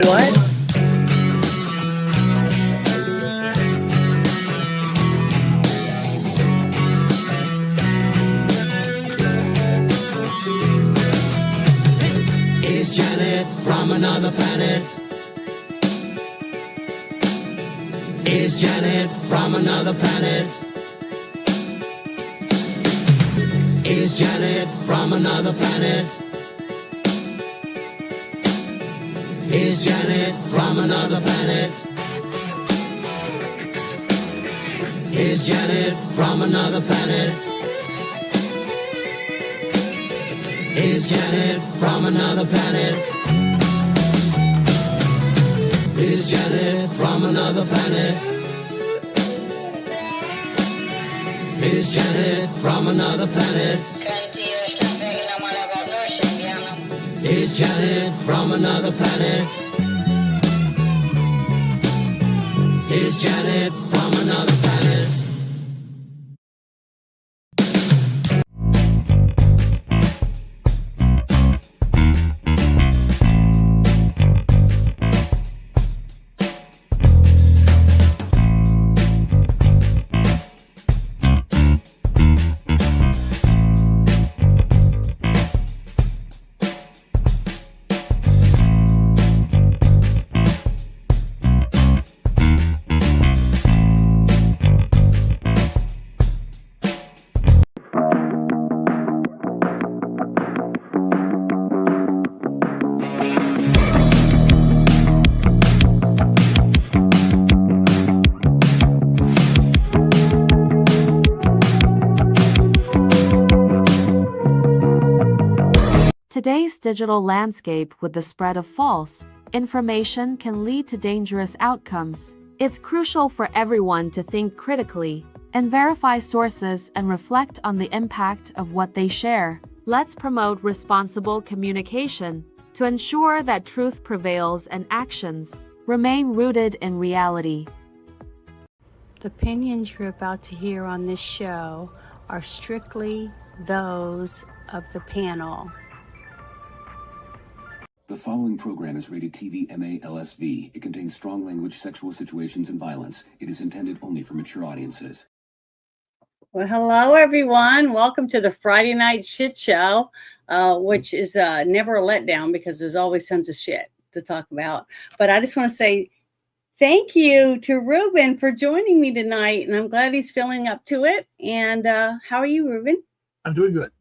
What? Is Janet from another planet? Is Janet from another planet? Is Janet from another planet? Is Janet from another planet? Is Janet from another planet? Is Janet from another planet? Is Janet from another planet? Is Janet from another planet? Is Janet from another planet? Is Janet from another planet? Today's digital landscape with the spread of false information can lead to dangerous outcomes. It's crucial for everyone to think critically and verify sources and reflect on the impact of what they share. Let's promote responsible communication to ensure that truth prevails and actions remain rooted in reality. The opinions you're about to hear on this show are strictly those of the panel. The following program is rated TV MA LSV. It contains strong language, sexual situations, and violence. It is intended only for mature audiences. Well, hello, everyone. Welcome to the Friday Night Shit Show, which is never a letdown because there's always tons of shit to talk about. But I just want to say thank you to Ruben for joining me tonight, and I'm glad he's feeling up to it. And how are you, Ruben? I'm doing good.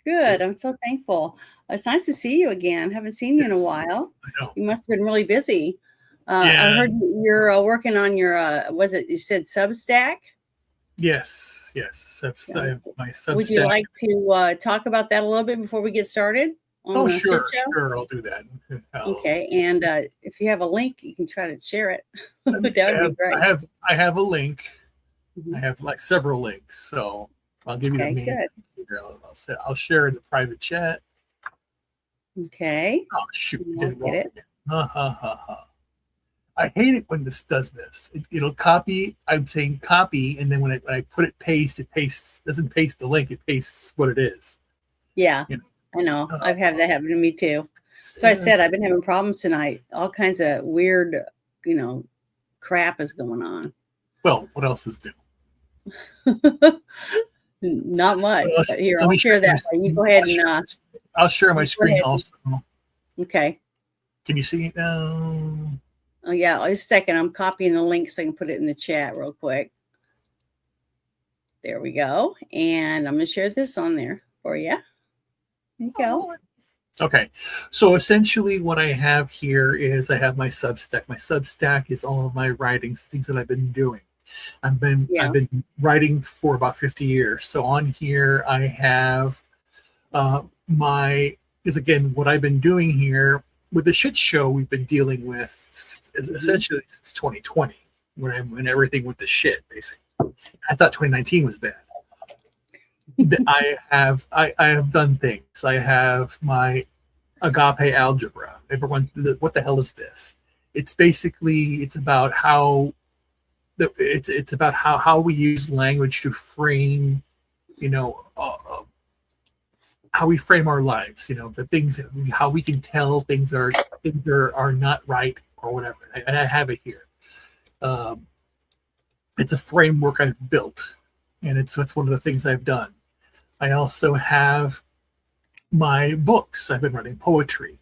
Good. I'm so thankful. It's nice to see you again. Haven't seen you in a while. I know. You must have been really busy. Yeah. I heard you're working on your, you said Substack? Yes. I have my Substack. Would you like to talk about that a little bit before we get started? Sure, I'll do that. Okay, and if you have a link, you can try to share it. That would be great. I have a link. Mhm. I have like several links, so I'll give you the main. Good. I'll share in the private chat. Okay. Oh shoot! You Didn't won't work get it? again. I hate it when this does this. It'll copy. I'm saying copy, and then when I put it doesn't paste the link. It pastes what it is. Yeah, You know. I know. I've had that happen to me too. So I said I've been having problems tonight. All kinds of weird, crap is going on. Well, what else is new? Not much. Well, But here, let I'll me share that. You go ahead and. I'll share my screen ahead. also. Okay. Can you see it now? Oh yeah. Just a second. I'm copying the link so I can put it in the chat real quick. There we go. And I'm gonna share this on there for you. There you go. Okay, so essentially what I have here is I have my Substack. My Substack is all of my writings, things that I've been doing. I've been writing for about 50 years. So on here I have again what I've been doing here with the shit show we've been dealing with essentially since 2020 when everything went to shit basically. I thought 2019 was bad. I have done things. I have my agape algebra. Everyone, what the hell is this? It's about how we use language to frame, how we frame our lives. The things how we can tell things are things are not right or whatever. And I have it here. It's a framework I've built, and it's one of the things I've done. I also have my books. I've been writing poetry.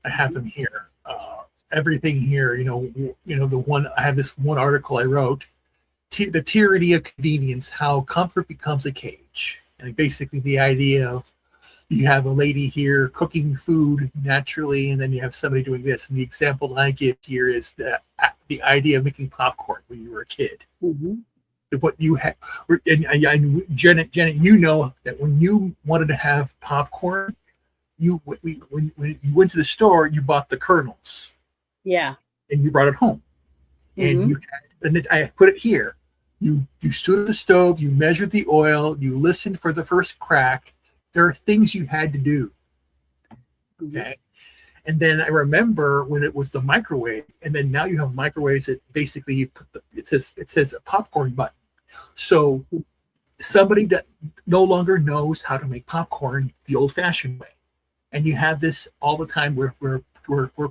I have them here. Everything here, the one, I have this one article I wrote, The Tyranny of Convenience, How Comfort Becomes a Cage. And basically the idea of, you have a lady here cooking food naturally, and then you have somebody doing this. And the example I give here is the idea of making popcorn when you were a kid. Mm-hmm. What you have, and Janet, you know that when you wanted to have popcorn, when you went to the store, you bought the kernels. Yeah. And you brought it home. Mm-hmm. And I put it here. You stood at the stove, you measured the oil, you listened for the first crack. There are things you had to do. Okay. And then I remember when it was the microwave, and then now you have microwaves that basically you put it says a popcorn button. So somebody that no longer knows how to make popcorn the old-fashioned way. And you have this all the time where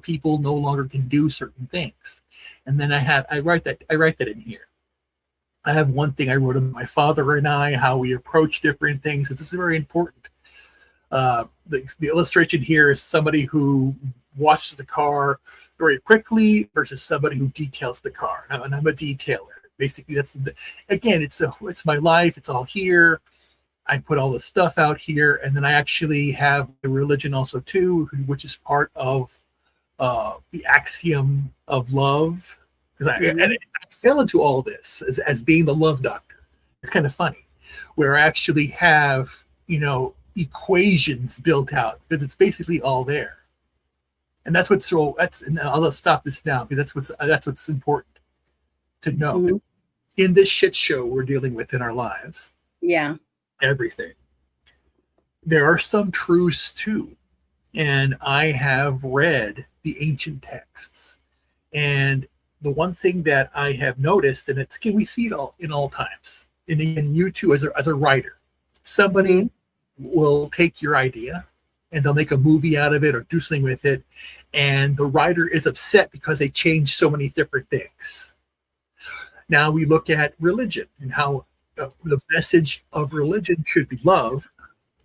people no longer can do certain things. And then I write that in here. I have one thing I wrote about my father and I, how we approach different things. This is very important. The illustration here is somebody who washes the car very quickly versus somebody who details the car. And I'm a detailer. Basically, it's my life. It's all here. I put all this stuff out here, and then I actually have a religion also too, which is part of the axiom of love. Because I fell into all this as being the love doctor. It's kind of funny, where I actually have equations built out, because it's basically all there. And that's what's and I'll just stop this now, because that's what's important to know. Mm-hmm. In this shit show we're dealing with in our lives, everything, there are some truths too. And I have read the ancient texts, and the one thing that I have noticed, and we see it all in all times, and you too, as a writer, somebody will take your idea and they'll make a movie out of it or do something with it, and the writer is upset because they changed so many different things. Now we look at religion and how the message of religion should be love,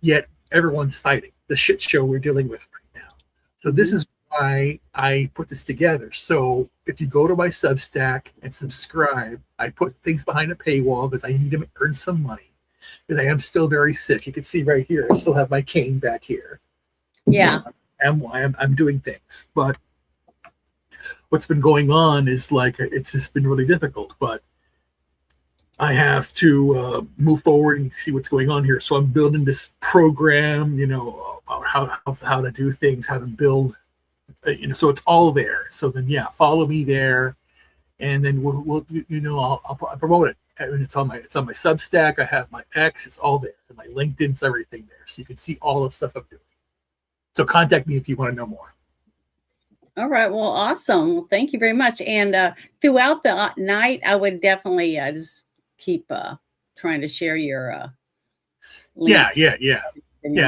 yet everyone's fighting. The shit show we're dealing with right now. So this is why I put this together. So if you go to my Substack and subscribe, I put things behind a paywall because I need to earn some money, because I am still very sick. You can see right here, I still have my cane back here. Yeah. I'm doing things, but what's been going on is it's just been really difficult, but I have to move forward and see what's going on here. So I'm building this program, how to do things, how to build, so it's all there. So then, follow me there, and then I'll promote it. And it's on my Substack. I have my X. It's all there. And my LinkedIn's everything there, so you can see all the stuff I'm doing. So contact me if you want to know more. All right. Well, awesome. Well, thank you very much. And throughout the night, I would definitely just keep trying to share your link. Yeah. And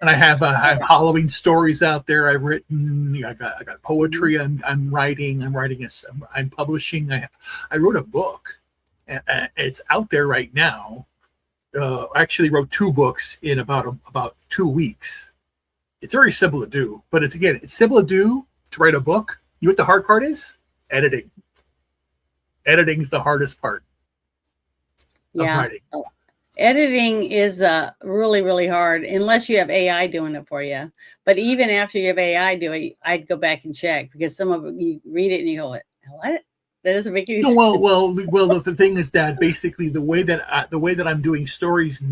I have Halloween stories out there I've written. I got poetry I'm writing. I'm publishing. I wrote a book. It's out there right now. I actually wrote 2 books in about 2 weeks. It's very simple to do, but it's simple to do. To write a book, you know what the hard part is? Editing. Editing is the hardest part of writing. Editing is really, really hard unless you have AI doing it for you. But even after you have AI do it, I'd go back and check, because some of it, you read it and you go, what? That doesn't make any sense. Well. The thing is that basically the way that I'm doing stories,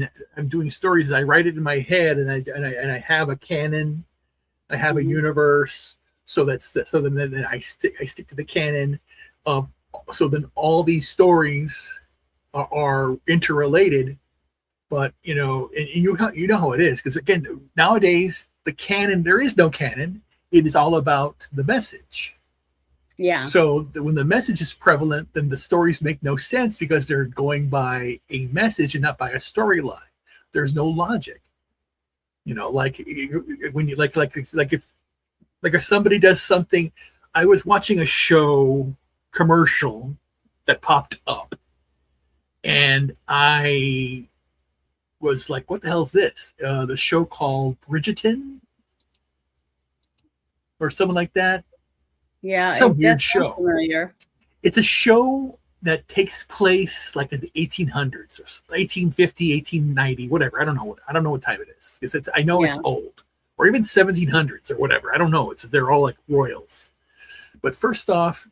I write it in my head, and I have a canon, I have a universe. So then I stick to the canon. So then all these stories are interrelated, but you know how it is, because again, nowadays the canon, there is no canon. It is all about the message. Yeah. So when the message is prevalent, then the stories make no sense, because they're going by a message and not by a storyline. There's no logic. Like when you like if Like if somebody does something, I was watching a show commercial that popped up, and I was like, "What the hell is this?" The show called Bridgerton or something like that. Yeah, Some it weird does sound show. familiar. It's a show that takes place like in the 1800s or 1850, 1890, whatever. I don't know what time it is. I know Yeah. it's old, or even 1700s or whatever. I don't know. They're all like royals. But first off,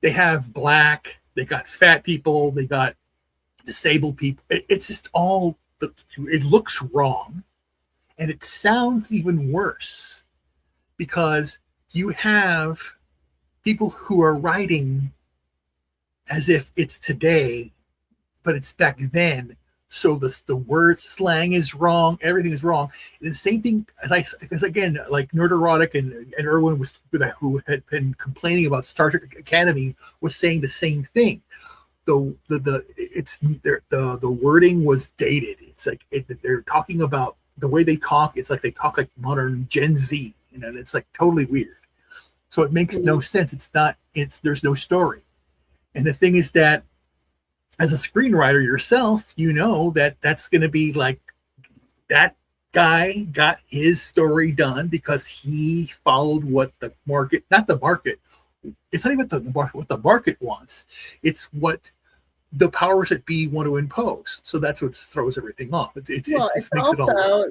they have black, they got fat people, they got disabled people. It's just all, it looks wrong, and it sounds even worse because you have people who are writing as if it's today, but it's back then. So the word slang is wrong, everything is wrong. And the same thing because again, like Nerd Erotic and everyone who had been complaining about Star Trek Academy was saying the same thing. The wording was dated. It's like they're talking about the way they talk. It's like they talk like modern Gen Z, and it's like totally weird. So it makes no sense. There's no story. And the thing is that as a screenwriter yourself, you know that's going to be like that guy got his story done because he followed what the market, not the market. It's not even what the market wants. It's what the powers that be want to impose. So that's what throws everything off. It just makes it all.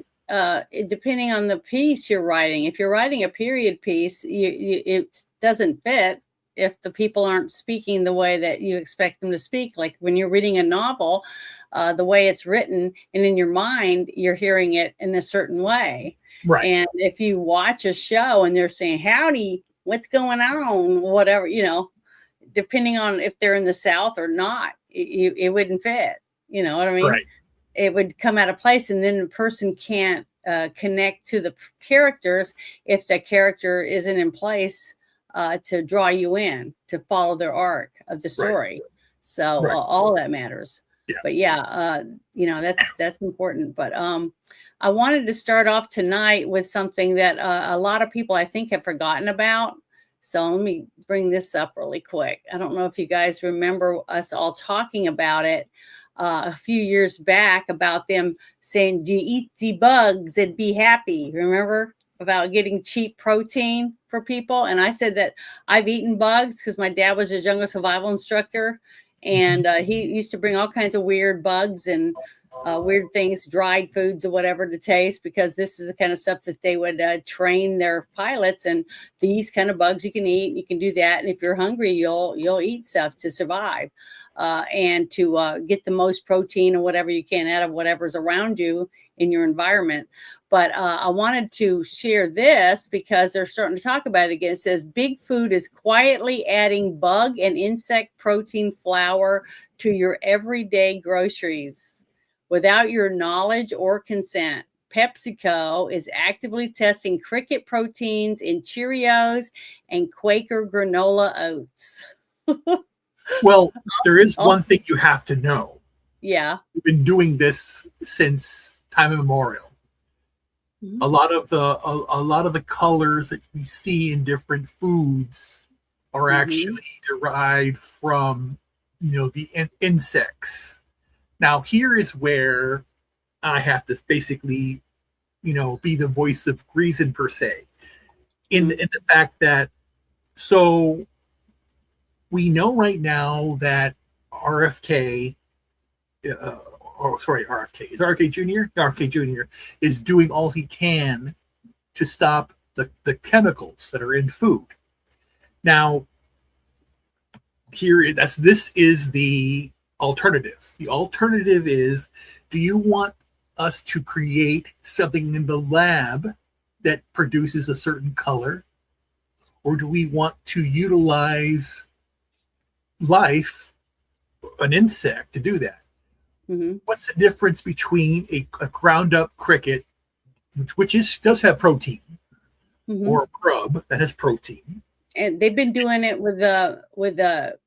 Depending on the piece you're writing. If you're writing a period piece, it doesn't fit if the people aren't speaking the way that you expect them to speak. Like when you're reading a novel, the way it's written, and in your mind, you're hearing it in a certain way. Right. And if you watch a show and they're saying, howdy, what's going on, whatever, depending on if they're in the South or not, it wouldn't fit. You know what I mean? Right. It would come out of place, and then the person can't connect to the characters if the character isn't in place to draw you in, to follow their arc of the story. Right. So all that matters. Yeah. But that's important. But I wanted to start off tonight with something that a lot of people I think have forgotten about. So let me bring this up really quick. I don't know if you guys remember us all talking about it a few years back about them saying, do you eat the bugs and be happy? Remember about getting cheap protein for people? And I said that I've eaten bugs because my dad was a jungle survival instructor, and he used to bring all kinds of weird bugs and weird things, dried foods or whatever to taste, because this is the kind of stuff that they would train their pilots. And these kind of bugs you can eat, you can do that. And if you're hungry, you'll eat stuff to survive and to get the most protein or whatever you can out of whatever's around you in your environment. But I wanted to share this because they're starting to talk about it again. It says Big Food is quietly adding bug and insect protein flour to your everyday groceries without your knowledge or consent. PepsiCo is actively testing cricket proteins in Cheerios and Quaker granola oats. Well, there is one thing you have to know. Yeah. We've been doing this since time immemorial. Mm-hmm. A lot of the colors that we see in different foods are actually derived from, the insects. Now, here is where I have to basically, be the voice of reason per se, in the fact that, so we know right now that RFK Jr. is doing all he can to stop the chemicals that are in food. Now, this is the alternative. The alternative is, do you want us to create something in the lab that produces a certain color, or do we want to utilize life, an insect, to do that? Mm-hmm. What's the difference between a ground up cricket, which does have protein, or a grub that has protein? And they've been doing it with the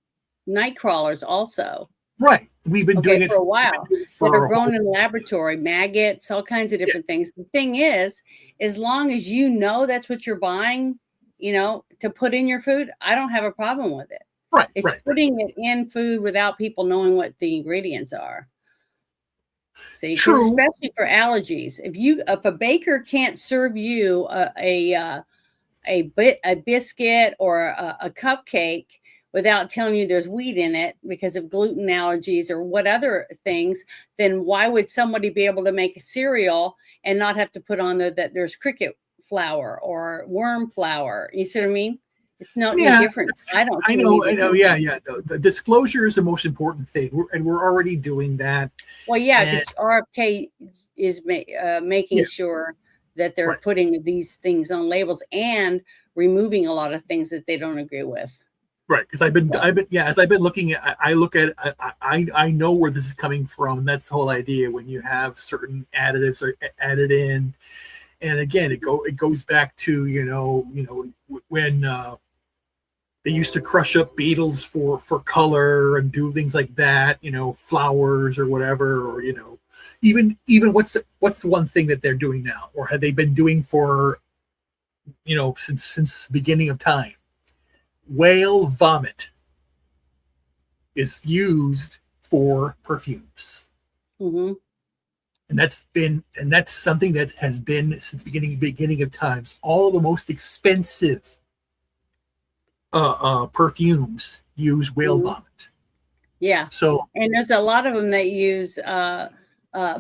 night crawlers also. Right. We've been doing it for a while. That are grown in the laboratory, maggots, all kinds of different things. The thing is, as long as you know that's what you're buying, to put in your food, I don't have a problem with it. Right. It's Right. putting it in food without people knowing what the ingredients are. See, 'cause True. especially for allergies, if a baker can't serve you a biscuit or a cupcake without telling you there's wheat in it because of gluten allergies or what other things, then why would somebody be able to make a cereal and not have to put on there that there's cricket flour or worm flour? You see what I mean? It's not any different. I don't. I know. Yeah. The disclosure is the most important thing, we're already doing that. Well, yeah, because RFK is making sure that they're putting these things on labels and removing a lot of things that they don't agree with. Right, because as I've been looking at, I know where this is coming from. That's the whole idea when you have certain additives are added in, and again, it goes back to when they used to crush up beetles for color and do things like that, flowers or whatever, or even what's the one thing that they're doing now, or have they been doing for since the beginning of time? Whale vomit is used for perfumes. Mm-hmm. And that's something that has been since beginning of times. All of the most expensive perfumes use whale vomit. Yeah. So, and there's a lot of them that use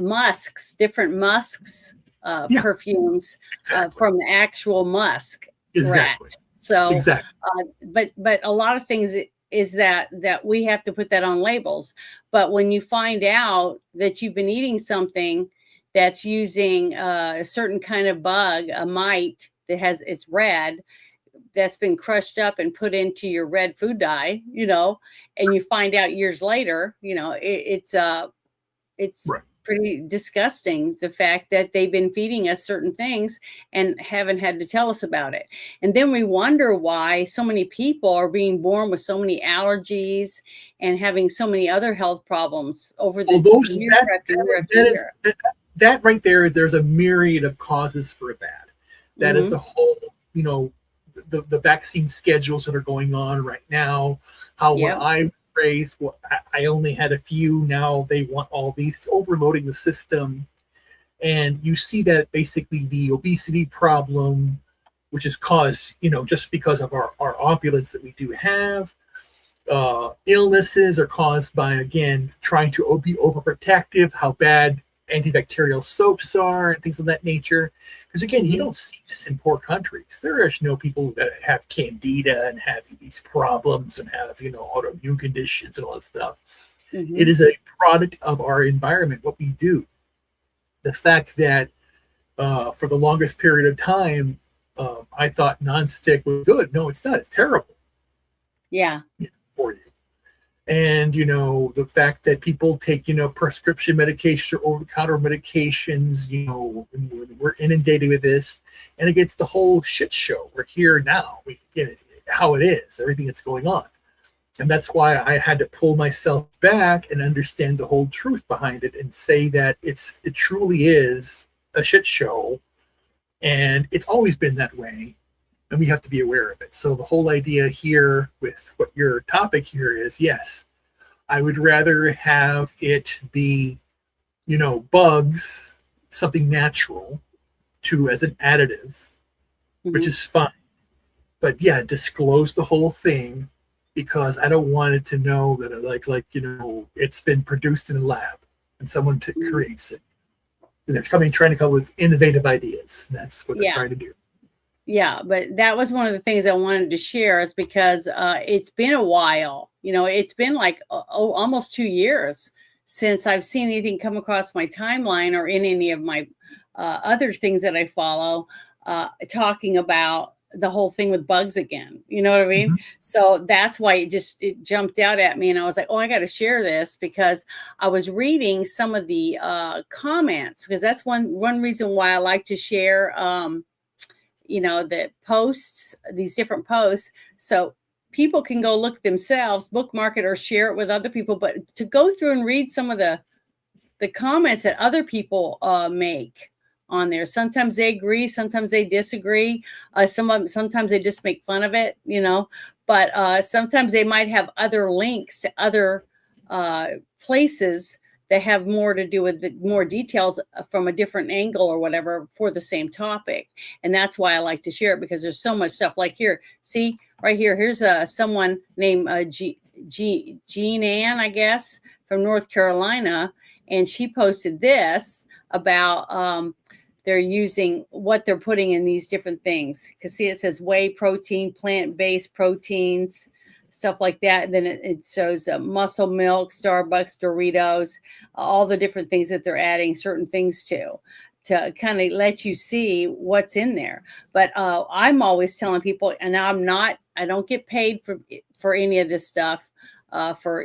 musks, different musks, perfumes from the actual musk rat. So, but a lot of things is that we have to put that on labels. But when you find out that you've been eating something that's using a certain kind of bug, a mite that it's red, that's been crushed up and put into your red food dye, and you find out years later, it's pretty disgusting, the fact that they've been feeding us certain things and haven't had to tell us about it. And then we wonder why so many people are being born with so many allergies and having so many other health problems over the year. That right there, there's a myriad of causes for that. That is the whole, the vaccine schedules that are going on right now. How when I raised, I only had a few. Now they want all these. It's overloading the system, and you see that basically the obesity problem, which is caused, just because of our opulence that we do have. Illnesses are caused by, again, trying to be overprotective. How bad antibacterial soaps are and things of that nature. Because again, you don't see this in poor countries. There is no people that have candida and have these problems and have, autoimmune conditions and all that stuff. It is a product of our environment, what we do. The fact that for the longest period of time, I thought nonstick was good. No, it's not. It's terrible. Yeah. For you. And, the fact that people take, prescription medication or over-the-counter medications, we're inundated with this. And it gets the whole shit show. We're here now. We get it, how it is, everything that's going on. And that's why I had to pull myself back and understand the whole truth behind it and say that it truly is a shit show. And it's always been that way. And we have to be aware of it. So the whole idea here with what your topic here is, yes, I would rather have it be, bugs, something natural, as an additive, which is fine. But yeah, disclose the whole thing, because I don't want it to know that it's been produced in a lab and someone creates it. And they're trying to come up with innovative ideas. And that's what they're trying to do. Yeah, but that was one of the things I wanted to share, is because it's been a while. It's been like almost 2 years since I've seen anything come across my timeline or in any of my other things that I follow talking about the whole thing with bugs again. You know what I mean? So that's why it jumped out at me, and I was like, oh, I got to share this, because I was reading some of the comments, because that's one reason why I like to share the posts, these different posts, so people can go look themselves, bookmark it, or share it with other people. But to go through and read some of the comments that other people make on there. Sometimes they agree, sometimes they disagree. Sometimes they just make fun of it, but sometimes they might have other links to other places that have more to do with more details from a different angle or whatever for the same topic. And that's why I like to share it, because there's so much stuff. Like here, see right here, here's someone named Jean Ann, I guess, from North Carolina. And she posted this about they're using what they're putting in these different things. Because see, it says whey protein, plant-based proteins, stuff like that. And then it shows muscle milk, Starbucks, Doritos, all the different things that they're adding certain things to kind of let you see what's in there. But I'm always telling people, and I don't get paid for any of this stuff for,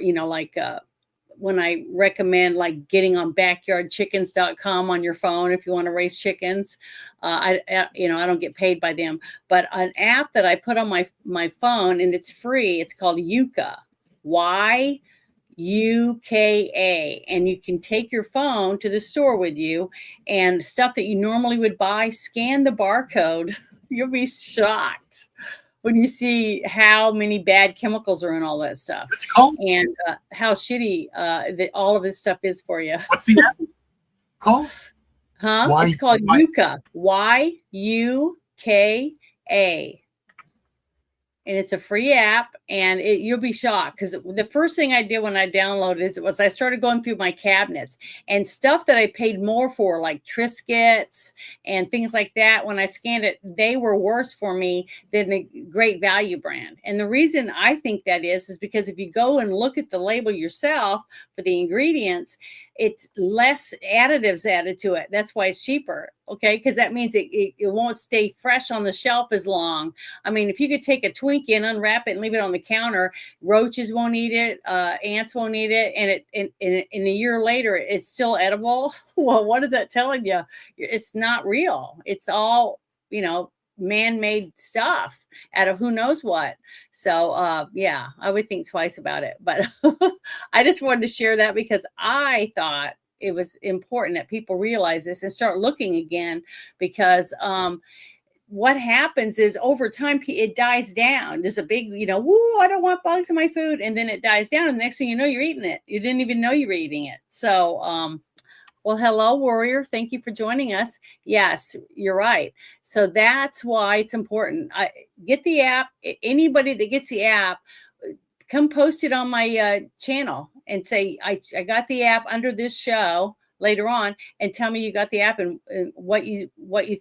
when I recommend like getting on backyardchickens.com on your phone if you want to raise chickens. I don't get paid by them, but an app that I put on my phone, and it's free. It's called Yuka, Yuka, and you can take your phone to the store with you, and stuff that you normally would buy, scan the barcode. You'll be shocked when you see how many bad chemicals are in all that stuff. What's it called? And how shitty all of this stuff is for you. What's the app called? Huh? It's called Yuka. Yuka. And it's a free app, and you'll be shocked, because the first thing I did when I downloaded it was I started going through my cabinets, and stuff that I paid more for, like Triscuits and things like that. When I scanned it, they were worse for me than the Great Value brand. And the reason I think that is because if you go and look at the label yourself for the ingredients, it's less additives added to it. That's why it's cheaper. Okay. Because that means it won't stay fresh on the shelf as long. I mean, if you could take a Twinkie and unwrap it and leave it on the counter, roaches won't eat it, ants won't eat it, and in a year later it's still edible. Well, what is that telling you? It's not real. It's all, man-made stuff out of who knows what. So I would think twice about it. But I just wanted to share that because I thought it was important that people realize this and start looking again, because what happens is over time it dies down. There's a big, woo, I don't want bugs in my food. And then it dies down. And the next thing you know, you're eating it. You didn't even know you were eating it. So, well, hello, Warrior. Thank you for joining us. Yes, you're right. So that's why it's important. Get the app. Anybody that gets the app, come post it on my channel and say, I got the app under this show later on, and tell me you got the app and what you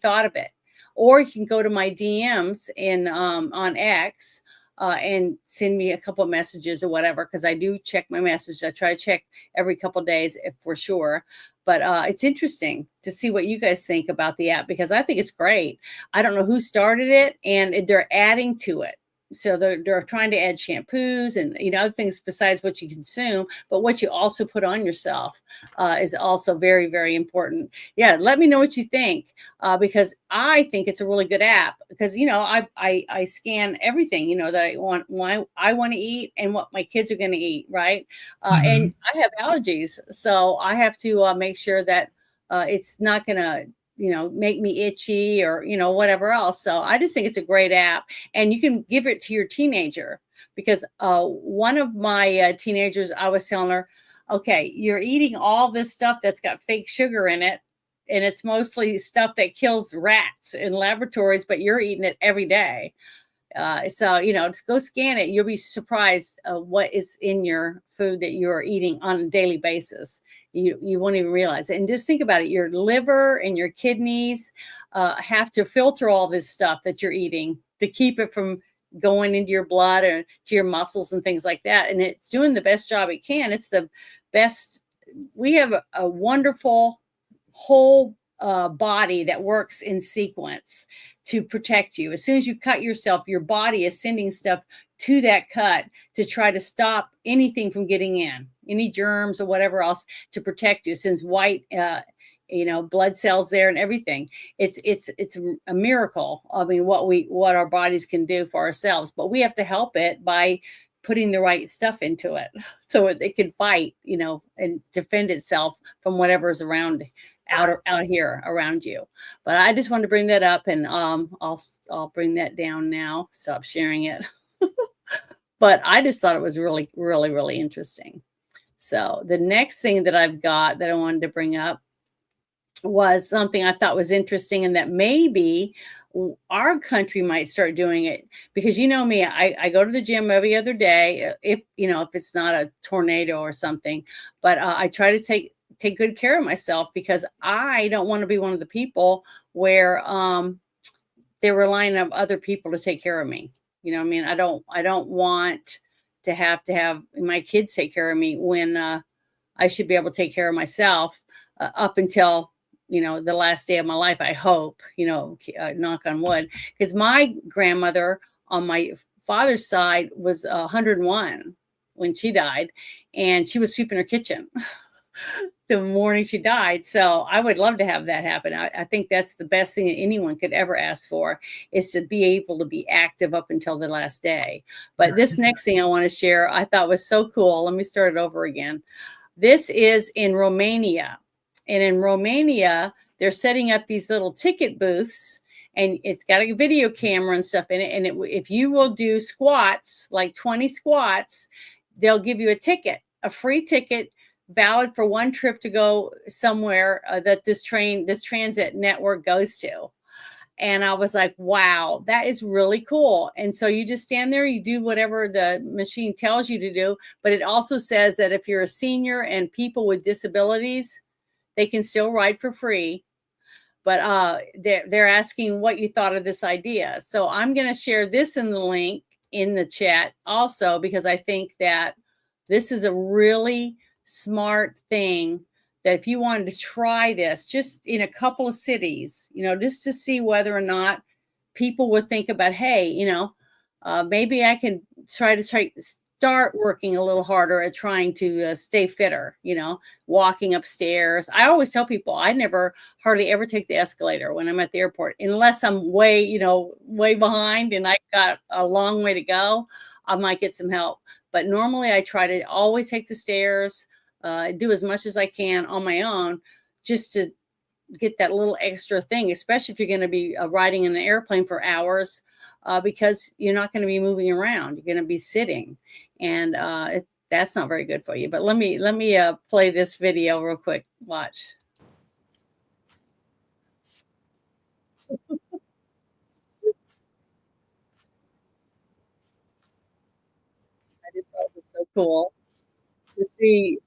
thought of it. Or you can go to my DMs on X and send me a couple of messages or whatever, because I do check my messages. I try to check every couple of days for sure. But it's interesting to see what you guys think about the app, because I think it's great. I don't know who started it, and they're adding to it. So they're trying to add shampoos and other things besides what you consume, but what you also put on yourself is also very, very important. Yeah, let me know what you think, because I think it's a really good app, because I scan everything that I want to eat and what my kids are going to eat, right? And I have allergies, so I have to make sure that it's not going to make me itchy or, whatever else. So I just think it's a great app, and you can give it to your teenager, because one of my teenagers, I was telling her, okay, you're eating all this stuff that's got fake sugar in it, and it's mostly stuff that kills rats in laboratories, but you're eating it every day. So, just go scan it. You'll be surprised what is in your food that you're eating on a daily basis. You won't even realize it. And just think about it. Your liver and your kidneys have to filter all this stuff that you're eating to keep it from going into your blood or to your muscles and things like that. And it's doing the best job it can. It's the best. We have a wonderful whole body that works in sequence to protect you. As soon as you cut yourself, your body is sending stuff to that cut to try to stop anything from getting in, any germs or whatever else, to protect you. It sends white blood cells there and everything. It's a miracle. I mean, what our bodies can do for ourselves, but we have to help it by putting the right stuff into it so it can fight, and defend itself from whatever's around out here around you. But I just wanted to bring that up, and I'll bring that down now. Stop sharing it. But I just thought it was really, really, really interesting. So the next thing that I've got that I wanted to bring up was something I thought was interesting, and that maybe our country might start doing it, because you know me, I go to the gym every other day, if it's not a tornado or something, but I try to take good care of myself, because I don't want to be one of the people where they're relying on other people to take care of me. You know what I mean? I don't want to have my kids take care of me when I should be able to take care of myself up until the last day of my life, I hope, knock on wood, because my grandmother on my father's side was 101 when she died, and she was sweeping her kitchen the morning she died. So I would love to have that happen. I think that's the best thing that anyone could ever ask for, is to be able to be active up until the last day. But this next thing I want to share, I thought was so cool. Let me start it over again. This is in Romania. And in Romania, they're setting up these little ticket booths, and it's got a video camera and stuff in it. And if you will do squats, like 20 squats, they'll give you a ticket, a free ticket, valid for one trip to go somewhere that this transit network goes to. And I was like, wow, that is really cool. And so you just stand there, you do whatever the machine tells you to do. But it also says that if you're a senior and people with disabilities, they can still ride for free. But they're asking what you thought of this idea. So I'm going to share this in the link in the chat also, because I think that this is a really smart thing, that if you wanted to try this just in a couple of cities, just to see whether or not people would think about, hey, maybe I can start working a little harder at trying to stay fitter, walking upstairs. I always tell people I never hardly ever take the escalator when I'm at the airport, unless I'm way behind and I got a long way to go. I might get some help. But normally I try to always take the stairs, do as much as I can on my own, just to get that little extra thing, especially if you're going to be riding in an airplane for hours, because you're not going to be moving around. You're going to be sitting, and that's not very good for you. But let me play this video real quick. Watch. I just thought it was so cool to see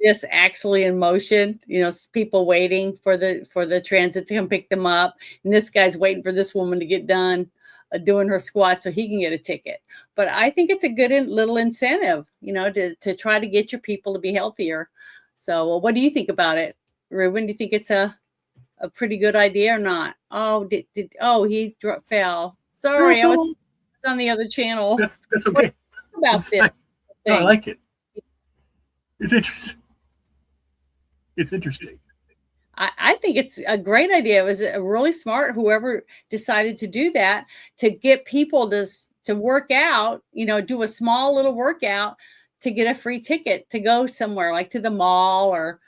this actually in motion. People waiting for the transit to come pick them up, and this guy's waiting for this woman to get done doing her squat so he can get a ticket. But I think it's a good little incentive, to try to get your people to be healthier. So, what do you think about it, Ruben? Do you think it's a pretty good idea or not? Oh, he fell. Sorry, I was on the other channel. That's okay. What about this? No, I like it. It's interesting. It's interesting. I think it's a great idea. It was really smart, whoever decided to do that, to get people to work out, do a small little workout to get a free ticket to go somewhere, like to the mall or,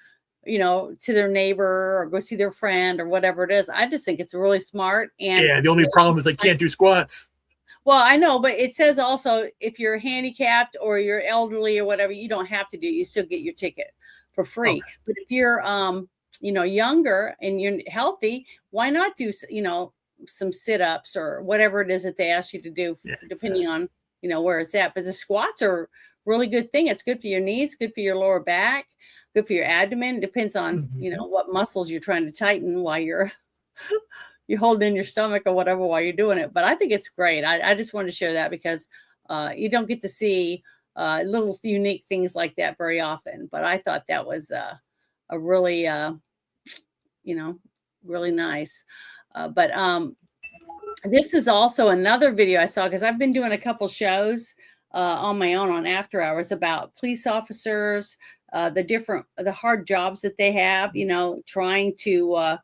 to their neighbor, or go see their friend or whatever it is. I just think it's really smart. And yeah, the only problem is they can't do squats. Well, I know, but it says also if you're handicapped or you're elderly or whatever, you don't have to do it. You still get your ticket for free. Okay. But if you're, younger and you're healthy, why not do, some sit-ups or whatever it is that they ask you to do, depending on, where it's at. But the squats are a really good thing. It's good for your knees, good for your lower back, good for your abdomen. It depends on, what muscles you're trying to tighten while you're holding in your stomach or whatever while you're doing it. But I think it's great. I just wanted to share that, because you don't get to see little unique things like that very often. But I thought that was a really, really nice. But this is also another video I saw, because I've been doing a couple shows on my own on After Hours about police officers, the hard jobs that they have, trying to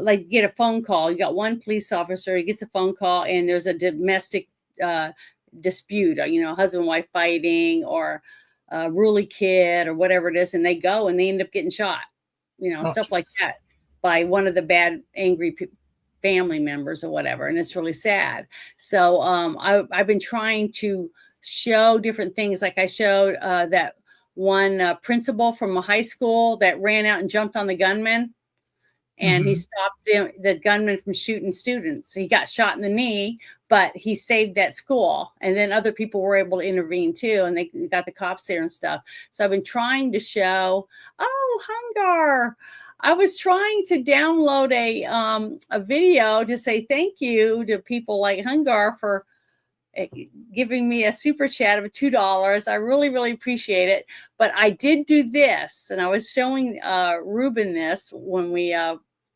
like get a phone call. You got one police officer, he gets a phone call and there's a domestic dispute, husband, wife fighting, or a ruly kid or whatever it is. And they go and they end up getting shot, stuff like that. by one of the bad, angry family members or whatever. And it's really sad. So I've been trying to show different things. Like I showed that one principal from a high school that ran out and jumped on the gunman. And he stopped the gunman from shooting students. He got shot in the knee, but he saved that school. And then other people were able to intervene too. And they got the cops there and stuff. So I've been trying to show, Hungar. I was trying to download a video to say thank you to people like Hungar for giving me a super chat of $2. I really, really appreciate it. But I did do this, and I was showing Ruben this when we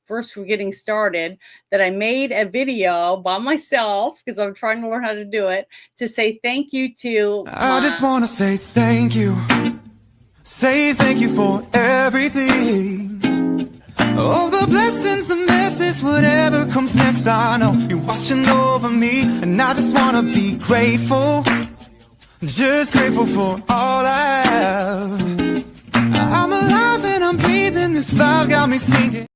first were getting started, that I made a video by myself because I'm trying to learn how to do it, to say thank you to I just want to say thank you. Say thank you for everything. All the blessings, the messes, whatever comes next, I know you're watching over me. And I just want to be grateful, just grateful for all I have. I'm alive and I'm breathing, this vibe's got me singing.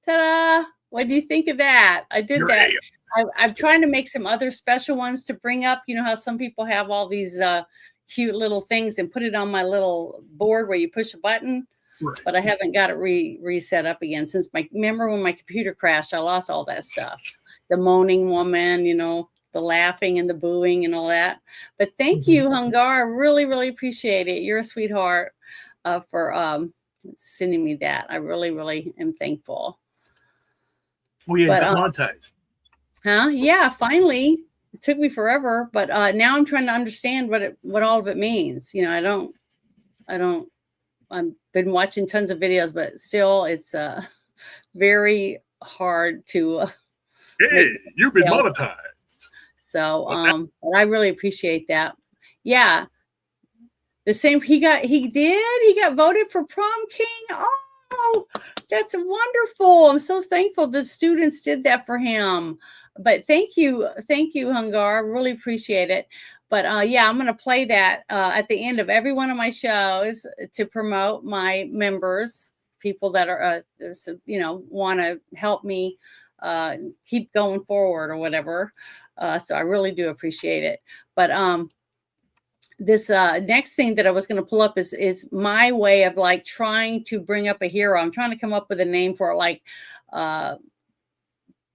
Ta-da! What do you think of that? I did that. I'm trying to make some other special ones to bring up. You know how some people have all these cute little things and put it on my little board where you push a button? Right. But I haven't got it reset up again since remember when my computer crashed, I lost all that stuff. The moaning woman, you know, the laughing and the booing and all that. But thank you, Hungar. I really, really appreciate it. You're a sweetheart for sending me that. I really, really am thankful. We got monetized. Yeah, finally. It took me forever, but now I'm trying to understand what all of it means. You know, I don't. I've been watching tons of videos, but still, it's very hard to. Hey, you've been monetized. So, but I really appreciate that. Yeah, the same. He got voted for prom king. Oh, that's wonderful! I'm so thankful the students did that for him. But thank you, Hungar. I really appreciate it. But yeah, I'm going to play that at the end of every one of my shows to promote my members, people that are, want to help me keep going forward or whatever. So I really do appreciate it. But this next thing that I was going to pull up is my way of like trying to bring up a hero. I'm trying to come up with a name for it, like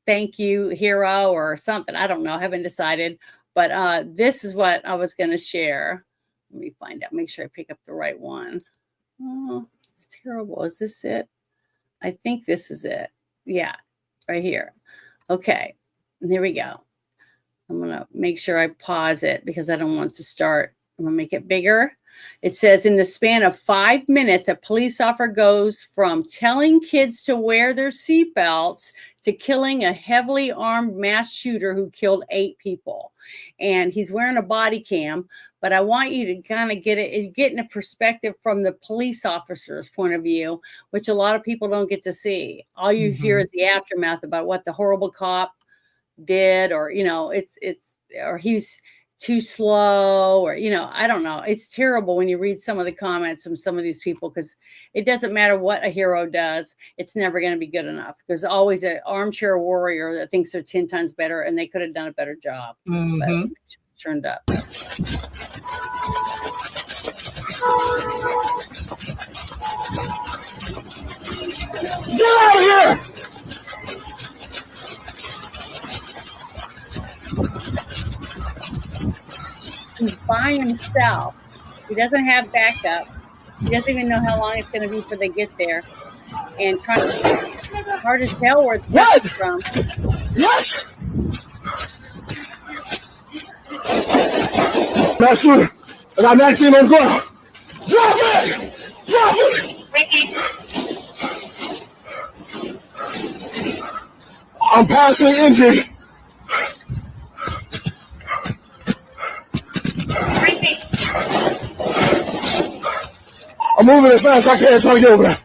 thank you hero or something. I don't know. I haven't decided. But this is what I was going to share. Let me find out. Make sure I pick up the right one. Oh, it's terrible. Is this it? I think this is it. Yeah, right here. Okay, and there we go. I'm going to make sure I pause it because I don't want to start. I'm going to make it bigger. It says, in the span of 5 minutes, a police officer goes from telling kids to wear their seatbelts to killing a heavily armed mass shooter who killed 8 people. And he's wearing a body cam, but I want you to kind of get in a perspective from the police officer's point of view, which a lot of people don't get to see. All you hear is the aftermath about what the horrible cop did, or, you know, or he's too slow, or, you know, I don't know. It's terrible when you read some of the comments from some of these people, because it doesn't matter what a hero does. It's never going to be good enough. There's always an armchair warrior that thinks they're 10 times better and they could have done a better job. But it's turned up. Get out of here! He's by himself. He doesn't have backup. He doesn't even know how long it's going to be before they get there. And hard to tell where it's coming from. What? Master, I got Maxine on the ground. Drop it! Drop it! I'm passing injury. I'm moving as fast as I can trying to get over there.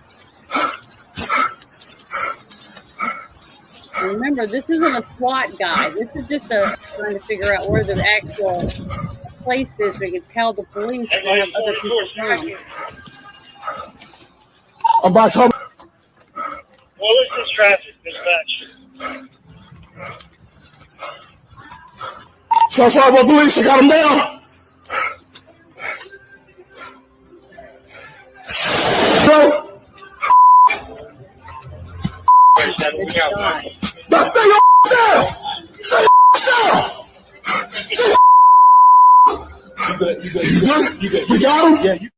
Remember, this isn't a SWAT guy. This is just trying to figure out where the actual place is so we can tell the police and have other people come. I'm about to What was this traffic dispatch? So far, about police, I got him down. Bro, now stay your down. Stay your down. You good? You got him? Yeah.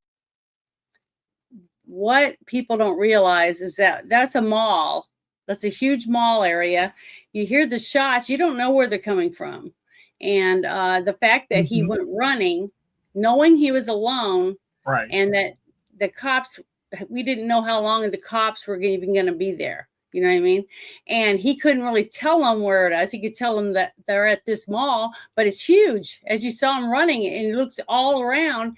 What people don't realize is that that's a mall. That's a huge mall area. You hear the shots, you don't know where they're coming from. And the fact that he went running, knowing he was alone, Right. and that the cops, we didn't know how long the cops were even going to be there. You know what I mean? And he couldn't really tell them where it is. He could tell them that they're at this mall, but it's huge. As you saw him running, and it looks all around.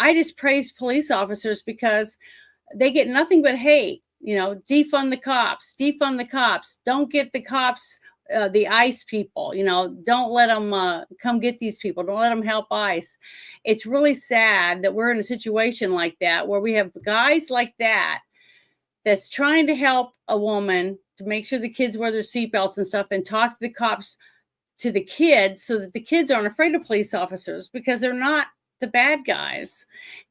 I just praise police officers because they get nothing but hate. You know, defund the cops, defund the cops. Don't get the cops, the ICE people. You know, don't let them come get these people. Don't let them help ICE. It's really sad that we're in a situation like that where we have guys like that that's trying to help a woman to make sure the kids wear their seatbelts and stuff, and talk to the cops, to the kids, so that the kids aren't afraid of police officers because they're not the bad guys.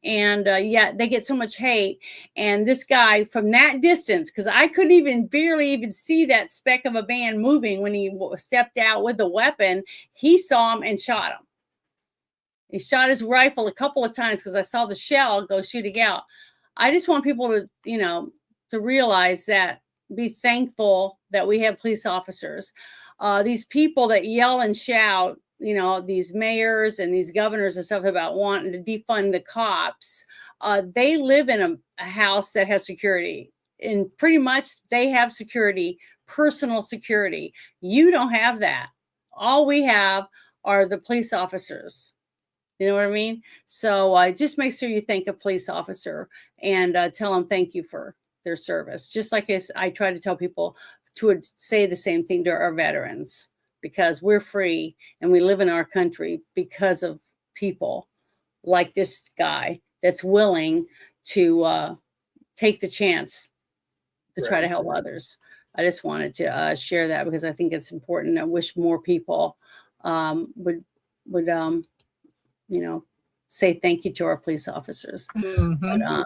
And yeah, they get so much hate. And this guy from that distance, because I couldn't even barely even see that speck of a van moving when he stepped out with the weapon, he saw him and shot him. He shot his rifle a couple of times because I saw the shell go shooting out. I just want people to, you know, to realize that, be thankful that we have police officers. These people that yell and shout, you know, these mayors and these governors and stuff about wanting to defund the cops, they live in a house that has security. And pretty much they have security, personal security. You don't have that. All we have are the police officers. You know what I mean? So just make sure you thank a police officer and tell them thank you for their service. Just like I try to tell people to say the same thing to our veterans, because we're free and we live in our country because of people like this guy that's willing to take the chance to try to help others. I just wanted to share that because I think it's important. I wish more people would you know, say thank you to our police officers. But,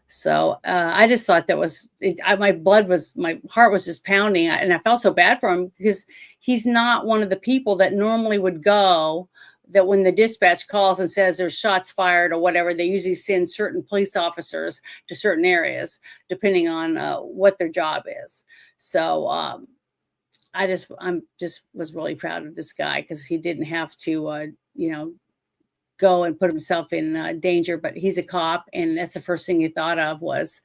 so I just thought that was my heart was just pounding, and I felt so bad for him because he's not one of the people that normally would go, that when the dispatch calls and says there's shots fired or whatever, they usually send certain police officers to certain areas depending on what their job is. So I'm just was really proud of this guy because he didn't have to you know, go and put himself in danger, but he's a cop, and that's the first thing he thought of was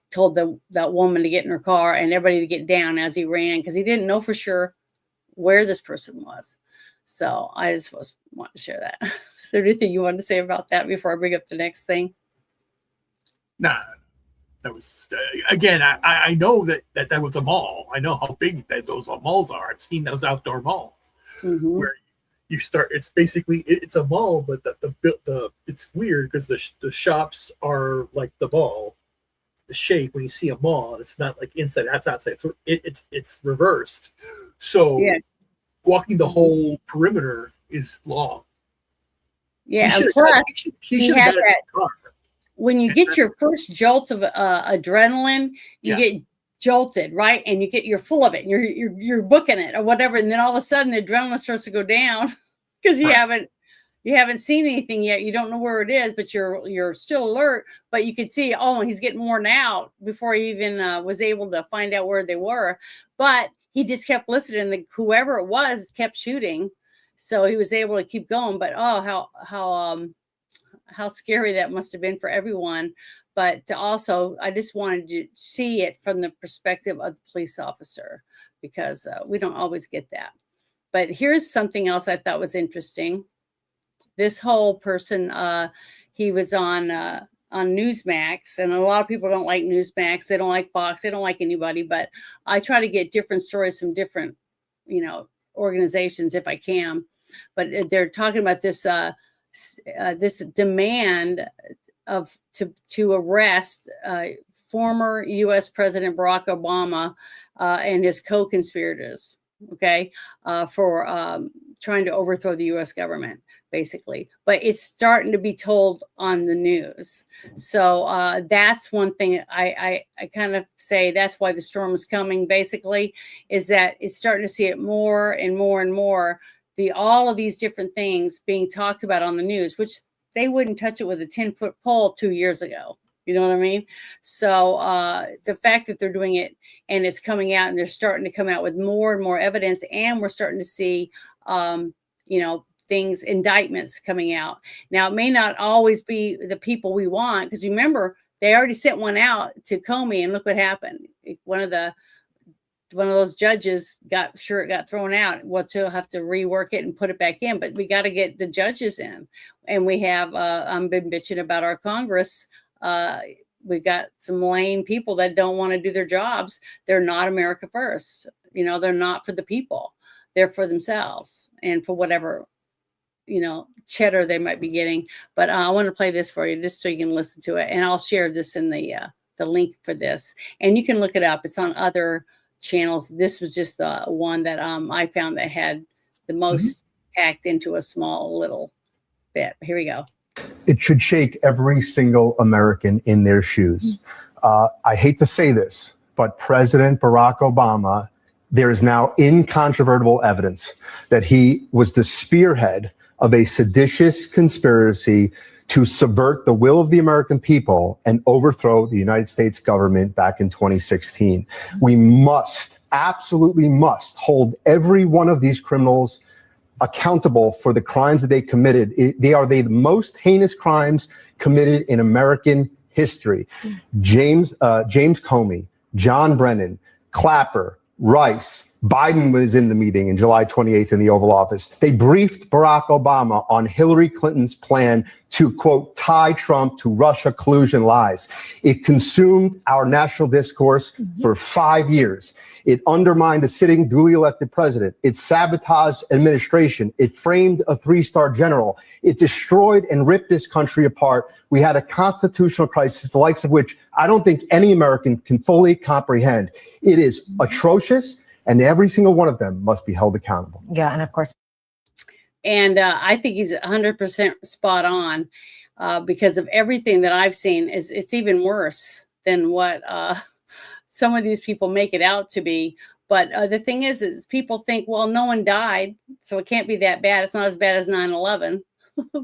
told that woman to get in her car and everybody to get down as he ran, because he didn't know for sure where this person was. So I just want to share that. Is there anything you wanted to say about that before I bring up the next thing? Nah, that was just, again, I know that was a mall. I know how big those malls are. I've seen those outdoor malls where you start. It's basically it's a mall, but the it's weird because the shops are like the mall, the shape when you see a mall. It's not like inside, that's outside. So it's reversed. So walking the whole perimeter is long. Yeah, and plus he had that. When you get your first jolt of adrenaline, you get jolted, right? And you're full of it, and you're booking it or whatever, and then all of a sudden the adrenaline starts to go down because you haven't seen anything yet. You don't know where it is, but you're still alert. But you could see, oh, he's getting worn out before he even was able to find out where they were. But he just kept listening. Whoever it was kept shooting, so he was able to keep going. But oh, how scary that must have been for everyone. But also, I just wanted to see it from the perspective of the police officer, because we don't always get that. But here's something else I thought was interesting. This whole person, he was on Newsmax, and a lot of people don't like Newsmax. They don't like Fox. They don't like anybody. But I try to get different stories from different, organizations if I can. But they're talking about this this demand to arrest former U.S. President Barack Obama and his co-conspirators, okay, for trying to overthrow the U.S. government, basically. But it's starting to be told on the news. So that's one thing I kind of say that's why the storm is coming, basically, is that it's starting to see it more and more and more, all of these different things being talked about on the news, which they wouldn't touch it with a 10-foot pole 2 years ago. You know what I mean? So the fact that they're doing it and it's coming out and they're starting to come out with more and more evidence, and we're starting to see, things, indictments coming out. Now, it may not always be the people we want, because remember, they already sent one out to Comey, and look what happened. One of those judges got thrown out. Well, she'll have to rework it and put it back in, but we got to get the judges in. And we have, I've been bitching about our Congress. We've got some lame people that don't want to do their jobs. They're not America first. They're not for the people. They're for themselves and for whatever, cheddar they might be getting. But I want to play this for you just so you can listen to it. And I'll share this in the link for this. And you can look it up. It's on other channels. This was just the one that I found that had the most packed into a small little bit. Here we go. It should shake every single American in their shoes. I hate to say this, but President Barack Obama, there is now incontrovertible evidence that he was the spearhead of a seditious conspiracy to subvert the will of the American people and overthrow the United States government back in 2016. We absolutely must hold every one of these criminals accountable for the crimes that they committed. They are the most heinous crimes committed in American history. James Comey, John Brennan, Clapper, Rice, Biden was in the meeting in July 28th in the Oval Office. They briefed Barack Obama on Hillary Clinton's plan to, quote, tie Trump to Russia collusion lies. It consumed our national discourse for 5 years. It undermined a sitting duly elected president. It sabotaged administration. It framed a 3-star general. It destroyed and ripped this country apart. We had a constitutional crisis, the likes of which I don't think any American can fully comprehend. It is atrocious, and every single one of them must be held accountable. Yeah, and of course. And I think he's 100% spot on because of everything that I've seen. It's even worse than what some of these people make it out to be. But the thing is people think, well, no one died, so it can't be that bad. It's not as bad as 9/11.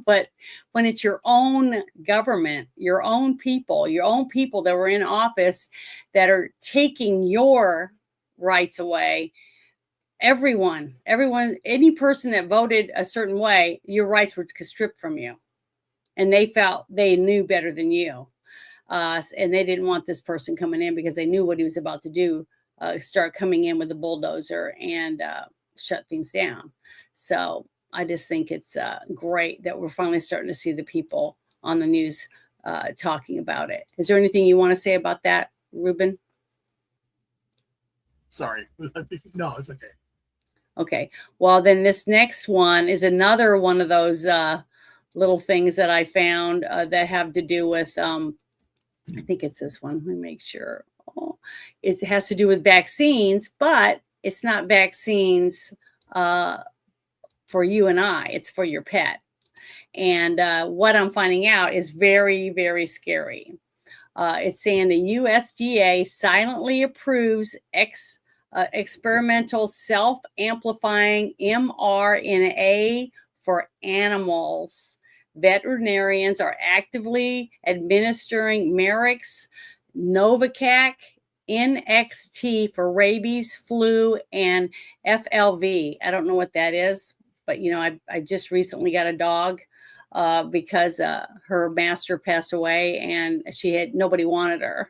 But when it's your own government, your own people that were in office that are taking your rights away, everyone, any person that voted a certain way, your rights were stripped from you. And they felt they knew better than you. And they didn't want this person coming in because they knew what he was about to do, start coming in with a bulldozer and shut things down. So I just think it's great that we're finally starting to see the people on the news talking about it. Is there anything you want to say about that, Ruben? Sorry. No, it's okay. Okay. Well, then this next one is another one of those little things that I found that have to do with, I think it's this one. Let me make sure. Oh, it has to do with vaccines, but it's not vaccines for you and I. It's for your pet. And what I'm finding out is very, very scary. It's saying the USDA silently approves experimental self-amplifying mRNA for animals. Veterinarians are actively administering Merrick's Novivac NXT for rabies, flu, and FLV. I don't know what that is, but I just recently got a dog because her master passed away and nobody wanted her.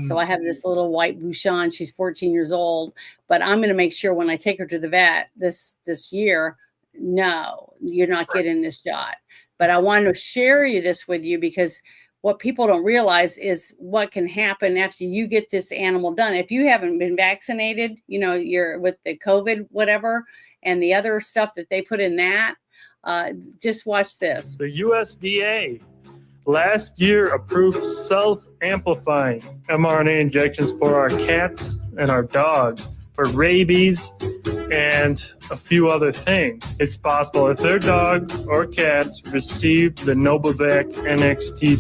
So I have this little white Bouchon. She's 14 years old, but I'm going to make sure when I take her to the vet this year, no, you're not getting this shot. But I wanted to share this with you because what people don't realize is what can happen after you get this animal done. If you haven't been vaccinated, you're with the COVID, whatever, and the other stuff that they put in that, just watch this. The USDA last year approved self amplifying mRNA injections for our cats and our dogs for rabies and a few other things. It's possible if their dogs or cats receive the Novavax NXT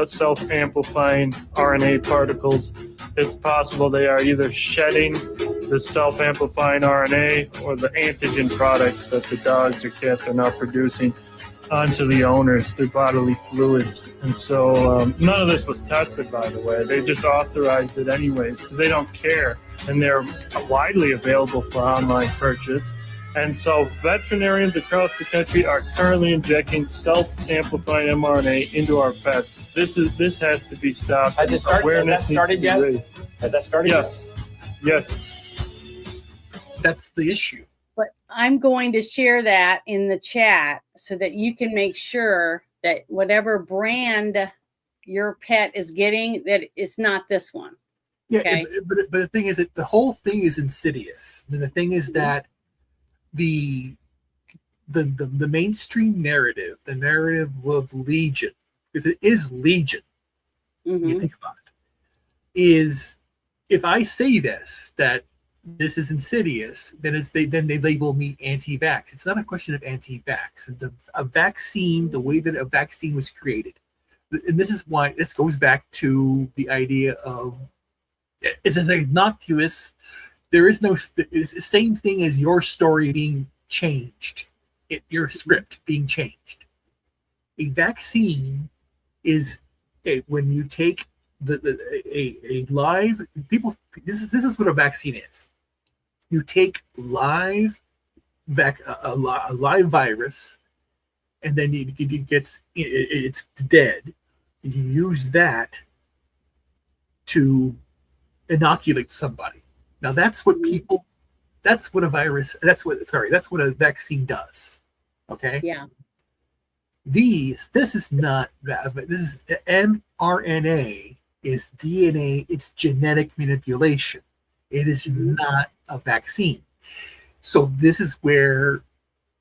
self-amplifying RNA particles, it's possible they are either shedding the self-amplifying RNA or the antigen products that the dogs or cats are now producing onto the owners, their bodily fluids. And so none of this was tested, by the way. They just authorized it anyways because they don't care. And they're widely available for online purchase. And so veterinarians across the country are currently injecting self-amplifying mRNA into our pets. This has to be stopped. Has that started yet? Has that started Yes. yet? Yes. That's the issue. But I'm going to share that in the chat so that you can make sure that whatever brand your pet is getting, that it's not this one. Yeah, Okay. but the thing is that the whole thing is insidious. And the thing is that the mainstream narrative, the narrative of Legion, because it is Legion, you think about it, is if I say this, that this is insidious, then they label me anti-vax. It's not a question of anti-vax. A vaccine, the way that a vaccine was created, and this is why this goes back to the idea of it's as innocuous. There is no. It's the same thing as your story being changed, your script being changed. A vaccine is when you take a live people. This is what a vaccine is. You take a live virus, and then it's dead, and you use that to inoculate somebody. Now that's what a vaccine does. Okay. Yeah. This is not that. This is mRNA is DNA. It's genetic manipulation. It is not a vaccine. So this is where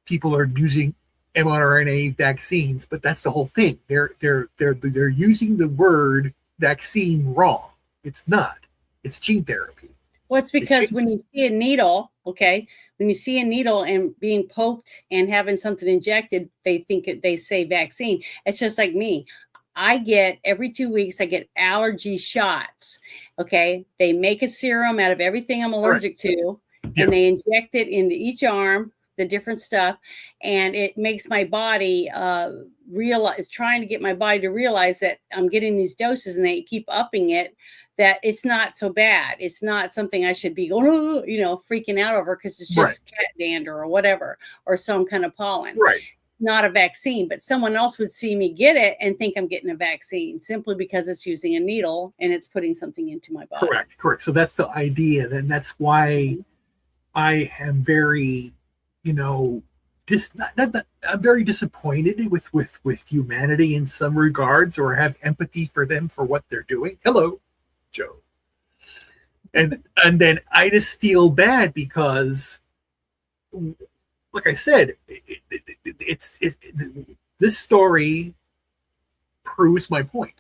people are using mRNA vaccines, but that's the whole thing. They're using the word vaccine wrong. It's not. It's gene therapy. Well, it's because when you see a needle, when you see a needle and being poked and having something injected, they say vaccine. It's just like me. I get every 2 weeks, I get allergy shots. Okay. They make a serum out of everything I'm allergic to, and they inject it into each arm, the different stuff. And it makes my body trying to get my body to realize that I'm getting these doses, and they keep upping it, that it's not so bad. It's not something I should be going, freaking out over because it's just cat dander or whatever, or some kind of pollen. Right. Not a vaccine, but someone else would see me get it and think I'm getting a vaccine simply because it's using a needle and it's putting something into my body. Correct. So that's the idea. And that's why I am very, I'm very disappointed with humanity in some regards, or have empathy for them for what they're doing. Hello, Joe. And then I just feel bad because, like I said, this story proves my point.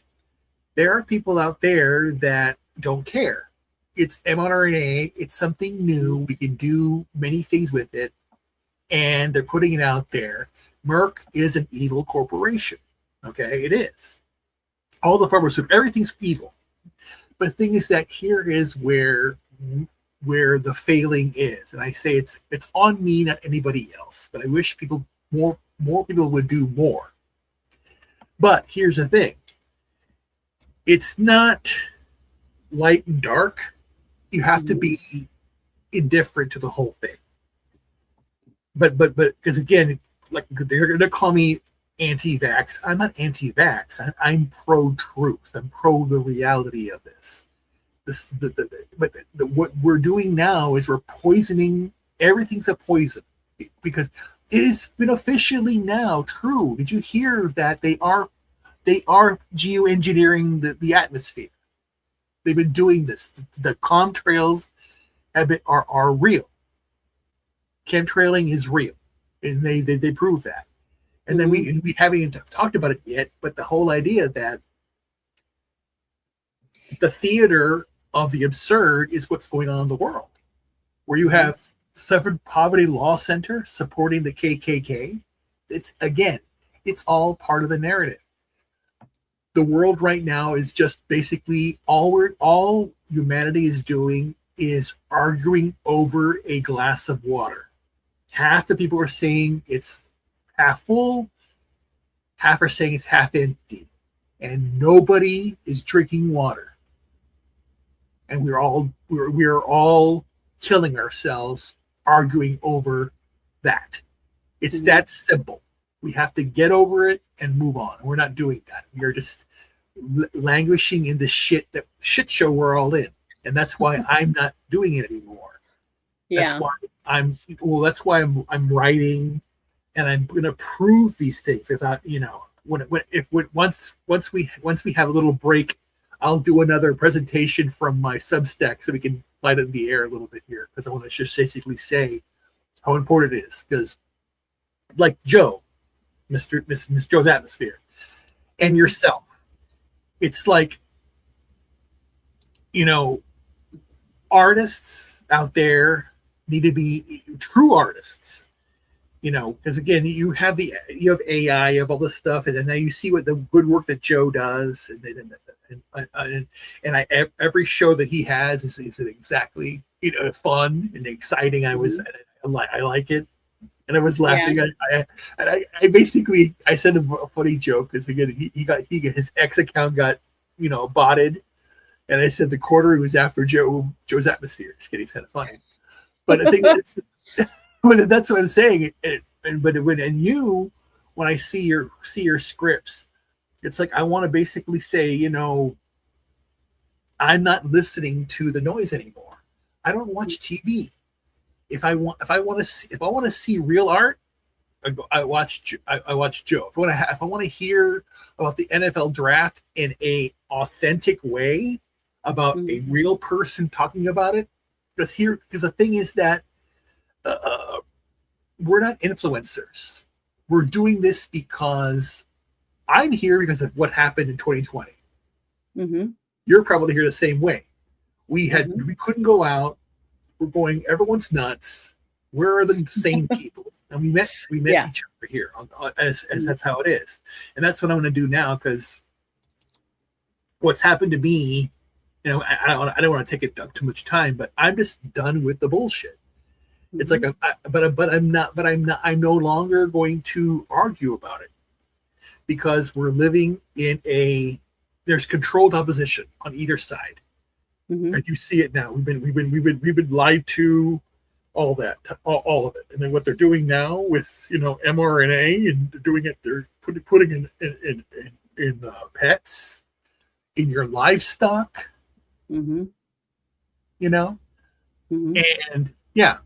There are people out there that don't care. It's mRNA. It's something new. We can do many things with it, and they're putting it out there. Merck is an evil corporation. Okay, it is. All the pharmaceuticals, everything's evil. But the thing is that here is where the failing is, and I say it's on me, not anybody else. But I wish more people would do more. But here's the thing: it's not light and dark. You have to be indifferent to the whole thing. But because again, like they're gonna call me anti-vax. I'm not anti-vax. I'm pro-truth. I'm pro the reality of this. What we're doing now is we're poisoning. Everything's a poison because it has been officially now true. Did you hear that they are geoengineering the atmosphere? They've been doing this. The chemtrails are real. Chemtrailing is real, and they prove that. And then we haven't even talked about it yet, but the whole idea that the theater of the absurd is what's going on in the world, where you have Suffered Poverty Law Center supporting the KKK. It's all part of the narrative. The world right now is just basically all humanity is doing is arguing over a glass of water. Half the people are saying it's half full, half are saying it's half empty, and nobody is drinking water. And we're all killing ourselves arguing over that. It's that simple. We have to get over it and move on. We're not doing that. We are just languishing in the shit show we're all in, and that's why I'm not doing it anymore. Yeah. That's why I'm writing, and I'm going to prove these things. I thought, once we have a little break, I'll do another presentation from my Substack so we can light it in the air a little bit here, because I want to just basically say how important it is. Because, like Joe, Miss Joe's Atmosphere, and yourself, it's like, artists out there need to be true artists, because again, you have AI, you have all this stuff, and then now you see what the good work that Joe does, and every show that he has is exactly fun and exciting. I like it, and I was laughing. Yeah. I basically sent him a funny joke, because again his X account got botted, and I said the quarter he was after Joe's Atmosphere. Just kidding, it's kind of funny, but I think that's what I'm saying. When I see your scripts, it's like I want to basically say, I'm not listening to the noise anymore. I don't watch TV. If I want to see real art, I watch Joe. If I want to hear about the NFL draft in a authentic way, about a real person talking about it, because the thing is that we're not influencers. We're doing this because I'm here because of what happened in 2020. Mm-hmm. You're probably here the same way. We couldn't go out. We're going, everyone's nuts. We're the same people. And we met each other here as that's how it is. And that's what I'm going to do now, because what's happened to me, I don't want to take it up too much time, but I'm just done with the bullshit. It's like, I'm no longer going to argue about it, because we're living in there's controlled opposition on either side. Mm-hmm. And you see it now. We've been lied to, all that, all of it. And then what they're doing now with, mRNA, and they're doing it, they're putting in pets, in your livestock, mm-hmm. Mm-hmm. And yeah.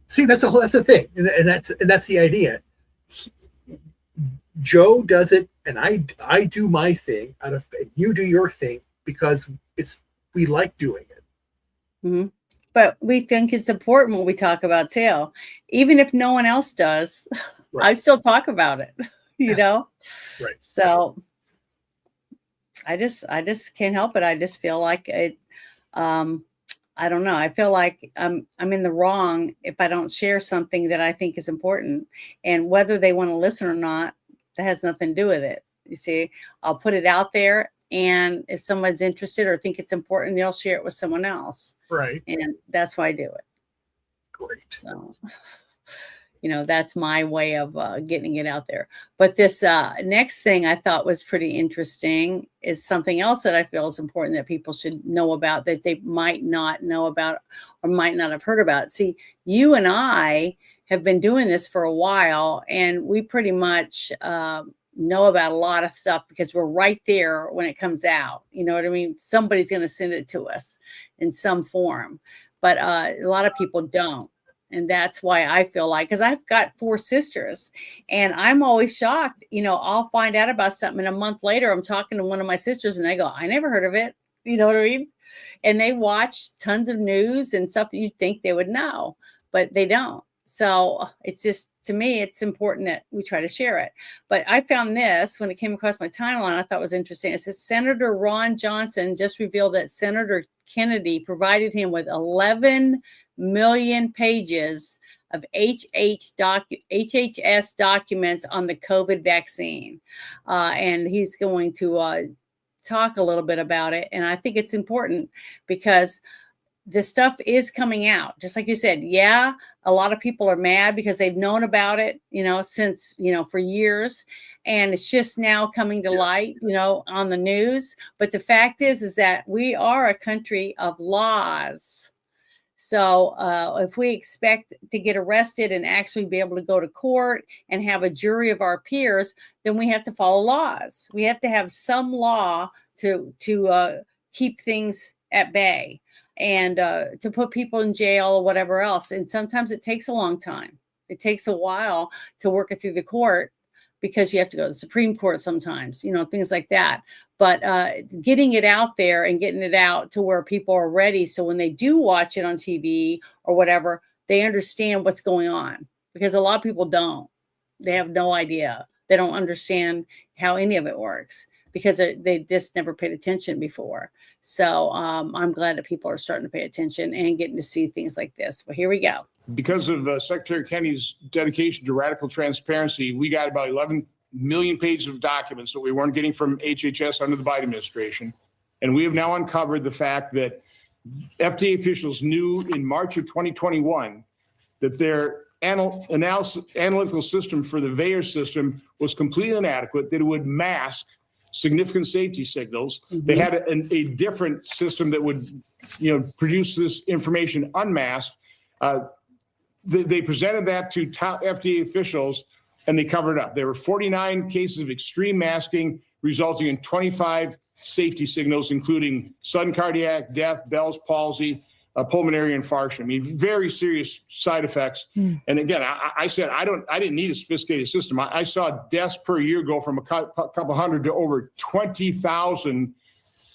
See, that's a thing, and that's the idea. Joe does it, and I do my thing and you do your thing, because we like doing it. Mm-hmm. But we think it's important when we talk about too, even if no one else does. Right. I still talk about it, Right. So I just can't help it. I just feel like it. I don't know. I feel like I'm in the wrong if I don't share something that I think is important, and whether they want to listen or not, that has nothing to do with it. You see, I'll put it out there, and if someone's interested or think it's important, they'll share it with someone else. Right. And that's why I do it. Great. So, that's my way of getting it out there. But this next thing I thought was pretty interesting is something else that I feel is important that people should know about, that they might not know about or might not have heard about. See, you and I have been doing this for a while, and we pretty much know about a lot of stuff because we're right there when it comes out. You know what I mean? Somebody's going to send it to us in some form, but a lot of people don't. And that's why I feel like, because I've got 4 sisters, and I'm always shocked. I'll find out about something, and a month later, I'm talking to one of my sisters, and they go, I never heard of it. You know what I mean? And they watch tons of news and stuff that you'd think they would know, but they don't. So it's just, to me, it's important that we try to share it. But I found this when it came across my timeline, I thought it was interesting. It says Senator Ron Johnson just revealed that Senator Kennedy provided him with 11 million pages of HHS documents on the COVID vaccine. And he's going to talk a little bit about it. And I think it's important because this stuff is coming out. Just like you said, yeah, a lot of people are mad because they've known about it, since, for years. And it's just now coming to light, on the news. But the fact is that we are a country of laws. So if we expect to get arrested and actually be able to go to court and have a jury of our peers, then we have to follow laws. We have to have some law to keep things at bay and to put people in jail or whatever else. And sometimes it takes a long time. It takes a while to work it through the court because you have to go to the Supreme Court sometimes, things like that. But getting it out there and getting it out to where people are ready. So when they do watch it on TV or whatever, they understand what's going on, because a lot of people don't. They have no idea. They don't understand how any of it works because they just never paid attention before. So I'm glad that people are starting to pay attention and getting to see things like this. But here we go. Because of Secretary Kennedy's dedication to radical transparency, we got about 11 million pages of documents that we weren't getting from HHS under the Biden administration. And we have now uncovered the fact that FDA officials knew in March of 2021 that their analytical system for the VAERS system was completely inadequate, that it would mask significant safety signals. Mm-hmm. They had a different system that would, produce this information unmasked. They presented that to top FDA officials, and they covered it up. There were 49 cases of extreme masking, resulting in 25 safety signals, including sudden cardiac death, Bell's palsy, pulmonary infarction. I mean, very serious side effects. Mm. And again, I said I didn't need a sophisticated system. I saw deaths per year go from a couple hundred to over 20,000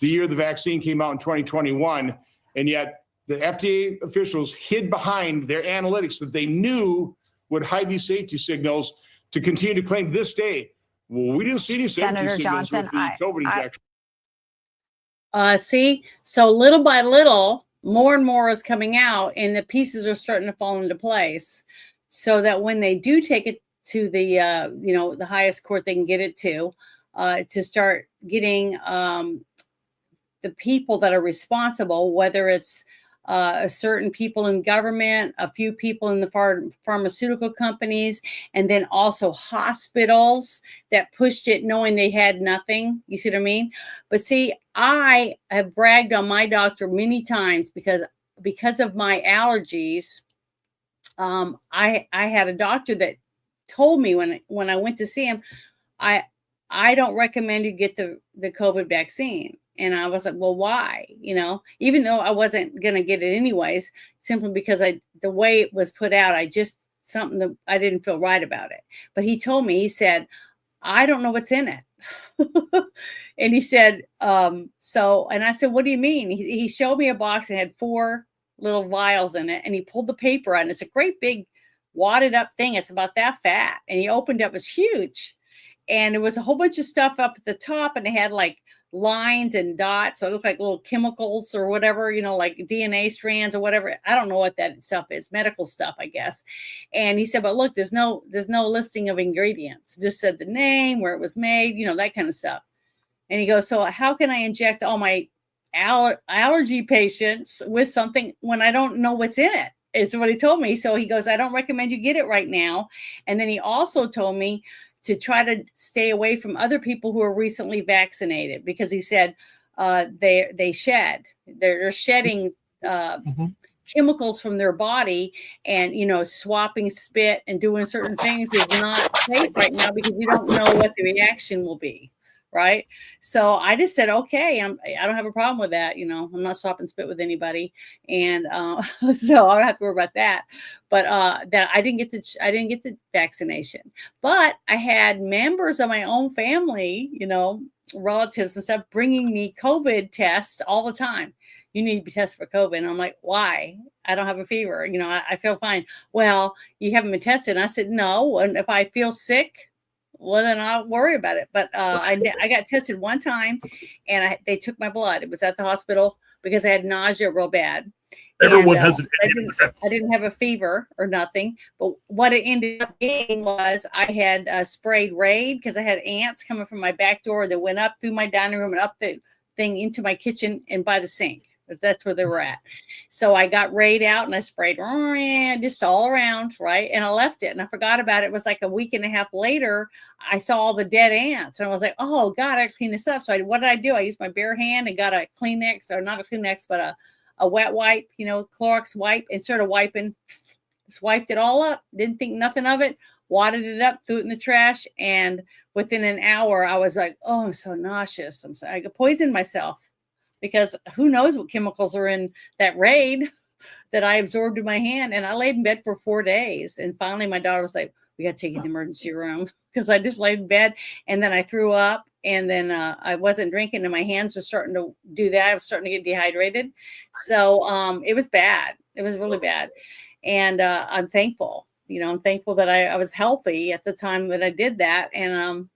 the year the vaccine came out in 2021, and yet the FDA officials hid behind their analytics that they knew would hide these safety signals to continue to claim this day, well, we didn't see any safety Senator signals Johnson, with the COVID injection. See, so little by little, more and more is coming out, and the pieces are starting to fall into place, so that when they do take it to the the highest court they can get it to start getting the people that are responsible, whether it's certain people in government, a few people in the pharmaceutical companies, and then also hospitals that pushed it knowing they had nothing. You see what I mean? But see, I have bragged on my doctor many times because of my allergies. I had a doctor that told me when I went to see him, I don't recommend you get the COVID vaccine. And I was like, well, why? Even though I wasn't going to get it anyways, simply because the way it was put out, something that I didn't feel right about it. But he told me, he said, I don't know what's in it. And he said, and I said, what do you mean? He showed me a box and had 4 little vials in it. And he pulled the paper out, and it's a great big wadded up thing. It's about that fat. And he opened it up, it was huge. And there was a whole bunch of stuff up at the top, and they had like lines and dots. So it looked like little chemicals or whatever, like DNA strands or whatever. I don't know what that stuff is, medical stuff, I guess. And he said, but look, there's no listing of ingredients. Just said the name, where it was made, that kind of stuff. And he goes, so how can I inject all my allergy patients with something when I don't know what's in it? It's what he told me. So he goes, I don't recommend you get it right now. And then he also told me to try to stay away from other people who are recently vaccinated, because he said they're shedding chemicals from their body, and swapping spit and doing certain things is not safe right now because you don't know what the reaction will be. Right. So I just said, okay, I don't have a problem with that. I'm not swapping spit with anybody. And so I don't have to worry about that. But that I didn't get the vaccination, but I had members of my own family, relatives and stuff, bringing me COVID tests all the time. you need to be tested for COVID. And I'm like, why? I don't have a fever. I feel fine. Well, you haven't been tested. And I said, no. And if I feel sick, well, then I'll worry about it. But I got tested one time, and they took my blood. It was at the hospital because I had nausea real bad. Everyone has it. I didn't have a fever or nothing. But what it ended up being was I had sprayed Raid because I had ants coming from my back door that went up through my dining room and up the thing into my kitchen and by the sink. Because that's where they were at. So I got Raid out and I sprayed just all around, right? And I left it and I forgot about it. It was like a week and a half later, I saw all the dead ants and I was like, oh God, I clean this up. So what did I do? I used my bare hand and got a Kleenex, or not a Kleenex, but a wet wipe, Clorox wipe, and started wiping. Just wiped it all up. Didn't think nothing of it. Wadded it up, threw it in the trash. And within an hour, I was like, oh, I'm so nauseous. I poisoned myself. Because who knows what chemicals are in that Raid that I absorbed in my hand. And I laid in bed for 4 days. And finally, my daughter was like, we got to take you to the emergency room, because I just laid in bed. And then I threw up. And then I wasn't drinking and my hands were starting to do that. I was starting to get dehydrated. So it was bad. It was really bad. And I'm thankful. I'm thankful that I was healthy at the time that I did that. And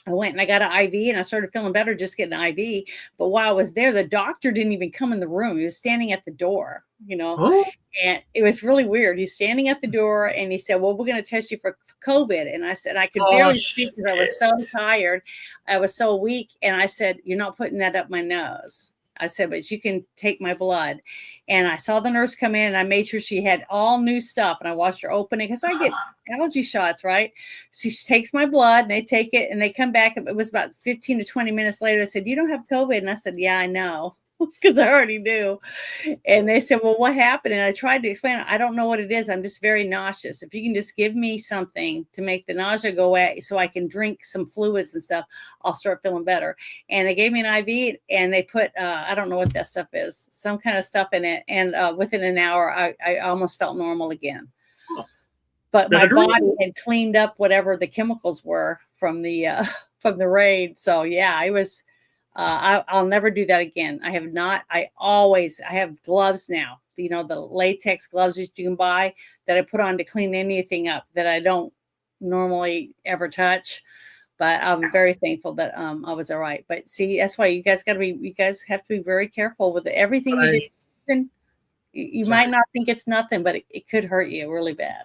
I went and I got an IV and I started feeling better just getting an IV. But while I was there, the doctor didn't even come in the room. He was standing at the door, Oh. And it was really weird. He's standing at the door and he said, well, we're going to test you for COVID. And I said, I could barely speak because I was so tired. I was so weak. And I said, you're not putting that up my nose. I said, but you can take my blood. And I saw the nurse come in and I made sure she had all new stuff. And I watched her open it because I get allergy shots, right? So she takes my blood and they take it and they come back. It was about 15 to 20 minutes later. I said, you don't have COVID. And I said, yeah, I know. Because I already knew. And they said, well, what happened? And I tried to explain it. I don't know what it is. I'm just very nauseous. If you can just give me something to make the nausea go away so I can drink some fluids and stuff, I'll start feeling better. And they gave me an IV and they put, I don't know what that stuff is, some kind of stuff in it. And within an hour, I almost felt normal again. But my body had cleaned up whatever the chemicals were from the Raid. So yeah, it was. I'll never do that again. I have not. I have gloves now, the latex gloves that you can buy that I put on to clean anything up that I don't normally ever touch. But I'm very thankful that I was all right. But see, that's why you guys have to be very careful with everything you do. You might not think it's nothing, but it could hurt you really bad.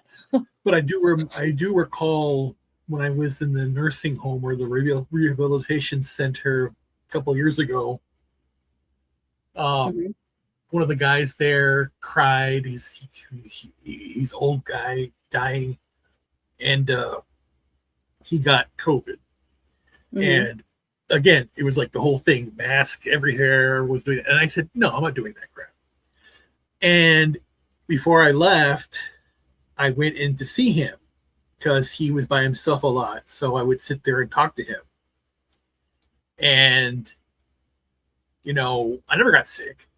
But I do recall when I was in the nursing home or the rehabilitation center a couple of years ago, one of the guys there cried. He's old guy dying, and he got COVID. And again, it was like the whole thing, mask everywhere was doing it. And I said, no, I'm not doing that crap. And before I left, I went in to see him because he was by himself a lot. So I would sit there and talk to him. And, I never got sick.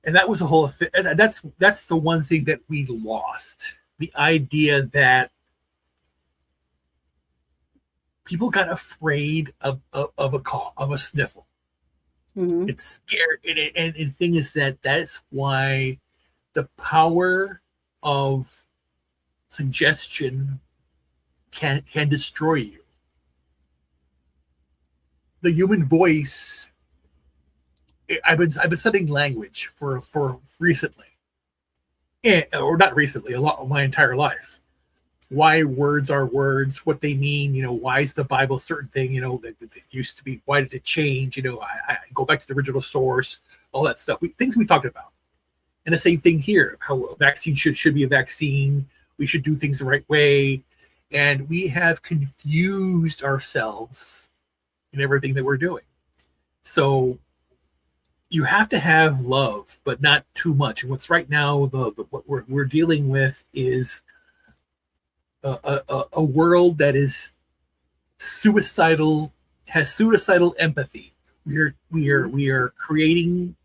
And that was a whole thing. That's the one thing that we lost. The idea that people got afraid of a cough, of a sniffle. It's scary. And the thing is that's why the power of suggestion can destroy you. The human voice. I've been studying language for recently, or not recently, my entire life. Why words are words, what they mean. Why is the Bible a certain thing? That used to be. Why did it change? I go back to the original source. All that stuff. Things we talked about, and the same thing here. How a vaccine should be a vaccine. We should do things the right way, and we have confused ourselves in everything that we're doing. So you have to have love, but not too much. And what's right now, what we're dealing with is a world that is suicidal, has suicidal empathy. We are creating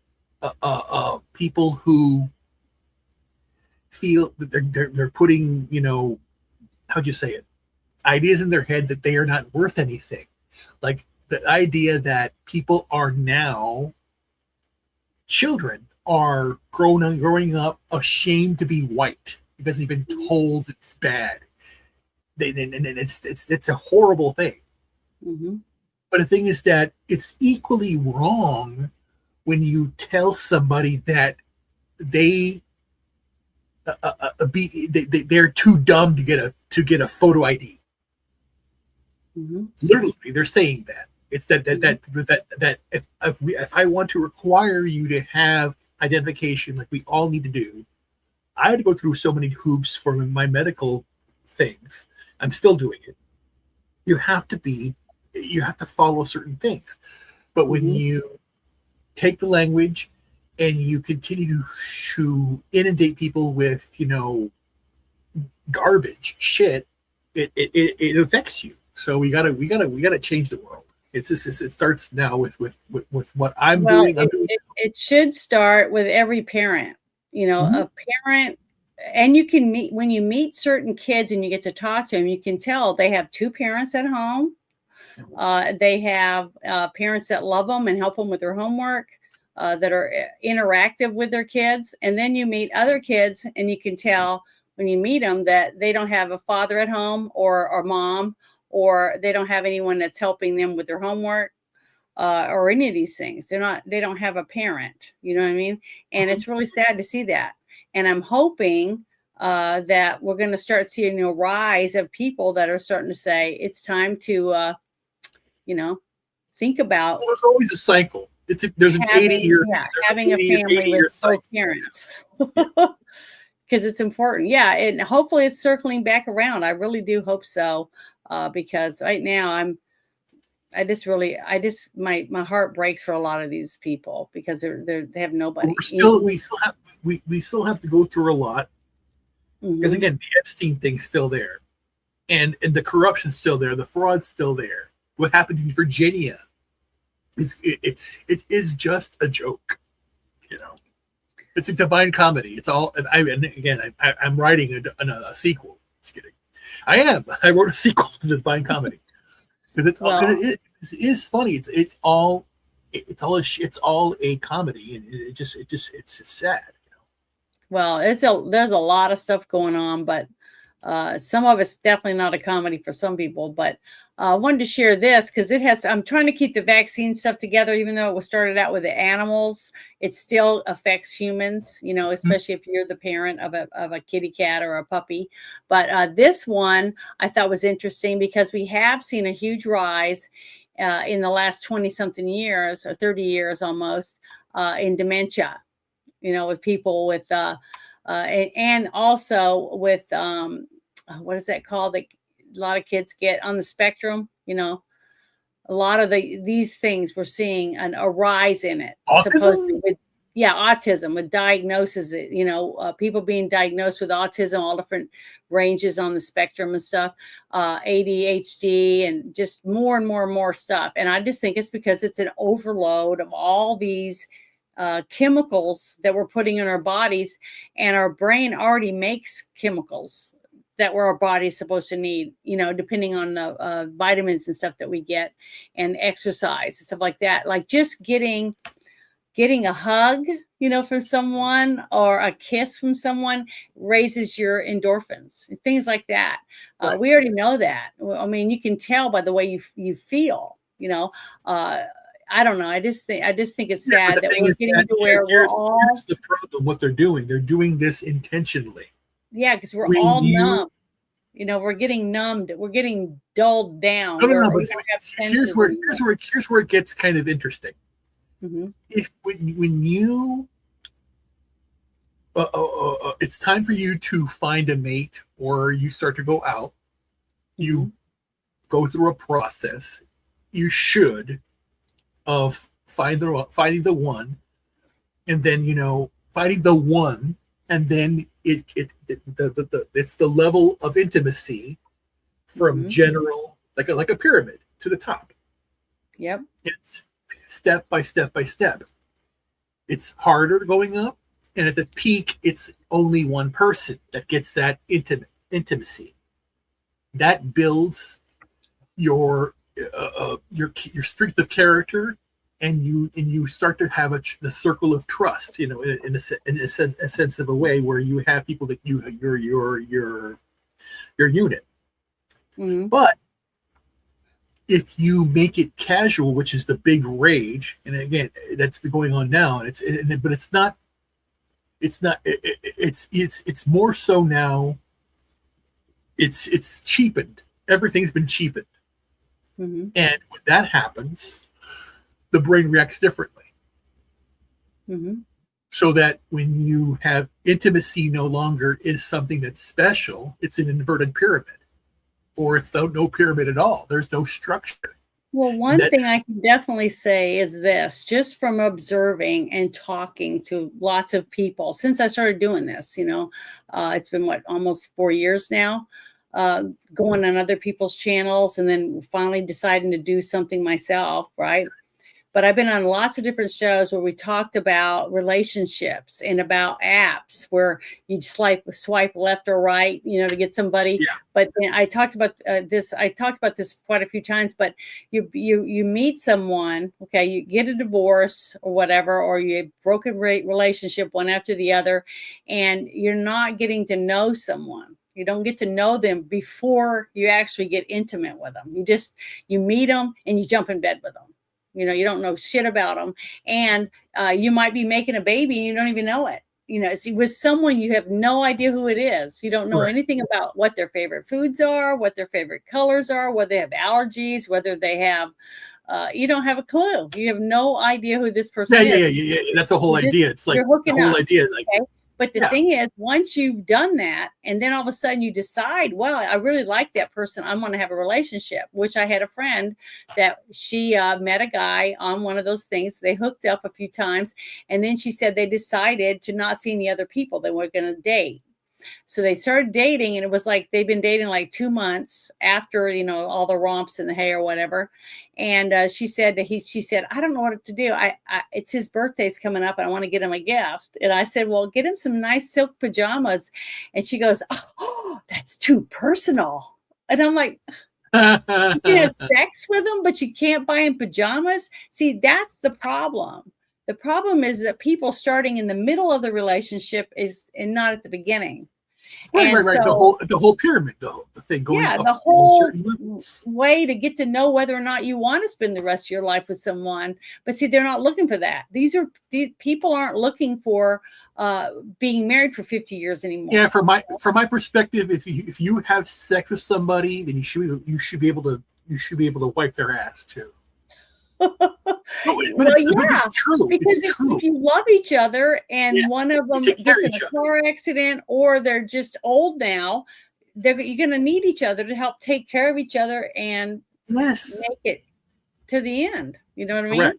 people who feel that they're putting, how'd you say it? Ideas in their head that they are not worth anything. Like the idea that people are now, children are growing up ashamed to be white because they've been told it's bad. And it's a horrible thing. Mm-hmm. But the thing is that it's equally wrong when you tell somebody that they're too dumb to get a photo ID. Mm-hmm. Literally, they're saying that. It's that if I want to require you to have identification like we all need to do, I had to go through so many hoops for my medical things. I'm still doing it. You have to follow certain things. But when you take the language and you continue to inundate people with, garbage shit, it affects you. So we gotta change the world. It's just it starts now with what I'm doing. It should start with every parent. A parent, and you can meet when you meet certain kids and you get to talk to them. You can tell they have two parents at home. They have parents that love them and help them with their homework, that are interactive with their kids. And then you meet other kids, and you can tell when you meet them that they don't have a father at home or mom, or they don't have anyone that's helping them with their homework, or any of these things. They don't have a parent, you know what I mean? And it's really sad to see that. And I'm hoping that we're going to start seeing a rise of people that are starting to say it's time to, think about. Well, there's always a cycle. There's an 80-year having a family with both parents. Because it's important. Yeah. And hopefully it's circling back around. I really do hope so. Because right now my heart breaks for a lot of these people because they have nobody. We still have to go through a lot, because again, the Epstein thing's still there, and the corruption's still there, the fraud's still there. What happened in Virginia is just a joke, It's a divine comedy. It's all. I'm writing a sequel. Just kidding. I wrote a sequel to the Divine Comedy because it is funny. It's all a comedy, and it's sad. Well, there's a lot of stuff going on, but some of it's definitely not a comedy for some people. But I wanted to share this because I'm trying to keep the vaccine stuff together, even though it was started out with the animals. It still affects humans, especially if you're the parent of a kitty cat or a puppy. But this one I thought was interesting because we have seen a huge rise in the last 20-something years or 30 years almost in dementia, with people with and also with what is that called? A lot of kids get on the spectrum, a lot of these things we're seeing a rise in it. Autism? Autism with diagnosis, people being diagnosed with autism, all different ranges on the spectrum and stuff, ADHD, and just more and more and more stuff. And I just think it's because it's an overload of all these chemicals that we're putting in our bodies, and our brain already makes chemicals that our body's supposed to need, depending on the vitamins and stuff that we get, and exercise and stuff like that. Like just getting a hug, from someone, or a kiss from someone raises your endorphins and things like that. Right. We already know that. I mean, you can tell by the way you feel, I don't know. I just think it's sad that we're getting to where we're all. Here's the problem. What they're doing. They're doing this intentionally. Yeah, because we're all numb. We're getting numbed. We're getting dulled down. No. But here's where it gets kind of interesting. Mm-hmm. If when you, it's time for you to find a mate, or you start to go out, you go through a process. You should of finding the one, and then finding the one. And then it's the level of intimacy from general, like a pyramid, to the top. Yep. It's step by step by step. It's harder going up, and at the peak, it's only one person that gets that intimacy. That builds your strength of character and you start to have the circle of trust, you know, in a sense of a way where you have people that your unit. Mm-hmm. But if you make it casual, which is the big rage, and again, that's going on now, but it's not. It's more so now. It's cheapened. Everything's been cheapened, Mm-hmm. and when that happens, the brain reacts differently. Mm-hmm. So that when you have intimacy, no longer is something that's special. It's an inverted pyramid, or it's no pyramid at all. There's no structure. Well, one thing I can definitely say is this, just from observing and talking to lots of people since I started doing this, you know, it's been almost 4 years now, going on other people's channels and then finally deciding to do something myself, right? But I've been on lots of different shows where we talked about relationships and about apps where you swipe left or right, you know, to get somebody. Yeah. But I talked about this. I talked about this quite a few times. But you meet someone, okay, you get a divorce or whatever, or you have broken relationship one after the other, and you're not getting to know someone. You don't get to know them before you actually get intimate with them. You meet them and you jump in bed with them. You know, you don't know shit about them. And you might be making a baby and you don't even know it. You know, see, with someone, you have no idea who it is. You don't know anything about what their favorite foods are, what their favorite colors are, whether they have allergies, whether they have, you don't have a clue. You have no idea who this person is. Yeah. That's the whole idea. It's like the whole idea. Like, okay? But the thing is, once you've done that, and then all of a sudden you decide, well, I really like that person. I want to have a relationship, which I had a friend that she met a guy on one of those things. They hooked up a few times. And then she said they decided to not see any other people. They were going to date. So they started dating, and it was like they've been dating like 2 months after, you know, all the romps in the hay or whatever. And she said, I don't know what to do. It's his birthday's coming up and I want to get him a gift. And I said, well, get him some nice silk pajamas. And she goes, oh, that's too personal. And I'm like, you can have sex with him, but you can't buy him pajamas. See, that's the problem. The problem is that people starting in the middle of the relationship and not at the beginning. Right. So, the whole pyramid, the thing going up. The whole way to get to know whether or not you want to spend the rest of your life with someone. But see, they're not looking for that. These people aren't looking for being married for 50 years anymore. Yeah, from my perspective, if you have sex with somebody, then you should be able to wipe their ass too. It's true. Because if you love each other and one of them gets in a car accident or they're just old now, you're going to need each other to help take care of each other and make it to the end. You know what I mean? Correct.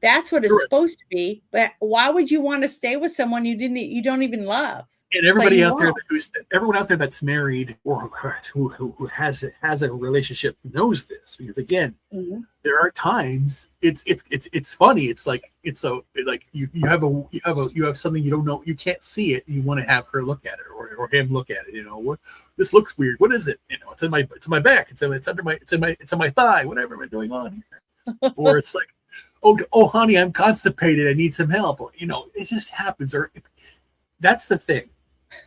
That's what it's supposed to be. But why would you want to stay with someone you don't even love? And everybody everyone out there that's married or who has a relationship knows this, because again, there are times it's funny. It's like you have something you don't know, you can't see it, and you want to have her look at it or him look at it. You know, this looks weird. What is it? You know, it's in my back. It's on my thigh. Whatever am I doing on here? Or it's like, oh, honey, I'm constipated. I need some help. Or, you know, it just happens. Or that's the thing.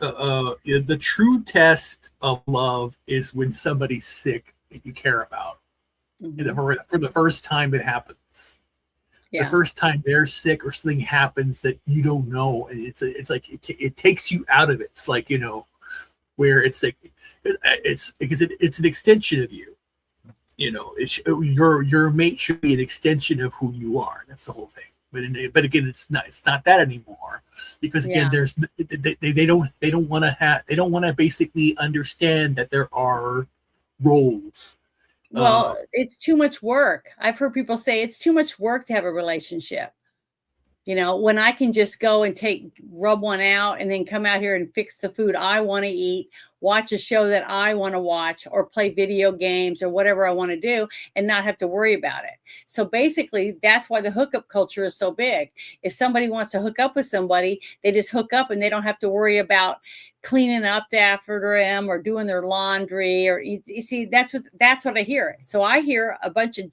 The true test of love is when somebody's sick that you care about. For the first time it happens. The first time they're sick or something happens that you don't know, and it's like it takes you out of it. It's like, you know, where it's like it's because it's an extension of you. You know, your mate should be an extension of who you are. That's the whole thing. But again, it's not that anymore, because again, they don't want to basically understand that there are roles. Well, it's too much work. I've heard people say it's too much work to have a relationship. You know, when I can just go and rub one out and then come out here and fix the food I want to eat, watch a show that I want to watch, or play video games or whatever I want to do and not have to worry about it. So basically, that's why the hookup culture is so big. If somebody wants to hook up with somebody, they just hook up and they don't have to worry about cleaning up after them or doing their laundry. Or you see, that's what I hear. So I hear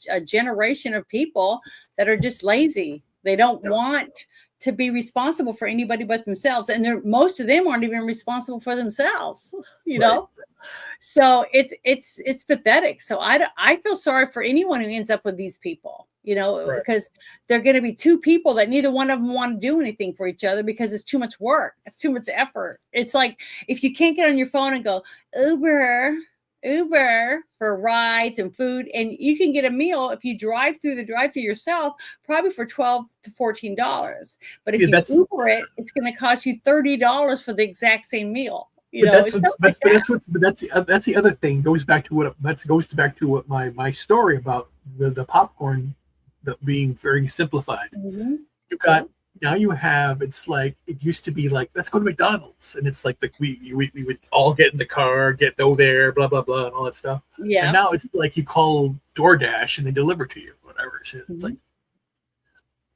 a generation of people that are just lazy. They don't want to be responsible for anybody but themselves. And most of them aren't even responsible for themselves, you know? So it's pathetic. So I feel sorry for anyone who ends up with these people, you know, because they're going to be two people that neither one of them want to do anything for each other because it's too much work. It's too much effort. It's like, if you can't get on your phone and go Uber for rides and food, and you can get a meal if you drive through the drive-thru yourself, probably for $12 to $14. But if you Uber it, it's going to cost you $30 for the exact same meal. You know, that's the other thing. Goes back to what my story about the popcorn that being very simplified. Mm-hmm. It's like, it used to be like, let's go to McDonald's, and it's like we would all get in the car, go there, blah blah blah, and all that stuff. Yeah. And now it's like you call DoorDash and they deliver to you, whatever shit. It's like,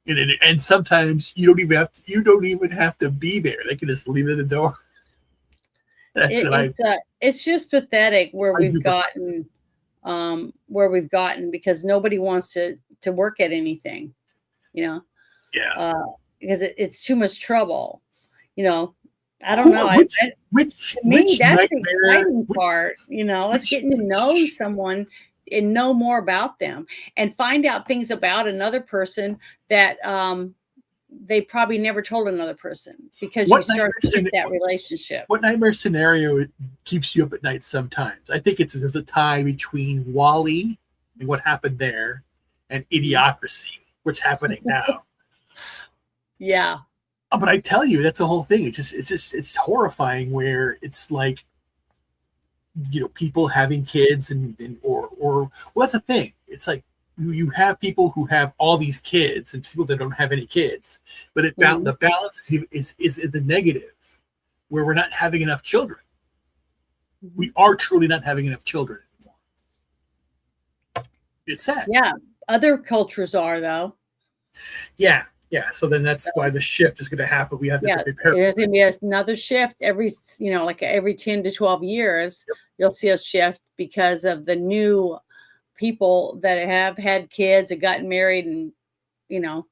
and sometimes you don't even have to be there. They can just leave it at the door. It's just pathetic where we've gotten because nobody wants to work at anything, you know. Yeah. Because it's too much trouble, you know. I don't know. Which that's the exciting part, you know. Let's get to know someone and know more about them and find out things about another person that they probably never told another person, because you start to get that relationship. What nightmare scenario keeps you up at night sometimes? I think there's a tie between Wall-E and what happened there and Idiocracy, what's happening now. Yeah. But I tell you, that's the whole thing. It's horrifying, where it's like, you know, people having kids or that's a thing. It's like you have people who have all these kids and people that don't have any kids, but the balance is in the negative, where we're not having enough children. We are truly not having enough children anymore. It's sad. Yeah. Other cultures are, though. Yeah. Yeah, so then that's why the shift is going to happen. We have to prepare. There's going to be another shift every 10 to 12 years. Yep. You'll see a shift because of the new people that have had kids and gotten married, and, you know,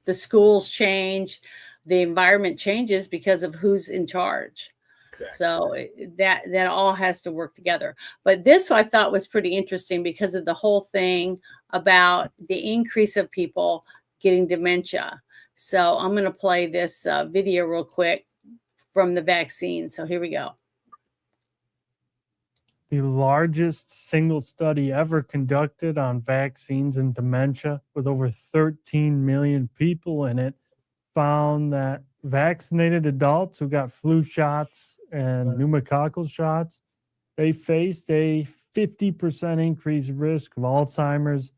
the schools change, the environment changes because of who's in charge. Exactly. So that all has to work together. But this I thought was pretty interesting because of the whole thing about the increase of people getting dementia. So I'm going to play this video real quick from the vaccine. So here we go. The largest single study ever conducted on vaccines and dementia, with over 13 million people in it, found that vaccinated adults who got flu shots and pneumococcal shots, they faced a 50% increased risk of Alzheimer's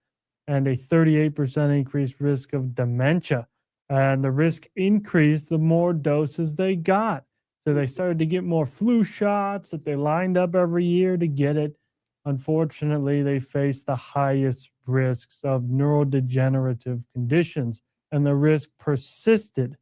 and a 38% increased risk of dementia. And the risk increased the more doses they got. So they started to get more flu shots that they lined up every year to get it. Unfortunately, they faced the highest risks of neurodegenerative conditions, and the risk persisted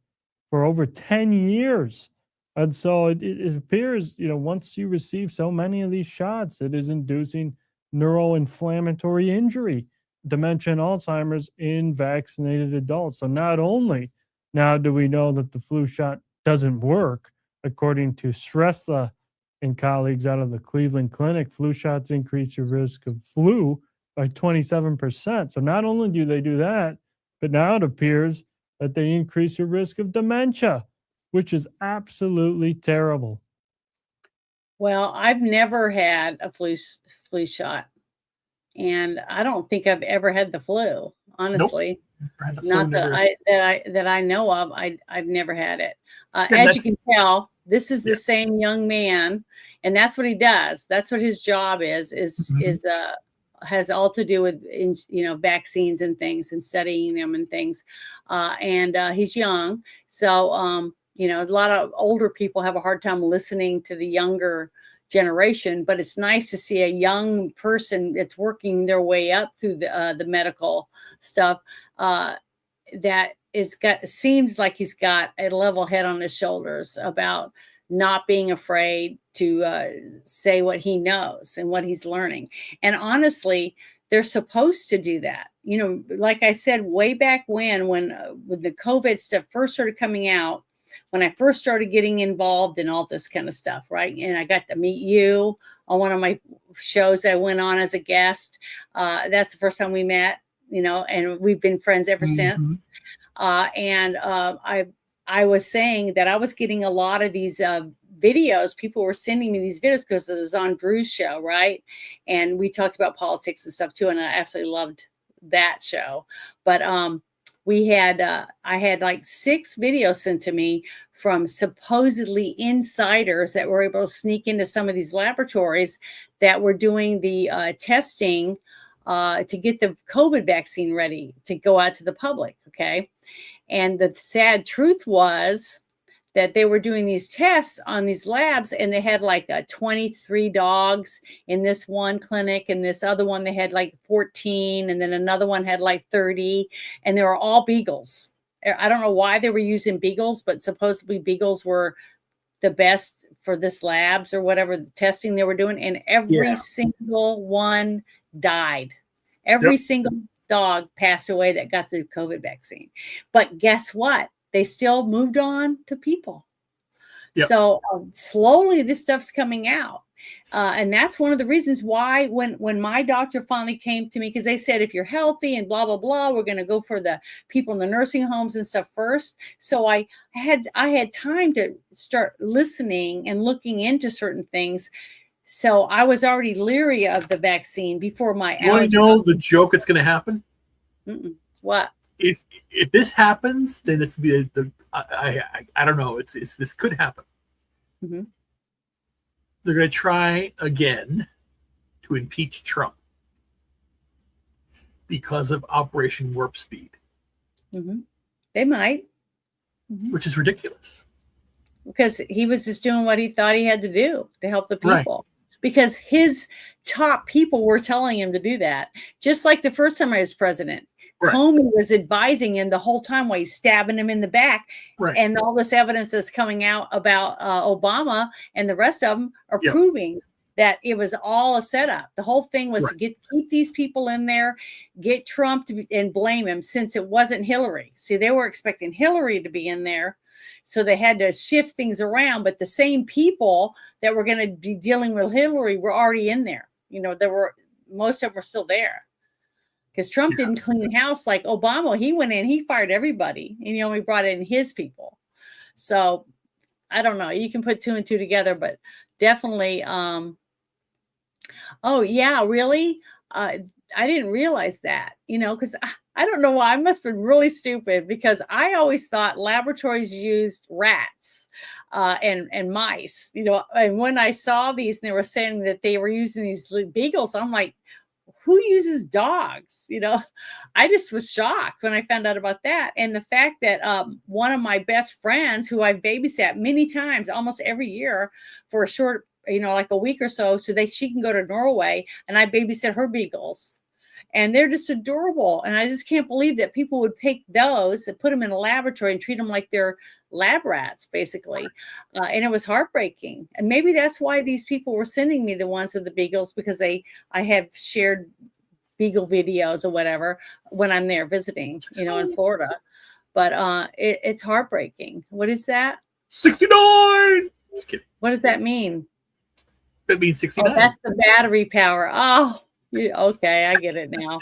for over 10 years. And so it appears, you know, once you receive so many of these shots, it is inducing neuroinflammatory injury, dementia and Alzheimer's in vaccinated adults. So not only now do we know that the flu shot doesn't work, according to Sresla and colleagues out of the Cleveland Clinic, flu shots increase your risk of flu by 27%. So not only do they do that, but now it appears that they increase your risk of dementia, which is absolutely terrible. Well, I've never had a flu shot, and I don't think I've ever had the flu, honestly. Nope. Not that I know of. I've never had it. As you can tell, this is the same young man, and that's what he does. That's what his job is has all to do with, vaccines and things and studying them and things. And he's young. So, a lot of older people have a hard time listening to the younger generation, but it's nice to see a young person that's working their way up through the medical stuff that seems like he's got a level head on his shoulders about not being afraid to say what he knows and what he's learning. And honestly, they're supposed to do that. Like I said, way back when the COVID stuff first started coming out, when I first started getting involved in all this kind of stuff, right? And I got to meet you on one of my shows that I went on as a guest. That's the first time we met, and we've been friends ever since. I was saying that I was getting a lot of these videos. People were sending me these videos because it was on Drew's show, right? And we talked about politics and stuff too, and I absolutely loved that show. But I had like 6 videos sent to me from supposedly insiders that were able to sneak into some of these laboratories that were doing the testing to get the COVID vaccine ready to go out to the public. Okay. And the sad truth was that they were doing these tests on these labs, and they had like 23 dogs in this one clinic, and this other one they had like 14, and then another one had like 30, and they were all beagles. I don't know why they were using beagles, but supposedly beagles were the best for this labs or whatever the testing they were doing, and every single one died. Every single dog passed away that got the COVID vaccine. But guess what? They still moved on to people. So slowly this stuff's coming out. And that's one of the reasons why when my doctor finally came to me, because they said, if you're healthy and blah, blah, blah, we're going to go for the people in the nursing homes and stuff first. So I had time to start listening and looking into certain things. So I was already leery of the vaccine before my allergy. You want to know the joke that's going to happen? What? If this happens, then it's be I don't know. It's this could happen. Mm-hmm. They're going to try again to impeach Trump because of Operation Warp Speed. Mm-hmm. They might, which is ridiculous. Because he was just doing what he thought he had to do to help the people. Right. Because his top people were telling him to do that. Just like the first time I was president. Right. Comey was advising him the whole time while he's stabbing him in the back. Right. And all this evidence that's coming out about Obama and the rest of them are proving that it was all a setup. The whole thing was to keep these people in there, get Trump and blame him, since it wasn't Hillary. See, they were expecting Hillary to be in there. So they had to shift things around, but the same people that were going to be dealing with Hillary were already in there. Most of them were still there. Because Trump didn't clean house like Obama. He went in, he fired everybody, and he only brought in his people. So I don't know. You can put 2 and 2 together, but definitely. Oh yeah, really? I didn't realize that, because I don't know why. I must have been really stupid, because I always thought laboratories used rats and mice, and when I saw these and they were saying that they were using these beagles, I'm like, who uses dogs? I just was shocked when I found out about that. And the fact that one of my best friends, who I've babysat many times, almost every year for a short, like a week or so she can go to Norway, and I babysit her beagles. And they're just adorable. And I just can't believe that people would take those and put them in a laboratory and treat them like they're lab rats, basically. And it was heartbreaking. And maybe that's why these people were sending me the ones with the beagles, because I have shared beagle videos or whatever when I'm there visiting, in Florida. But it's heartbreaking. What is that? 69! Just kidding. What does that mean? It means 69. Oh, that's the battery power. Oh, okay, I get it now.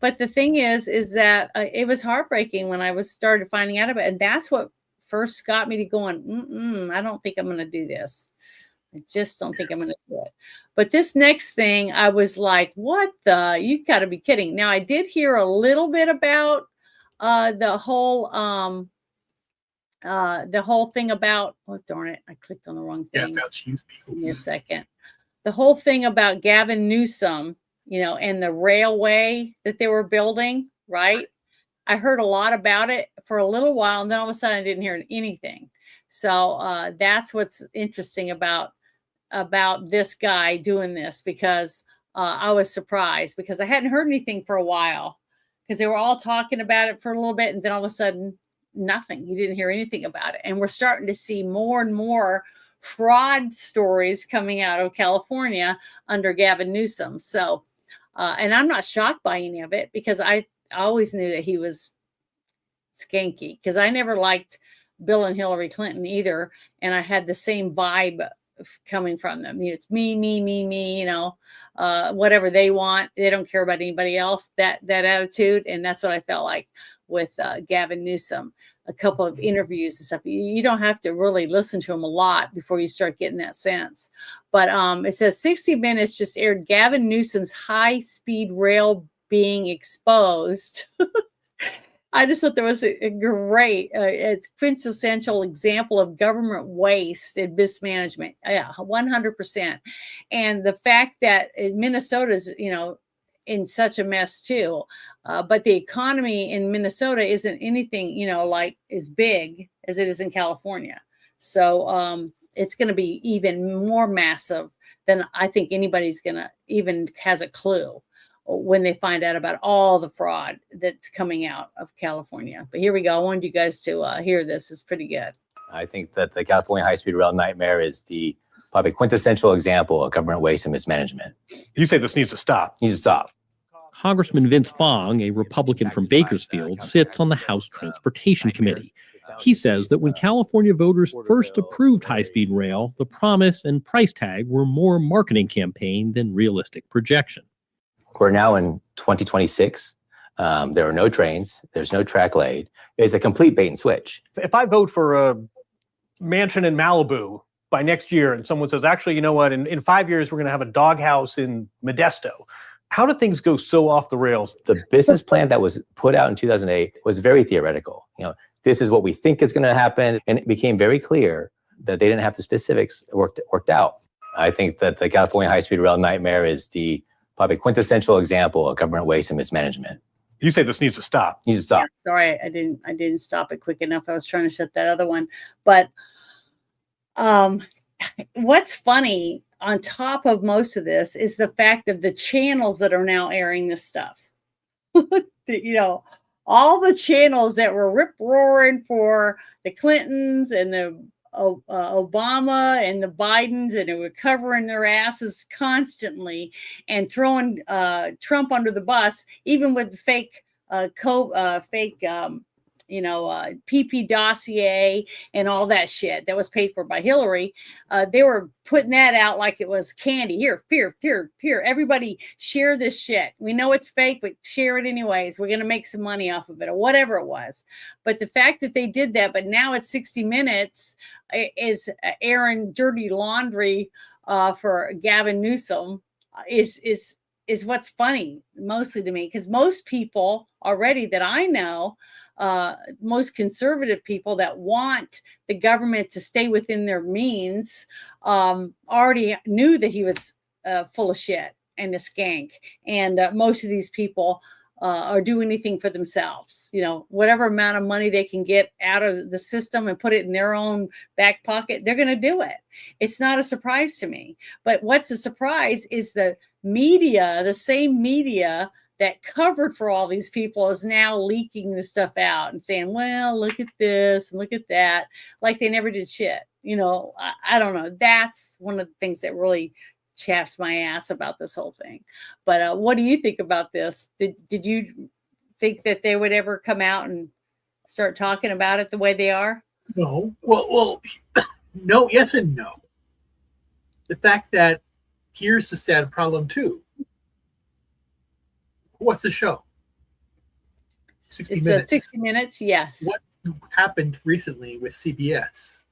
But the thing is that it was heartbreaking when I started finding out about it. And that's what first got me to going, I don't think I'm going to do this. I just don't think I'm going to do it. But this next thing, I was like, what you got to be kidding. Now, I did hear a little bit about the whole thing about, oh, darn it, I clicked on the wrong thing. Yeah, Fauci. Give me a second. the whole thing about Gavin Newsom, and the railway that they were building, right? I heard a lot about it for a little while, and then all of a sudden I didn't hear anything. So that's what's interesting about this guy doing this, because I was surprised because I hadn't heard anything for a while, because they were all talking about it for a little bit, and then all of a sudden nothing. You didn't hear anything about it. And we're starting to see more and more fraud stories coming out of California under Gavin Newsom. So, and I'm not shocked by any of it, because I always knew that he was skanky, because I never liked Bill and Hillary Clinton either. And I had the same vibe coming from them. It's me, whatever they want. They don't care about anybody else, that attitude. And that's what I felt like with Gavin Newsom. A couple of interviews and stuff. You don't have to really listen to him a lot before you start getting that sense. But it says 60 Minutes just aired Gavin Newsom's high-speed rail being exposed. I just thought there was a great, it's quintessential example of government waste and mismanagement. Yeah, 100%. And the fact that Minnesota's, in such a mess too. But the economy in Minnesota isn't anything, like as big as it is in California. So it's going to be even more massive than I think anybody's going to even has a clue when they find out about all the fraud that's coming out of California. But here we go. I wanted you guys to hear this. It's pretty good. I think that the California high-speed rail nightmare is the probably quintessential example of government waste and mismanagement. You say this needs to stop. Needs to stop. Congressman Vince Fong, a Republican from Bakersfield, sits on the House Transportation Committee. He says that when California voters first approved high-speed rail, the promise and price tag were more marketing campaign than realistic projection. We're now in 2026. There are no trains. There's no track laid. It's a complete bait and switch. If I vote for a mansion in Malibu by next year and someone says, actually, you know what, in 5 years, we're going to have a doghouse in Modesto. How do things go so off the rails? The business plan that was put out in 2008 was very theoretical. This is what we think is going to happen. And it became very clear that they didn't have the specifics worked out. I think that the California high-speed rail nightmare is the probably quintessential example of government waste and mismanagement. You say this needs to stop. Needs to stop. Yeah, sorry, I didn't stop it quick enough. I was trying to shut that other one. But what's funny on top of most of this is the fact of the channels that are now airing this stuff. All the channels that were rip-roaring for the Clintons and the Obama and the Bidens, and they were covering their asses constantly and throwing Trump under the bus, even with the fake PP dossier and all that shit that was paid for by Hillary. They were putting that out like it was candy. Here, everybody share this shit. We know it's fake, but share it anyways. We're going to make some money off of it, or whatever it was. But the fact that they did that, but now it's 60 Minutes is airing dirty laundry for Gavin Newsom is what's funny mostly to me, because most people already that I know, most conservative people that want the government to stay within their means, already knew that he was full of shit and a skank. And most of these people or do anything for themselves, whatever amount of money they can get out of the system and put it in their own back pocket, they're going to do it. It's not a surprise to me. But what's a surprise is the media, the same media that covered for all these people, is now leaking the stuff out and saying, well, look at this and look at that, like they never did shit. I don't know. That's one of the things that really chaps my ass about this whole thing. But what do you think about this? Did you think that they would ever come out and start talking about it the way they are? No. Well, no, yes and no. The fact that here's the sad problem too. What's the show? 60 Minutes. 60 Minutes, yes. What happened recently with CBS?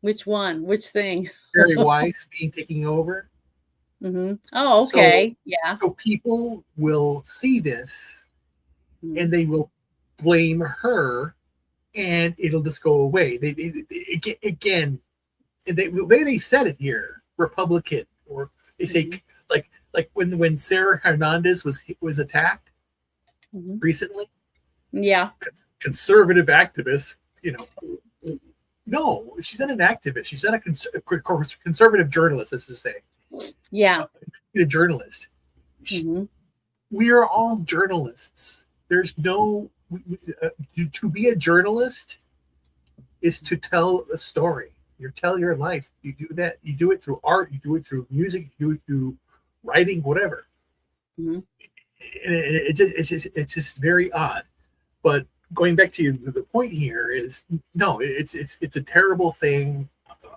Which one? Which thing? Barry Weiss taking over. Mm-hmm. Oh, okay. Yeah. So people will see this and they will blame her, and it'll just go away. They said it here. Republican They say like when Sarah Hernandez was attacked recently. Yeah. Conservative activists, no, she's not an activist. She's not a conservative journalist, let's just say. Yeah. A journalist. We are all journalists. There's no to be a journalist is to tell a story. You tell your life. You do that. You do it through art. You do it through music. You do it through writing, whatever. And it's just very odd. But going back to the point here is no, it's a terrible thing.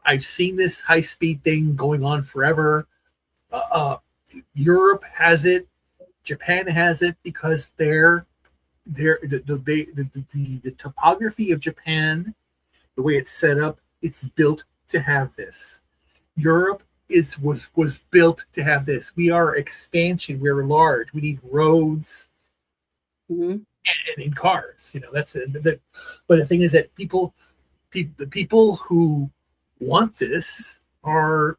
I've seen this high speed thing going on forever. Europe has it. Japan has it because the topography of Japan, the way it's set up, it's built to have this. Europe was built to have this. We are expansion. We're large. We need roads and in cars. That's it. But the thing is that the people who want this are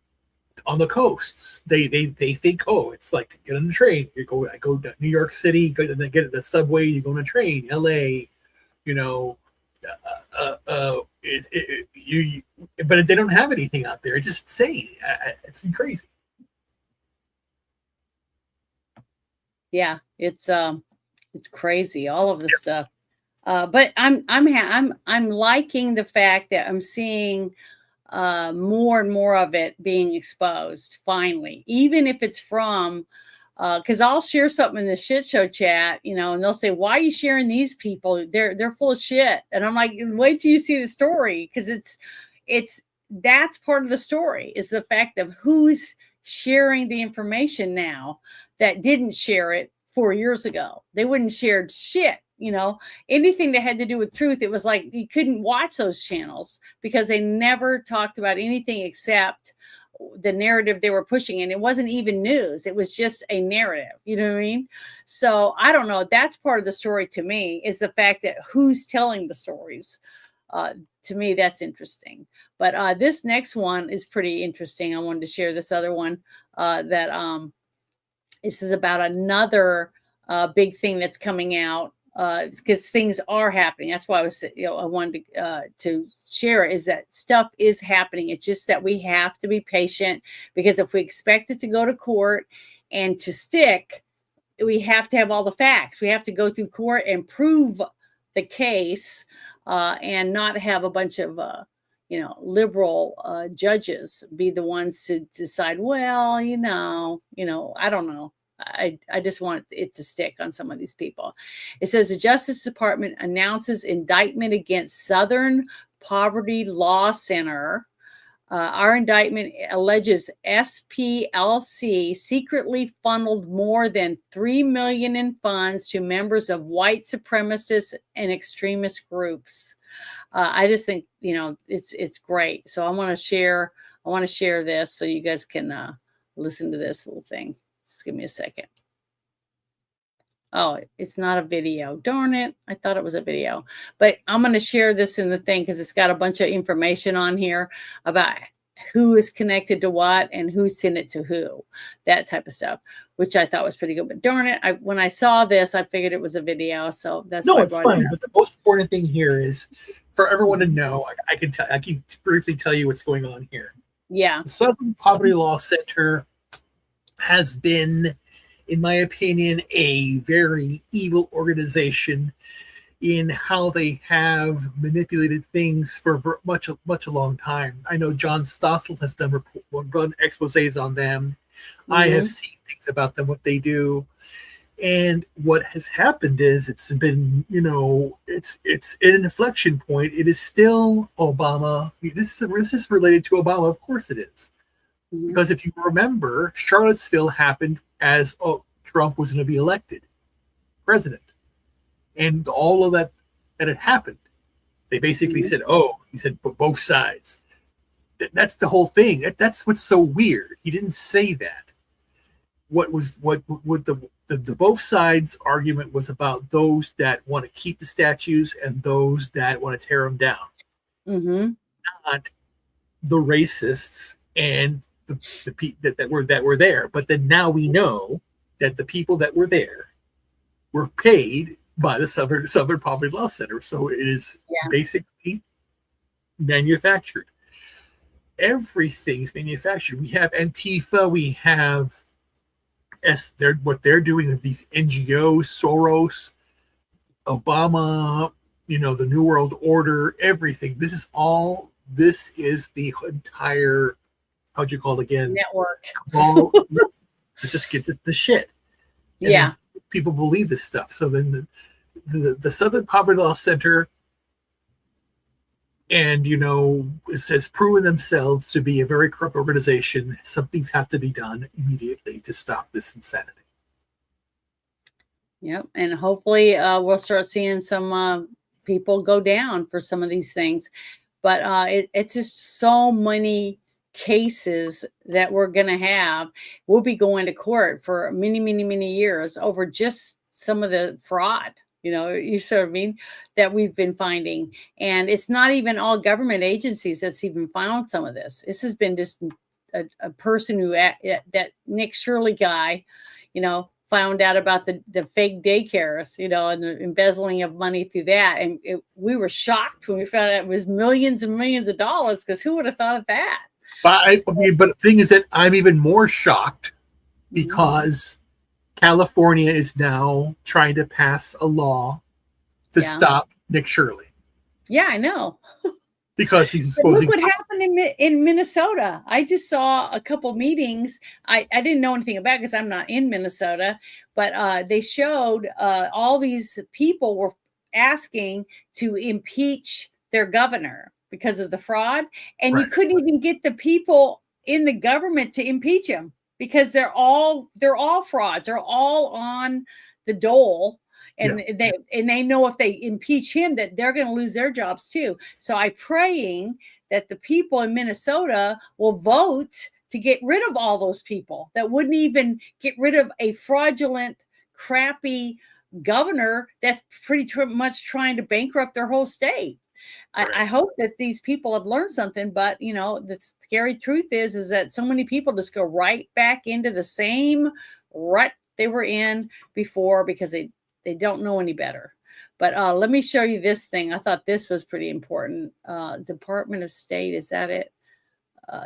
on the coasts. They think, oh, it's like get on a train. I go to New York City, get the subway. You go on a train. L.A. But they don't have anything out there. Just saying, it's crazy. Yeah, it's crazy. All of this stuff. But I'm liking the fact that I'm seeing more and more of it being exposed finally, even if it's from because I'll share something in the shit show chat, and they'll say, why are you sharing these people? They're full of shit. And I'm like, wait till you see the story, because that's part of the story, is the fact of who's sharing the information now that didn't share it 4 years ago. They wouldn't share shit. Anything that had to do with truth, it was like you couldn't watch those channels because they never talked about anything except the narrative they were pushing. And it wasn't even news. It was just a narrative. You know what I mean? So I don't know. That's part of the story to me, is the fact that who's telling the stories. To me, that's interesting. But this next one is pretty interesting. I wanted to share this other one that this is about another big thing that's coming out. Because things are happening. That's why I wanted to share it, is that stuff is happening. It's just that we have to be patient, because if we expect it to go to court and to stick, we have to have all the facts. We have to go through court and prove the case, and not have a bunch of liberal judges be the ones to decide. Well, I don't know. I just want it to stick on some of these people. It says the Justice Department announces indictment against Southern Poverty Law Center. Our indictment alleges SPLC secretly funneled more than $3 million in funds to members of white supremacist and extremist groups. I just think it's great. So I want to share this so you guys can listen to this little thing. Just give me a second. Oh, it's not a video. Darn it. I thought it was a video. But I'm going to share this in the thing because it's got a bunch of information on here about who is connected to what and who sent it to who. That type of stuff, which I thought was pretty good. But darn it, when I saw this, I figured it was a video. So that's no, why it's fine. But the most important thing here is for everyone to know. I can briefly tell you what's going on here. Yeah. The Southern Poverty Law Center has been, in my opinion, a very evil organization in how they have manipulated things for much a long time. I know John Stossel has run exposés on them. I have seen things about them, what they do. And what has happened is it's been, it's an inflection point. It is still Obama. This is related to Obama. Of course it is. Because if you remember, Charlottesville happened as Trump was going to be elected president. And all of that had happened. They basically said, he said both sides. That's the whole thing. That's what's so weird. He didn't say that. What the both sides argument was about those that want to keep the statues and those that want to tear them down. Not the racists and the people that were there. But then now we know that the people that were there were paid by the Southern Poverty Law Center. So it is basically manufactured. Everything's manufactured. We have Antifa, we have what they're doing with these NGOs, Soros, Obama, the New World Order, everything. This is the entire, how'd you call it again? Network. Just get the shit. And people believe this stuff. So then the Southern Poverty Law Center and has proven themselves to be a very corrupt organization. Some things have to be done immediately to stop this insanity. Yep, and hopefully we'll start seeing some people go down for some of these things. But it's just so many cases that we're going to have. We'll be going to court for many, many, many years over just some of the fraud. You see what I mean, that we've been finding. And it's not even all government agencies that's even found some of this. This has been just a person who, that Nick Shirley guy, found out about the fake daycares, and the embezzling of money through that. And we were shocked when we found out it was millions and millions of dollars, because who would have thought of that? But the thing is that I'm even more shocked because California is now trying to pass a law to stop Nick Shirley. Yeah, I know. Because he's exposing. Look what happened in Minnesota. I just saw a couple meetings. I didn't know anything about it because I'm not in Minnesota, but they showed all these people were asking to impeach their governor because of the fraud. And you couldn't even get the people in the government to impeach him, because they're all frauds. They're all on the dole, and they know if they impeach him that they're going to lose their jobs too. So I'm praying that the people in Minnesota will vote to get rid of all those people that wouldn't even get rid of a fraudulent, crappy governor that's pretty much trying to bankrupt their whole state. I hope that these people have learned something, but the scary truth is that so many people just go right back into the same rut they were in before because they don't know any better. But let me show you this thing. I thought this was pretty important. Department of State, is that it?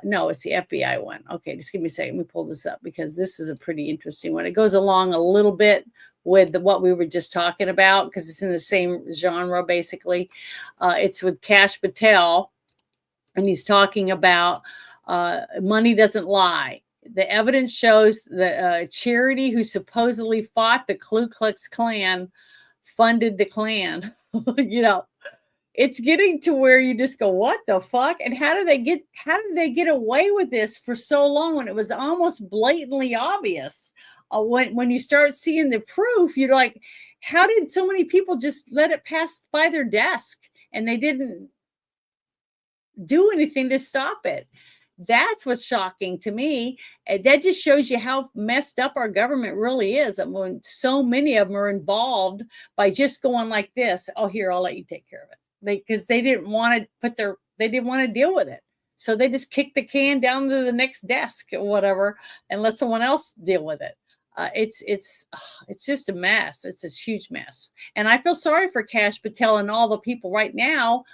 No, it's the FBI one. Okay, just give me a second. Let me pull this up because this is a pretty interesting one. It goes along a little bit with what we were just talking about because it's in the same genre, basically. It's with Kash Patel, and he's talking about money doesn't lie. The evidence shows the charity who supposedly fought the Ku Klux Klan funded the Klan. It's getting to where you just go, what the fuck? And how did they get away with this for so long when it was almost blatantly obvious? When you start seeing the proof, you're like, how did so many people just let it pass by their desk and they didn't do anything to stop it? That's what's shocking to me. That just shows you how messed up our government really is. And when so many of them are involved by just going like this, oh, here, I'll let you take care of it. Because they didn't want to deal with it. So they just kicked the can down to the next desk or whatever and let someone else deal with it. It's just a mess. It's a huge mess. And I feel sorry for Kash Patel and all the people right now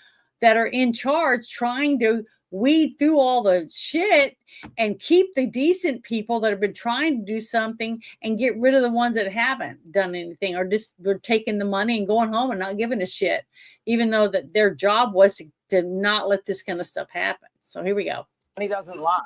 that are in charge trying to weed through all the shit and keep the decent people that have been trying to do something and get rid of the ones that haven't done anything or just were taking the money and going home and not giving a shit, even though that their job was to not let this kind of stuff happen. So here we go. Money doesn't lie.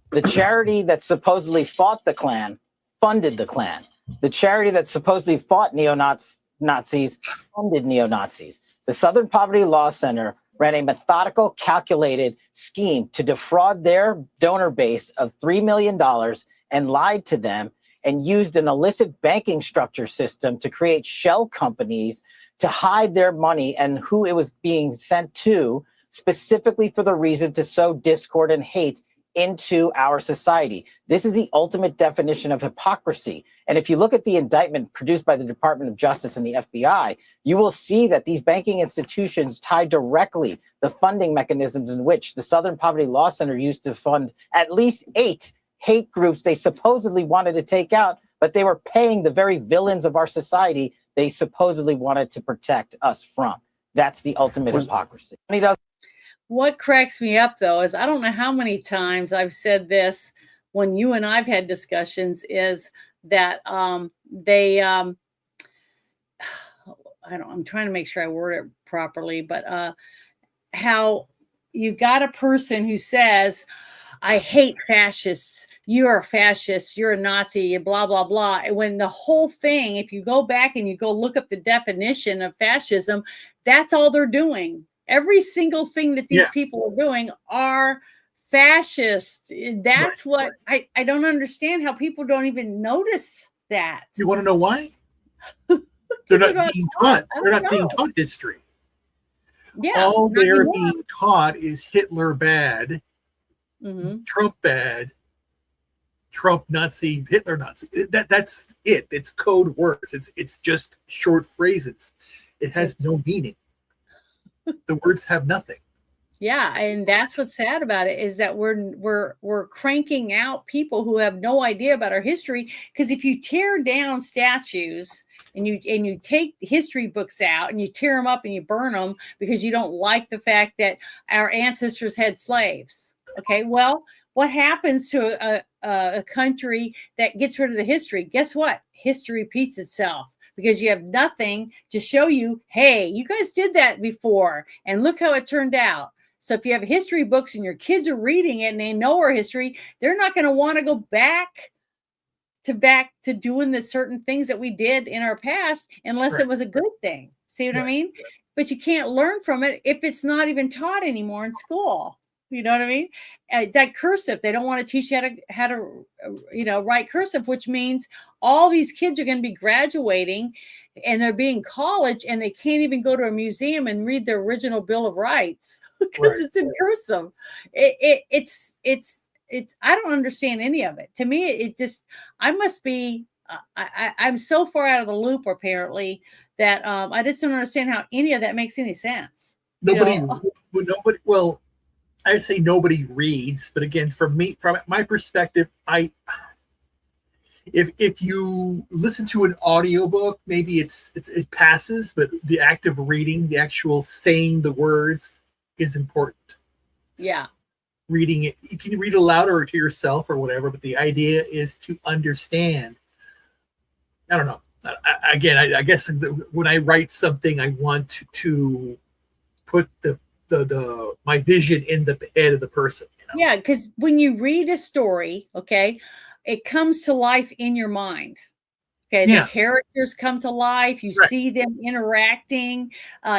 The charity that supposedly fought the Klan funded the Klan. The charity that supposedly fought neo-Nazis funded neo-Nazis. The Southern Poverty Law Center ran a methodical, calculated scheme to defraud their donor base of $3 million and lied to them and used an illicit banking structure system to create shell companies to hide their money and who it was being sent to, specifically for the reason to sow discord and hate into our society. This is the ultimate definition of hypocrisy. And if you look at the indictment produced by the Department of Justice and the FBI, you will see that these banking institutions tie directly the funding mechanisms in which the Southern Poverty Law Center used to fund at least 8 hate groups they supposedly wanted to take out, but they were paying the very villains of our society they supposedly wanted to protect us from. That's the ultimate hypocrisy. What cracks me up, though, is I don't know how many times I've said this when you and I've had discussions, is that I'm trying to make sure I word it properly, but how you got a person who says, I hate fascists. You're a fascist. You're a Nazi, blah, blah, blah. And when the whole thing, if you go back and you go look up the definition of fascism, that's all they're doing. Every single thing that these people are doing are fascist. That's what I don't understand, how people don't even notice that. You want to know why? They're not being taught. They're not being taught history. Yeah. All they're being taught is Hitler bad, Trump bad, Trump Nazi, Hitler Nazi. That's it. It's code words. It's just short phrases. It has no meaning. The words have nothing. Yeah, and that's what's sad about it, is that we're cranking out people who have no idea about our history. Because if you tear down statues and you take history books out and you tear them up and you burn them because you don't like the fact that our ancestors had slaves, okay, well, what happens to a country that gets rid of the history? Guess what? History repeats itself. Because you have nothing to show you, hey, you guys did that before, and look how it turned out. So if you have history books and your kids are reading it and they know our history, they're not going to want to go back to doing the certain things that we did in our past unless it was a good thing. See what I mean? But you can't learn from it if it's not even taught anymore in school. You know what I mean? That cursive, they don't want to teach you how to write cursive, which means all these kids are going to be graduating and they're being college and they can't even go to a museum and read the original Bill of Rights because it's in cursive. It's I don't understand any of it. To me, it just, I must be, I'm so far out of the loop apparently that I just don't understand how any of that makes any sense. Well, I say nobody reads, but again, from my perspective, if you listen to an audiobook, maybe it passes, but the act of reading, the actual saying the words is important. Yeah. Reading it, you can read it aloud or to yourself or whatever, but the idea is to understand. I don't know. I guess when I write something, I want to put my vision in the head of the person. Yeah, because when you read a story, okay, it comes to life in your mind. Okay, the characters come to life. You see them interacting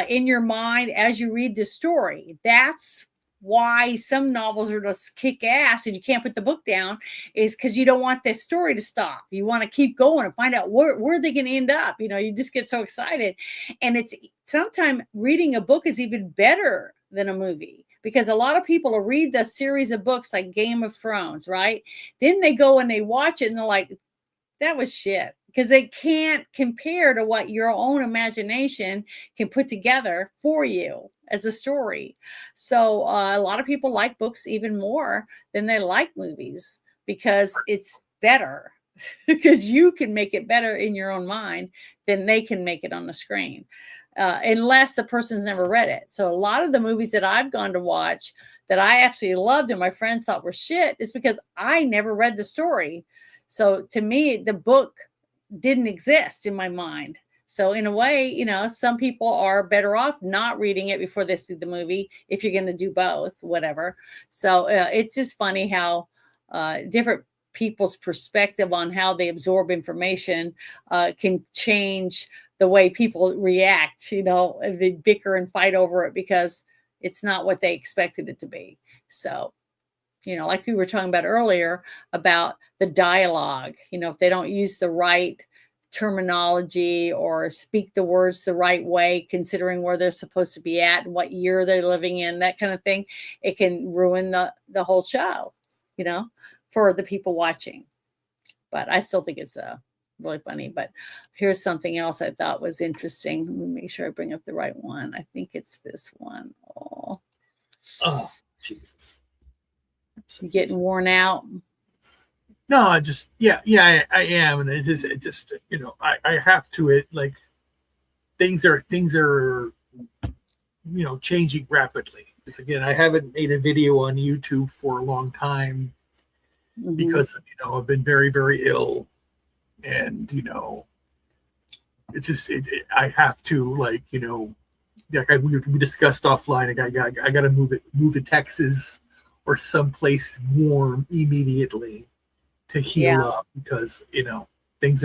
in your mind as you read the story. That's why some novels are just kick ass and you can't put the book down, is because you don't want the story to stop. You want to keep going and find out where they're going to end up. You just get so excited. And it's sometimes reading a book is even better than a movie, because a lot of people will read the series of books like Game of Thrones, right? Then they go and they watch it and they're like, that was shit, because they can't compare to what your own imagination can put together for you as a story. So a lot of people like books even more than they like movies because it's better, because you can make it better in your own mind than they can make it on the screen. Unless the person's never read it. So a lot of the movies that I've gone to watch that I absolutely loved and my friends thought were shit is because I never read the story. So to me, the book didn't exist in my mind. So in a way, some people are better off not reading it before they see the movie if you're going to do both, whatever. So it's just funny how different people's perspective on how they absorb information can change the way people react, they bicker and fight over it because it's not what they expected it to be. So, like we were talking about earlier about the dialogue, if they don't use the right terminology or speak the words the right way, considering where they're supposed to be at and what year they're living in, that kind of thing, it can ruin the whole show. for the people watching. But I still think it's really funny. But here's something else I thought was interesting. Let me make sure I bring up the right one. I think it's this one. Oh, Jesus. You getting worn out? No, I just, I am. And it just, I have to, things are, changing rapidly. Because again, I haven't made a video on YouTube for a long time because, I've been very, very ill. And, it's just, I have to, we discussed offline. I got to move to Texas or someplace warm immediately to heal up because, things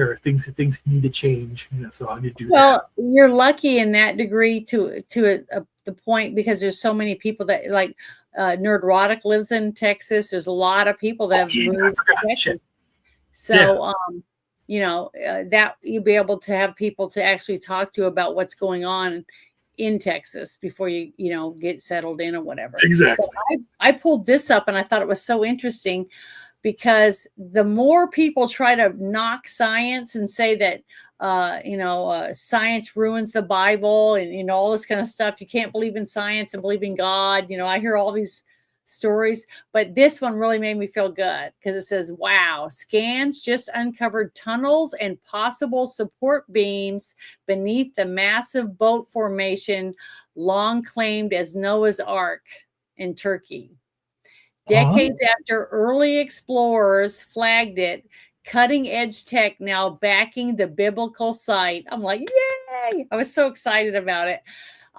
need to change, so I need to do that. Well, you're lucky in that degree to the point because there's so many people that Nerdrotic lives in Texas. There's a lot of people that have moved to Texas. So, that you'll be able to have people to actually talk to about what's going on in Texas before you get settled in or whatever. Exactly. So I pulled this up and I thought it was so interesting because the more people try to knock science and say that, science ruins the Bible and, all this kind of stuff. You can't believe in science and believe in God. I hear all these stories, but this one really made me feel good because it says, wow, scans just uncovered tunnels and possible support beams beneath the massive boat formation long claimed as Noah's Ark in Turkey. Decades after early explorers flagged it, cutting edge tech now backing the biblical site. I'm like, yay! I was so excited about it.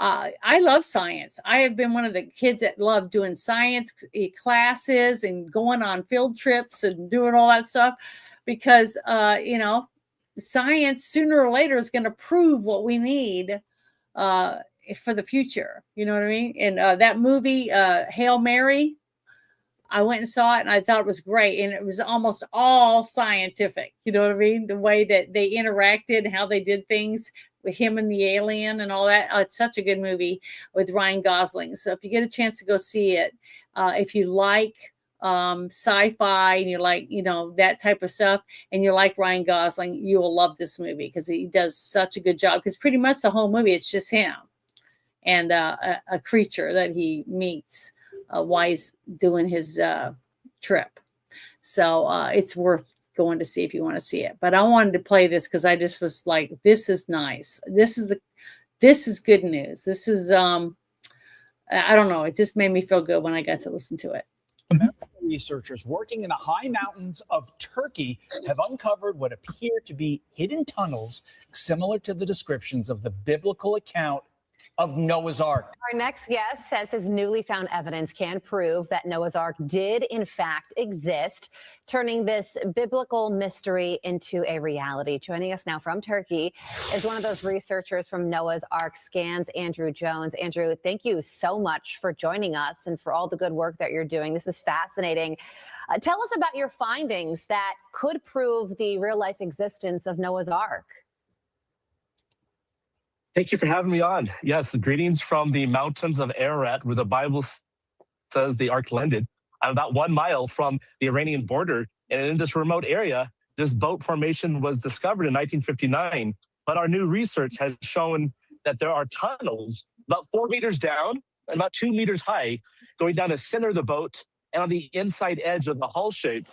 I love science. I have been one of the kids that love doing science classes and going on field trips and doing all that stuff because, science sooner or later is going to prove what we need for the future. You know what I mean? And that movie, Hail Mary, I went and saw it and I thought it was great. And it was almost all scientific. You know what I mean? The way that they interacted and how they did things with him and the alien and all that. It's such a good movie with Ryan Gosling. So if you get a chance to go see it, if you like sci-fi and you like, that type of stuff, and you like Ryan Gosling, you will love this movie because he does such a good job. Because pretty much the whole movie, it's just him and a creature that he meets while he's doing his trip. So it's worth going to see if you want to see it. But I wanted to play this because I just was like, this is nice. This is good news. This is I don't know. It just made me feel good when I got to listen to it. American researchers working in the high mountains of Turkey have uncovered what appear to be hidden tunnels similar to the descriptions of the biblical account of Noah's Ark. Our next guest says his newly found evidence can prove that Noah's Ark did in fact exist, turning this biblical mystery into a reality. Joining us now from Turkey is one of those researchers from Noah's Ark Scans, Andrew Jones. Andrew, thank you so much for joining us and for all the good work that you're doing. This is fascinating. Tell us about your findings that could prove the real-life existence of Noah's Ark. Thank you for having me on. Yes, greetings from the mountains of Ararat, where the Bible says the ark landed. I'm about 1 mile from the Iranian border. And in this remote area, this boat formation was discovered in 1959. But our new research has shown that there are tunnels about 4 meters down and about 2 meters high going down the center of the boat and on the inside edge of the hull shape.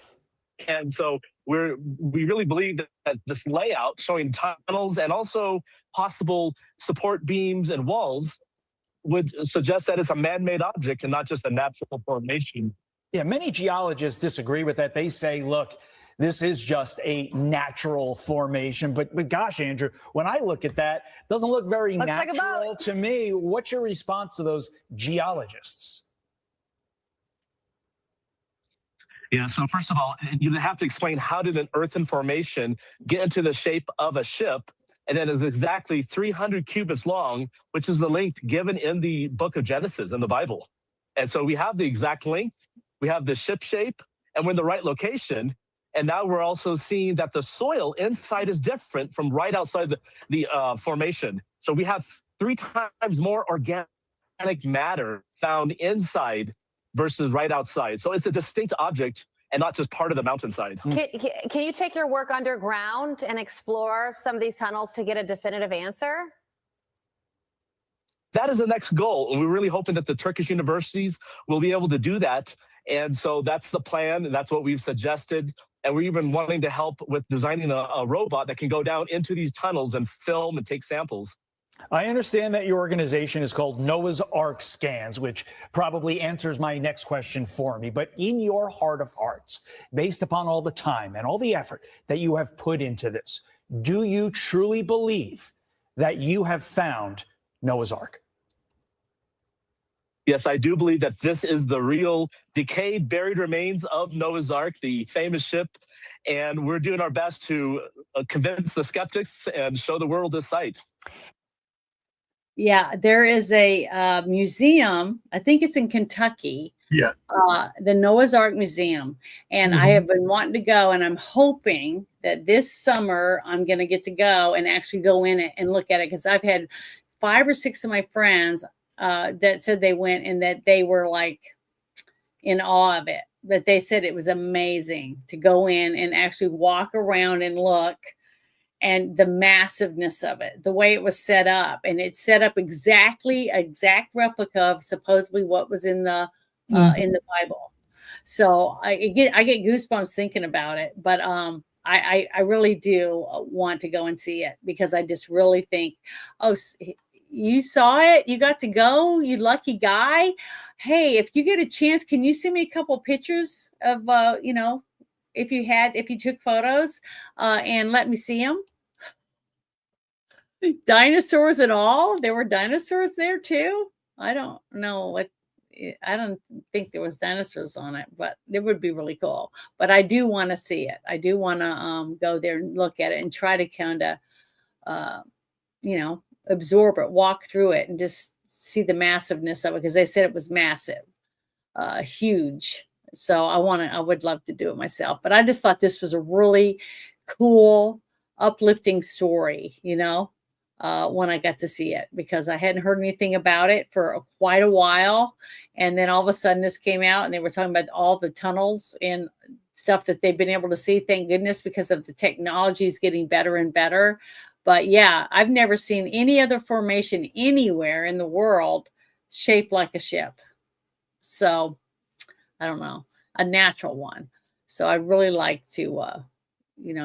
And so we really believe that this layout showing tunnels and also possible support beams and walls would suggest that it's a man-made object and not just a natural formation. Yeah, many geologists disagree with that. They say, look, this is just a natural formation. But gosh, Andrew, when I look at that, it doesn't look very natural to me. What's your response to those geologists? Yeah, so first of all, you have to explain how did an earthen formation get into the shape of a ship, and then is exactly 300 cubits long, which is the length given in the book of Genesis in the Bible. And so we have the exact length, we have the ship shape, and we're in the right location. And now we're also seeing that the soil inside is different from right outside the formation. So we have 3 times more organic matter found inside versus right outside. So it's a distinct object and not just part of the mountainside. Can you take your work underground and explore some of these tunnels to get a definitive answer? That is the next goal. And we're really hoping that the Turkish universities will be able to do that. And so that's the plan. And that's what we've suggested. And we're even wanting to help with designing a robot that can go down into these tunnels and film and take samples. I understand that your organization is called Noah's Ark Scans, which probably answers my next question for me. But in your heart of hearts, based upon all the time and all the effort that you have put into this, do you truly believe that you have found Noah's Ark? Yes, I do believe that this is the real decayed, buried remains of Noah's Ark, the famous ship. And we're doing our best to convince the skeptics and show the world this site. Yeah, there is a museum. I think it's in Kentucky. Yeah. The Noah's Ark Museum. And I have been wanting to go, and I'm hoping that this summer I'm going to get to go and actually go in it and look at it, because I've had 5 or 6 of my friends that said they went and that they were like in awe of it. That they said it was amazing to go in and actually walk around and look, and the massiveness of it, the way it was set up, and it's set up exact replica of supposedly what was in the Bible. So I get goosebumps thinking about it, but I really do want to go and see it, because I just really think, you saw it, you got to go, you lucky guy. Hey, if you get a chance, can you send me a couple pictures of if you took photos and let me see them? Dinosaurs and all. There were dinosaurs there too. I don't know I don't think there was dinosaurs on it, but it would be really cool. But I do want to see it. I do want to go there and look at it and try to kind of absorb it, walk through it, and just see the massiveness of it, because they said it was massive, huge. So I would love to do it myself, but I just thought this was a really cool, uplifting story, when I got to see it, because I hadn't heard anything about it for quite a while. And then all of a sudden this came out, and they were talking about all the tunnels and stuff that they've been able to see. Thank goodness, because of the technology is getting better and better. But yeah, I've never seen any other formation anywhere in the world shaped like a ship. So I don't know, a natural one. So I'd really like to,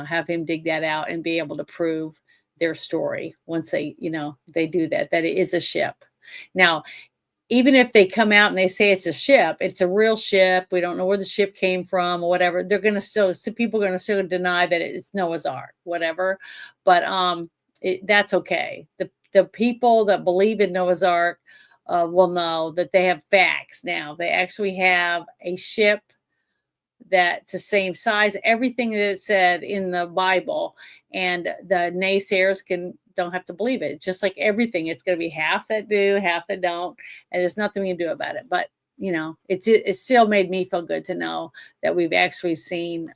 have him dig that out and be able to prove their story once they do that it is a ship. Now, even if they come out and they say it's a ship, it's a real ship, we don't know where the ship came from or whatever, people are going to still deny that it's Noah's Ark, whatever. But that's okay. The people that believe in Noah's Ark will know that they have facts now. They actually have a ship that's the same size, everything that it said in the Bible, and the naysayers don't have to believe it. Just like everything, it's going to be half that do, half that don't, and there's nothing we can do about it. But it still made me feel good to know that we've actually seen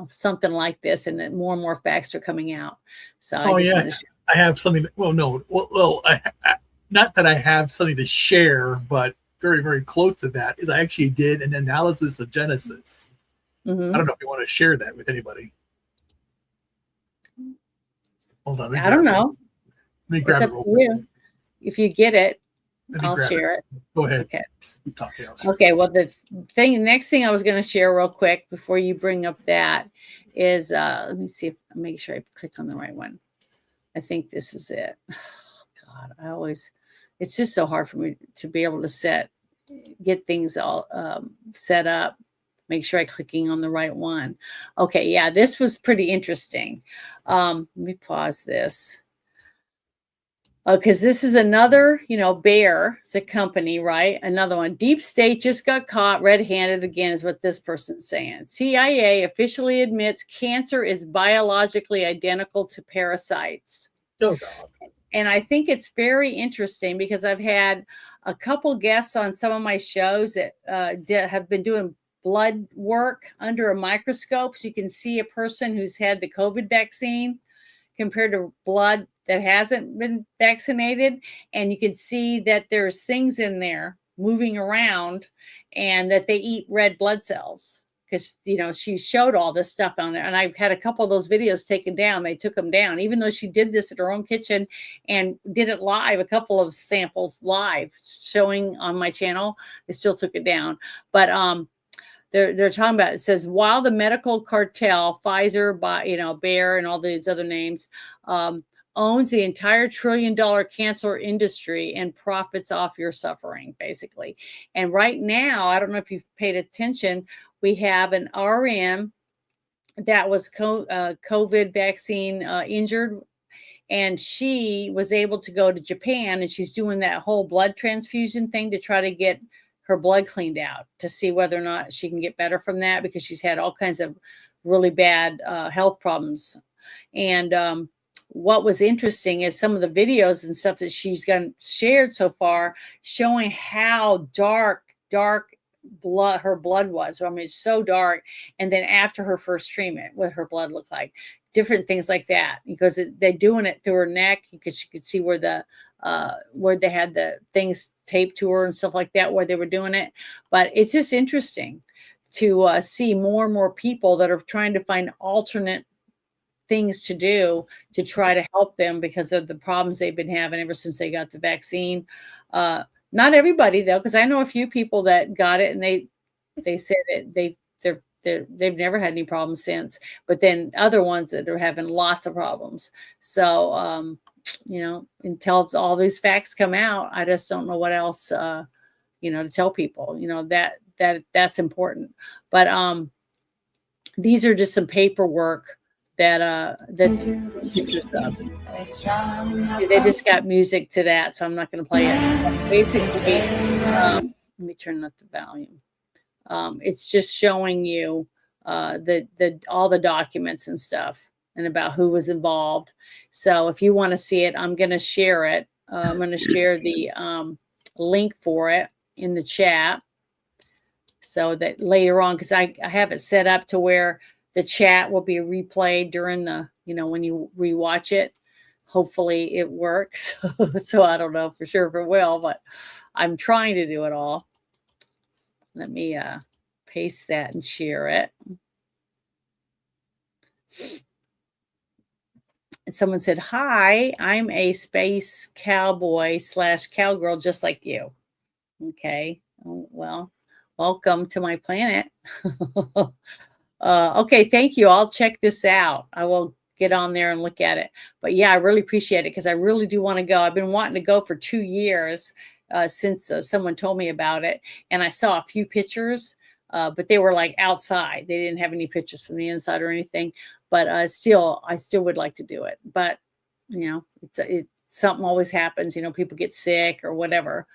something like this, and that more and more facts are coming out. So I have something. Not that I have something to share, but very, very close to that is I actually did an analysis of Genesis. I don't know if you want to share that with anybody. Hold on. I don't know. Let me grab it real quick. If you get it, I'll share it. Go ahead. Okay. Keep talking. Okay. Well, the next thing I was going to share real quick before you bring up that is, let me see make sure I click on the right one. I think this is it. Oh, God, it's just so hard for me to be able to get things all set up. Make sure I'm clicking on the right one. Okay. Yeah, this was pretty interesting. Let me pause this. Because this is another, Bayer, it's a company, right? Another one. Deep State just got caught red-handed again, is what this person's saying. CIA officially admits cancer is biologically identical to parasites. Oh, God. And I think it's very interesting, because I've had a couple guests on some of my shows that have been doing blood work under a microscope. So you can see a person who's had the COVID vaccine compared to blood that hasn't been vaccinated. And you can see that there's things in there, moving around, and that they eat red blood cells. Because, she showed all this stuff on there. And I had a couple of those videos taken down. They took them down, even though she did this at her own kitchen and did it live, a couple of samples live showing on my channel. They still took it down. But they're talking about, it says, while the medical cartel, Pfizer, Bayer, and all these other names, owns the entire $1 trillion cancer industry and profits off your suffering, basically. And right now, I don't know if you've paid attention, we have an RN that was COVID vaccine injured, and she was able to go to Japan, and she's doing that whole blood transfusion thing to try to get her blood cleaned out to see whether or not she can get better from that, because she's had all kinds of really bad health problems. And what was interesting is some of the videos and stuff that she's shared so far showing how dark her blood was. I mean, it's so dark. And then after her first treatment, what her blood looked like, different things like that, because they're doing it through her neck, because you could see where they had the things taped to her and stuff like that, where they were doing it. But it's just interesting to see more and more people that are trying to find alternate things to do to try to help them because of the problems they've been having ever since they got the vaccine. Not everybody, though, because I know a few people that got it and they said they've never had any problems since. But then other ones that are having lots of problems. So, until all these facts come out, I just don't know what else, to tell people. That's important. But these are just some paperwork that they just got music to that, so I'm not going to play it. Basically, let me turn up the volume. It's just showing you all the documents and stuff and about who was involved. So if you want to see it, I'm going to share it. I'm going to share the link for it in the chat, so that later on, because I have it set up to where the chat will be replayed during the, when you rewatch it. Hopefully it works. So I don't know for sure if it will, but I'm trying to do it all. Let me paste that and share it. And someone said, hi, I'm a space cowboy / cowgirl just like you. Okay. Well, welcome to my planet. Okay, thank you. I'll check this out. I will get on there and look at it. But yeah, I really appreciate it because I really do want to go. I've been wanting to go for 2 years since someone told me about it. And I saw a few pictures, but they were like outside. They didn't have any pictures from the inside or anything. But I still would like to do it. But, it's something always happens. People get sick or whatever.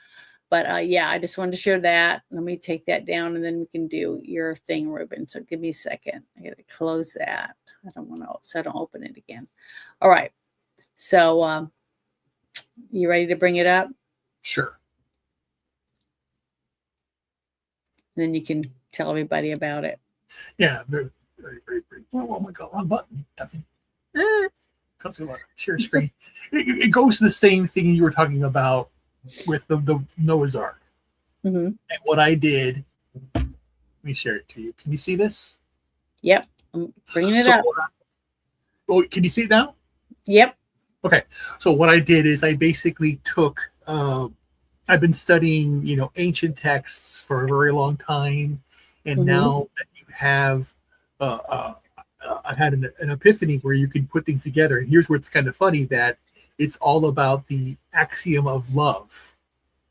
But yeah, I just wanted to share that. Let me take that down and then we can do your thing, Ruben. So give me a second. I got to close that. I don't want to, so I don't open it again. All right. So you ready to bring it up? Sure. Then you can tell everybody about it. Yeah. Very. Oh my God, wrong button. Comes to share screen. It goes to the same thing you were talking about with the Noah's Ark. Mm-hmm. And what I did, let me share it to you. Can you see this? Yep. I'm bringing it up. Oh, can you see it now? Yep. Okay. So what I did is I basically took, I've been studying, ancient texts for a very long time. And now that you have, I had an epiphany where you can put things together. And here's where it's kind of funny that it's all about the axiom of love,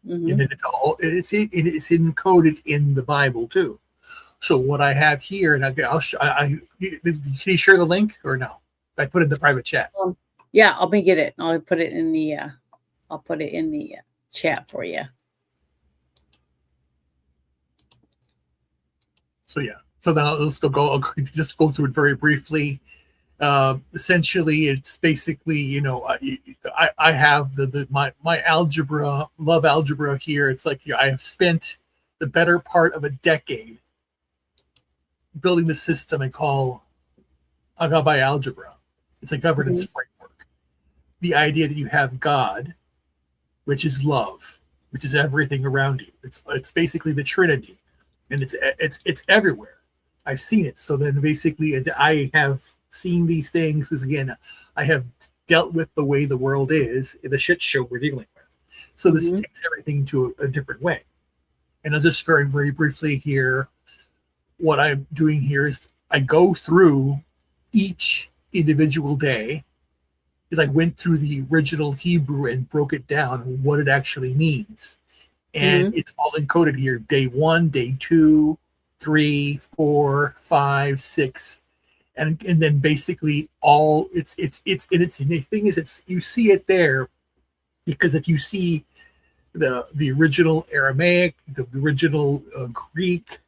and it's encoded in the Bible too. So what I have here, and can you share the link or no? I put it in the private chat. Yeah, I'll get it. I'll put it in the chat for you. So yeah. So now let's I'll just go through it very briefly. Essentially, it's basically, I have my algebra, love algebra here. It's like I have spent the better part of a decade building the system I call Agabai algebra. It's a governance framework. The idea that you have God, which is love, which is everything around you. It's basically the Trinity, and it's everywhere. I've seen it. So then basically I have seen these things because, again, I have dealt with the way the world is in the shit show we're dealing with. So this takes everything to a different way. And I'll just very, very briefly here, what I'm doing here is I go through each individual day, is I went through the original Hebrew and broke it down and what it actually means. And it's all encoded here. Day 1, day 2, 3, 4, 5, 6. And then basically all and the thing is, it's, you see it there because if you see the original Aramaic, the original Greek,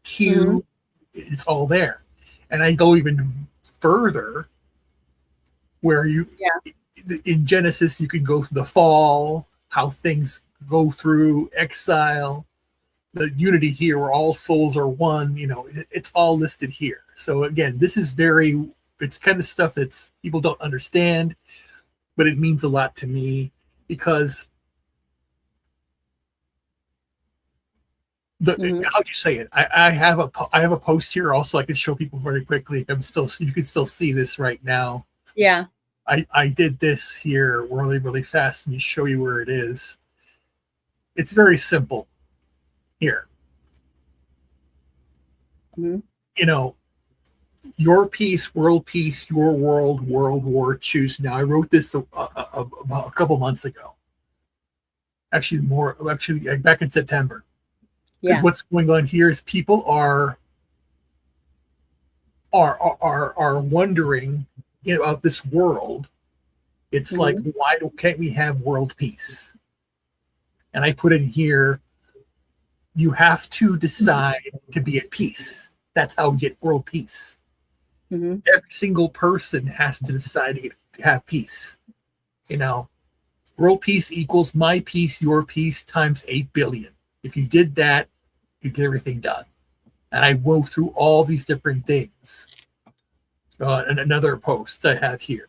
Q, it's all there. And I go even further where in Genesis, you can go through the fall, how things go through exile, the unity here where all souls are one, it's all listed here. So again, this is it's kind of stuff that people don't understand, but it means a lot to me because how'd you say it? I have a post here also I can show people very quickly. You can still see this right now. Yeah. I did this here really, really fast and show you where it is. It's very simple here. Your peace, world peace, your world, world war, choose now. I wrote this about a couple months ago. Actually, back in September. Yeah. What's going on here is people are wondering about this world. It's like, why can't we have world peace? And I put in here, you have to decide to be at peace. That's how we get world peace. Every single person has to decide to have peace. World peace equals my peace, your peace times 8 billion. If you did that, you get everything done. And I wove through all these different things. And another post I have here.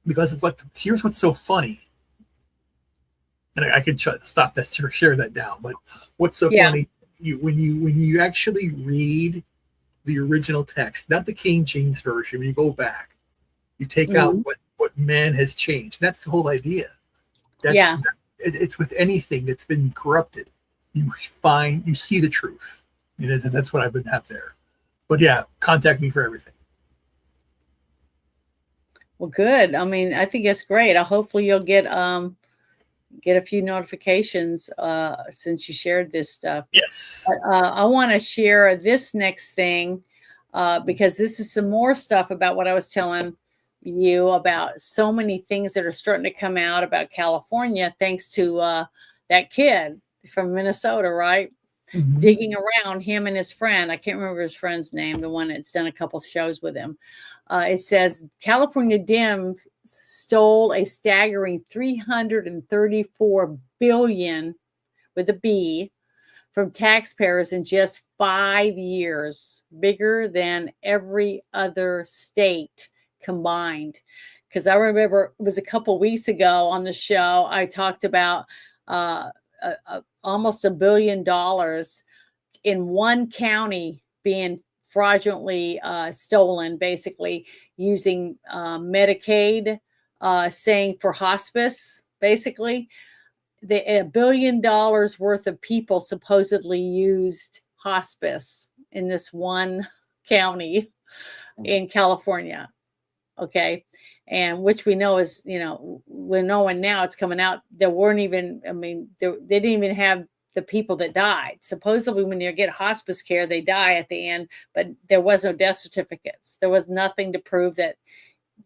Because here's what's so funny. And I can stop that, share that now. But what's so funny, when you actually read the original text, not the King James version, when you go back, you take out what man has changed. That's the whole idea. It's with anything that's been corrupted. You see the truth. That's what I've been have there. But contact me for everything. Well, good. I mean, I think it's great. Hopefully you'll get a few notifications since you shared this stuff. Yes. I want to share this next thing because this is some more stuff about what I was telling you about. So many things that are starting to come out about California thanks to that kid from Minnesota, right? Digging around, him and his friend. I can't remember his friend's name, the one that's done a couple shows with him. It says California Dems stole a staggering $334 billion with a B from taxpayers in just 5 years, bigger than every other state combined. Because I remember it was a couple weeks ago on the show, I talked about almost $1 billion in one county being fraudulently stolen, basically using Medicaid, saying for hospice, basically. $1 billion worth of people supposedly used hospice in this one county in California. Okay. And which we know is, we're knowing now it's coming out. There weren't even, they didn't even have the people that died. Supposedly when you get hospice care, they die at the end, but there was no death certificates. There was nothing to prove that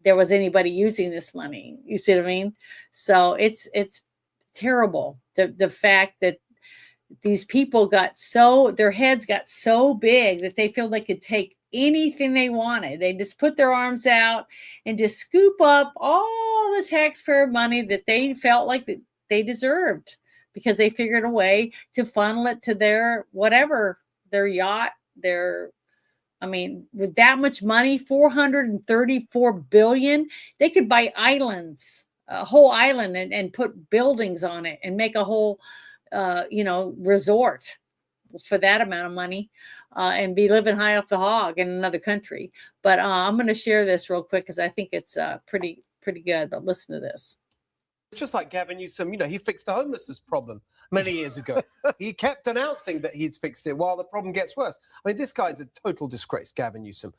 there was anybody using this money. You see what I mean? So it's terrible. The fact that these people their heads got so big that they feel they could take anything they wanted. They just put their arms out and just scoop up all the taxpayer money that they felt like that they deserved because they figured a way to funnel it to their whatever, their yacht, with that much money, $434 billion, they could buy islands, a whole island and put buildings on it and make a whole resort for that amount of money and be living high off the hog in another country. But I'm going to share this real quick because I think it's pretty good. But listen to this. It's just like Gavin Newsom, he fixed the homelessness problem many years ago. He kept announcing that he's fixed it while the problem gets worse. I mean, this guy's a total disgrace, Gavin Newsom.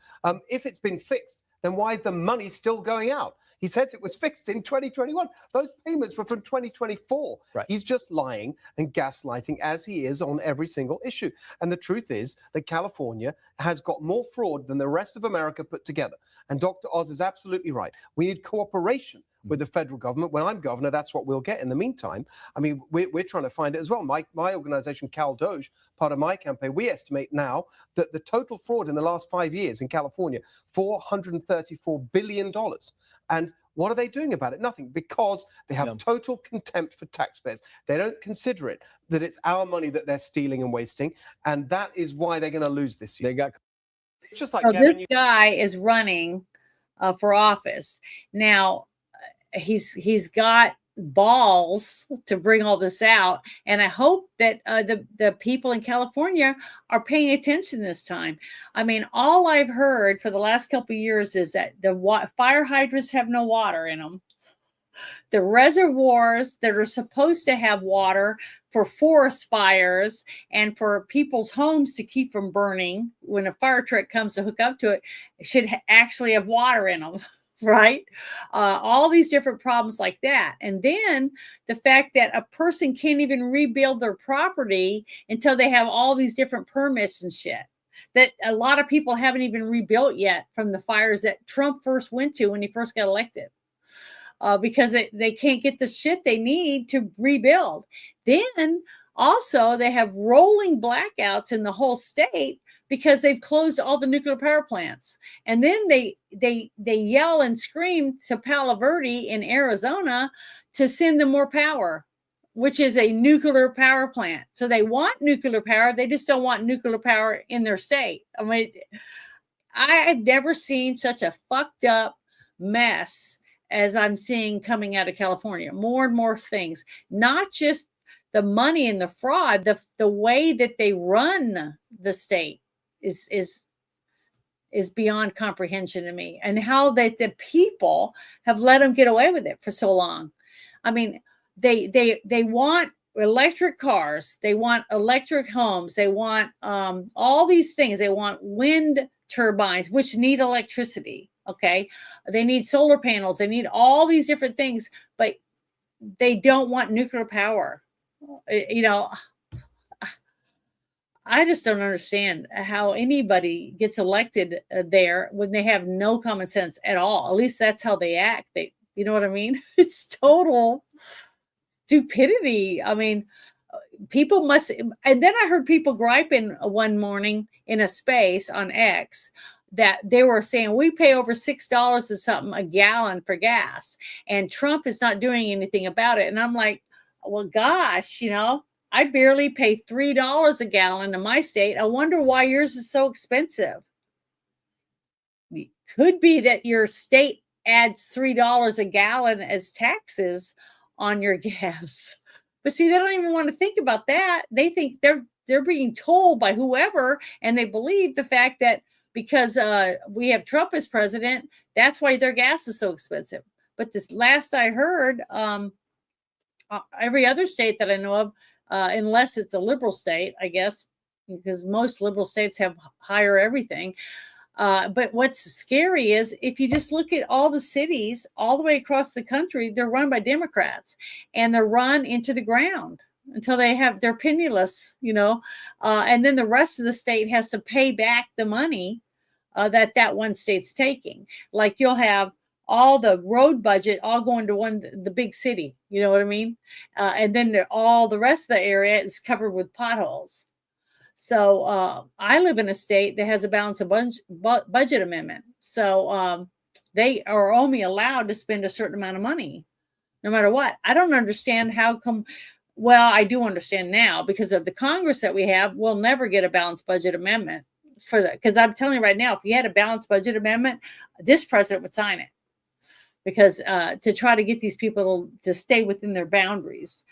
If it's been fixed, then why is the money still going out? He says it was fixed in 2021. Those payments were from 2024. Right. He's just lying and gaslighting as he is on every single issue. And the truth is that California has got more fraud than the rest of America put together. And Dr. Oz is absolutely right. We need cooperation with the federal government. When I'm governor, that's what we'll get. In the meantime, I mean, we're trying to find it as well. My organization, Cal Doge, part of my campaign, we estimate now that the total fraud in the last 5 years in California, $434 billion. And what are they doing about it? Nothing, because they have total contempt for taxpayers. They don't consider it that it's our money that they're stealing and wasting. And that is why they're going to lose this year. Just like this guy is running for office. Now, he's got balls to bring all this out, and I hope that the people in California are paying attention this time. I mean, all I've heard for the last couple of years is that the fire hydrants have no water in them. The reservoirs that are supposed to have water for forest fires and for people's homes to keep from burning when a fire truck comes to hook up to it should actually have water in them. Right? All these different problems like that. And then the fact that a person can't even rebuild their property until they have all these different permits and shit. That a lot of people haven't even rebuilt yet from the fires that Trump first went to when he first got elected. Because they can't get the shit they need to rebuild. Then also they have rolling blackouts in the whole state because they've closed all the nuclear power plants. And then they yell and scream to Palo Verde in Arizona to send them more power, which is a nuclear power plant. So they want nuclear power. They just don't want nuclear power in their state. I mean, I've never seen such a fucked up mess as I'm seeing coming out of California. More and more things, not just the money and the fraud, the way that they run the state is beyond comprehension to me, and how that the people have let them get away with it for so long. I mean, they want electric cars, they want electric homes, they want all these things. They want wind turbines, which need electricity. Okay, they need solar panels, they need all these different things, but they don't want nuclear power. I just don't understand how anybody gets elected there when they have no common sense at all. At least that's how they act. You know what I mean? It's total stupidity. I mean, people must. And then I heard people griping one morning in a space on X that they were saying we pay over $6 or something a gallon for gas, and Trump is not doing anything about it. And I'm like, well, gosh, I barely pay $3 a gallon in my state. I wonder why yours is so expensive. It could be that your state adds $3 a gallon as taxes on your gas. But see, they don't even want to think about that. They think they're being told by whoever, and they believe the fact that because we have Trump as president, that's why their gas is so expensive. But this last I heard, every other state that I know of, unless it's a liberal state, I guess, because most liberal states have higher everything. But what's scary is if you just look at all the cities all the way across the country, they're run by Democrats, and they're run into the ground until they're penniless, and then the rest of the state has to pay back the money that one state's taking. Like you'll have all the road budget all going to the big city, you know what I mean? And then all the rest of the area is covered with potholes. So I live in a state that has a balanced budget amendment. So they are only allowed to spend a certain amount of money, no matter what. I don't understand how come. Well, I do understand now because of the Congress that we have. We'll never get a balanced budget amendment for that. Because I'm telling you right now, if you had a balanced budget amendment, this president would sign it. because to try to get these people to stay within their boundaries,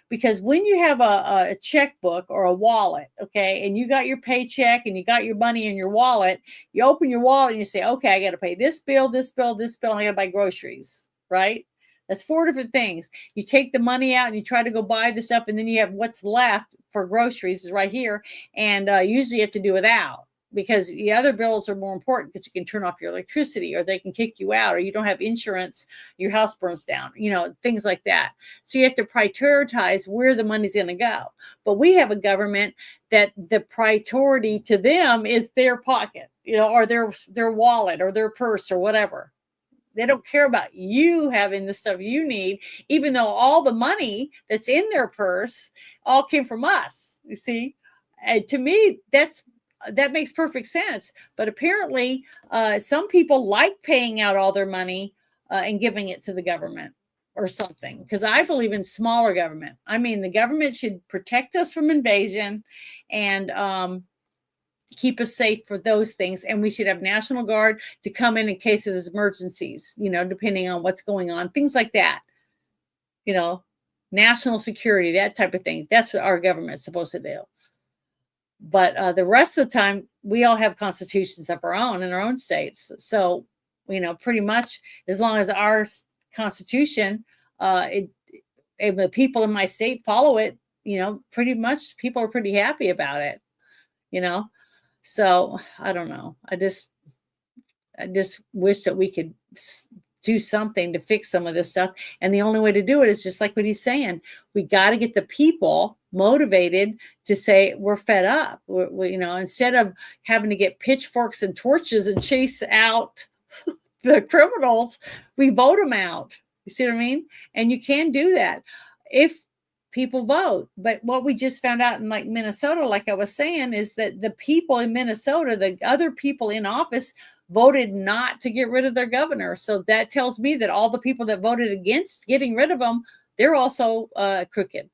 because when you have a checkbook or a wallet, okay, and you got your paycheck and you got your money in your wallet, you open your wallet and you say, okay, I got to pay this bill, this bill, this bill, and I got to buy groceries, right? That's 4 different things. You take the money out and you try to go buy the stuff, and then you have what's left for groceries is right here, and usually you have to do without, because the other bills are more important, because you can turn off your electricity, or they can kick you out, or you don't have insurance, your house burns down, things like that. So you have to prioritize where the money's going to go. But we have a government that the priority to them is their pocket, or their wallet or their purse or whatever. They don't care about you having the stuff you need, even though all the money that's in their purse all came from us. You see, and to me, that makes perfect sense. But apparently, some people like paying out all their money and giving it to the government or something. Because I believe in smaller government. I mean, the government should protect us from invasion and keep us safe for those things. And we should have National Guard to come in case of emergencies, depending on what's going on, things like that, national security, that type of thing. That's what our government's supposed to do. But the rest of the time, we all have constitutions of our own in our own states. So, pretty much as long as our constitution, and the people in my state follow it, pretty much people are pretty happy about it, So I don't know. I just wish that we could do something to fix some of this stuff. And the only way to do it is just like what he's saying. We got to get the people motivated to say we're fed up. Instead of having to get pitchforks and torches and chase out the criminals, we vote them out. You see what I mean? And you can do that if people vote. But what we just found out in like Minnesota, like I was saying, is that the people in Minnesota, the other people in office, voted not to get rid of their governor. So that tells me that all the people that voted against getting rid of them, they're also crooked.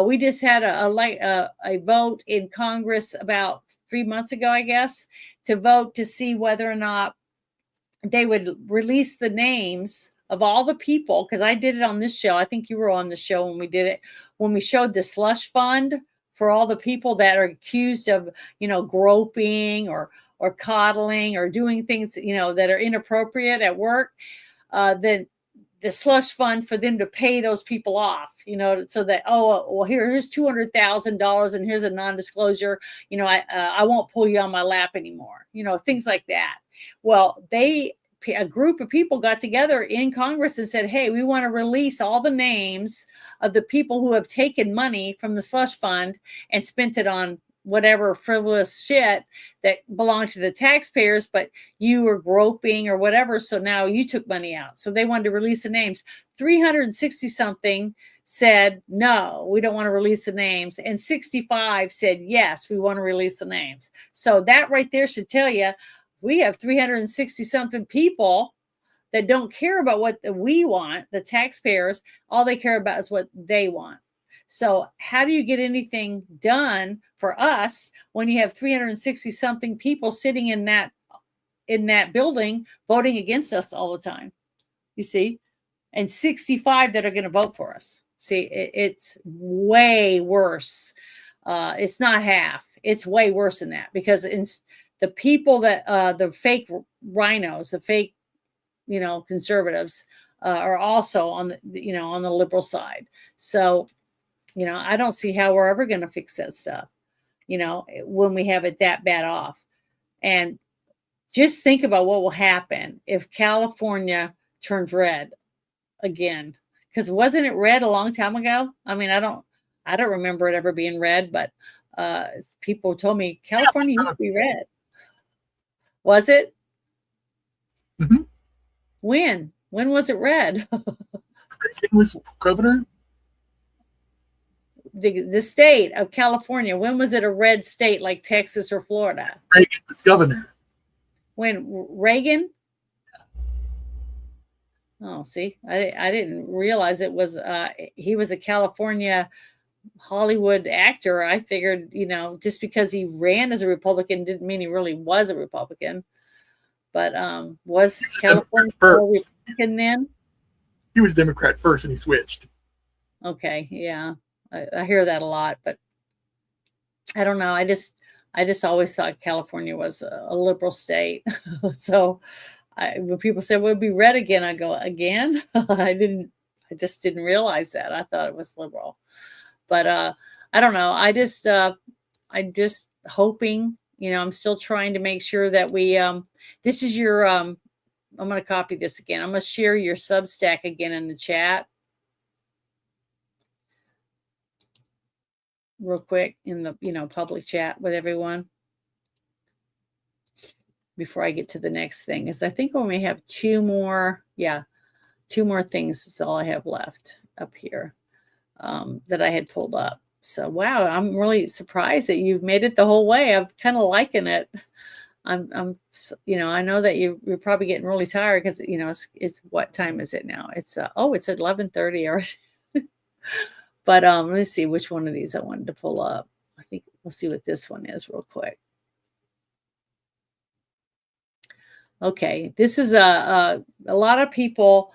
We just had a vote in Congress about 3 months ago, I guess, to vote to see whether or not they would release the names of all the people, because I did it on this show. I think you were on the show when we did it, when we showed the slush fund for all the people that are accused of, groping or coddling or doing things, that are inappropriate at work. Then the slush fund for them to pay those people off, so that, here's $200,000 and here's a non-disclosure, I won't pull you on my lap anymore, things like that. Well, a group of people got together in Congress and said, hey, we want to release all the names of the people who have taken money from the slush fund and spent it on whatever frivolous shit that belonged to the taxpayers, but you were groping or whatever. So now you took money out. So they wanted to release the names. 360 something said, no, we don't want to release the names. And 65 said, yes, we want to release the names. So that right there should tell you, we have 360 something people that don't care about what we want, the taxpayers. All they care about is what they want. So how do you get anything done for us when you have 360 something people sitting in that building voting against us all the time? You see, and 65 that are going to vote for us. See, it's way worse. It's not half. It's way worse than that, because the people that the fake rhinos, the fake, conservatives are also on the, on the liberal side. So, I don't see how we're ever going to fix that stuff, when we have it that bad off. And just think about what will happen if California turns red again, because wasn't it red a long time ago? I mean, I don't remember it ever being red, but people told me California used to be red. Was it? Mm-hmm. When was it red? Reagan was governor. The state of California, when was it a red state like Texas or Florida? Reagan was governor. When Reagan? Oh, see, I didn't realize it was he was a California Hollywood actor. I figured, just because he ran as a Republican didn't mean he really was a Republican. But was California first. Republican then? He was Democrat first, and he switched. Okay, yeah, I hear that a lot, but I don't know. I just always thought California was a liberal state. So when people say we'll be red again, I go, again? I just didn't realize that. I thought it was liberal. But I don't know. I'm just hoping, I'm still trying to make sure that we this is your I'm going to copy this again. I'm going to share your Substack again in the chat real quick in the public chat with everyone before I get to the next thing. Is I think we may have two more things is all I have left up here that I had pulled up. So wow, I'm really surprised that you've made it the whole way. I'm kind of liking it. I'm I know that you're probably getting really tired because it's what time is it now? It's it's 11:30 already. But let's see which one of these I wanted to pull up. I think we'll see what this one is real quick. Okay, this is a lot of people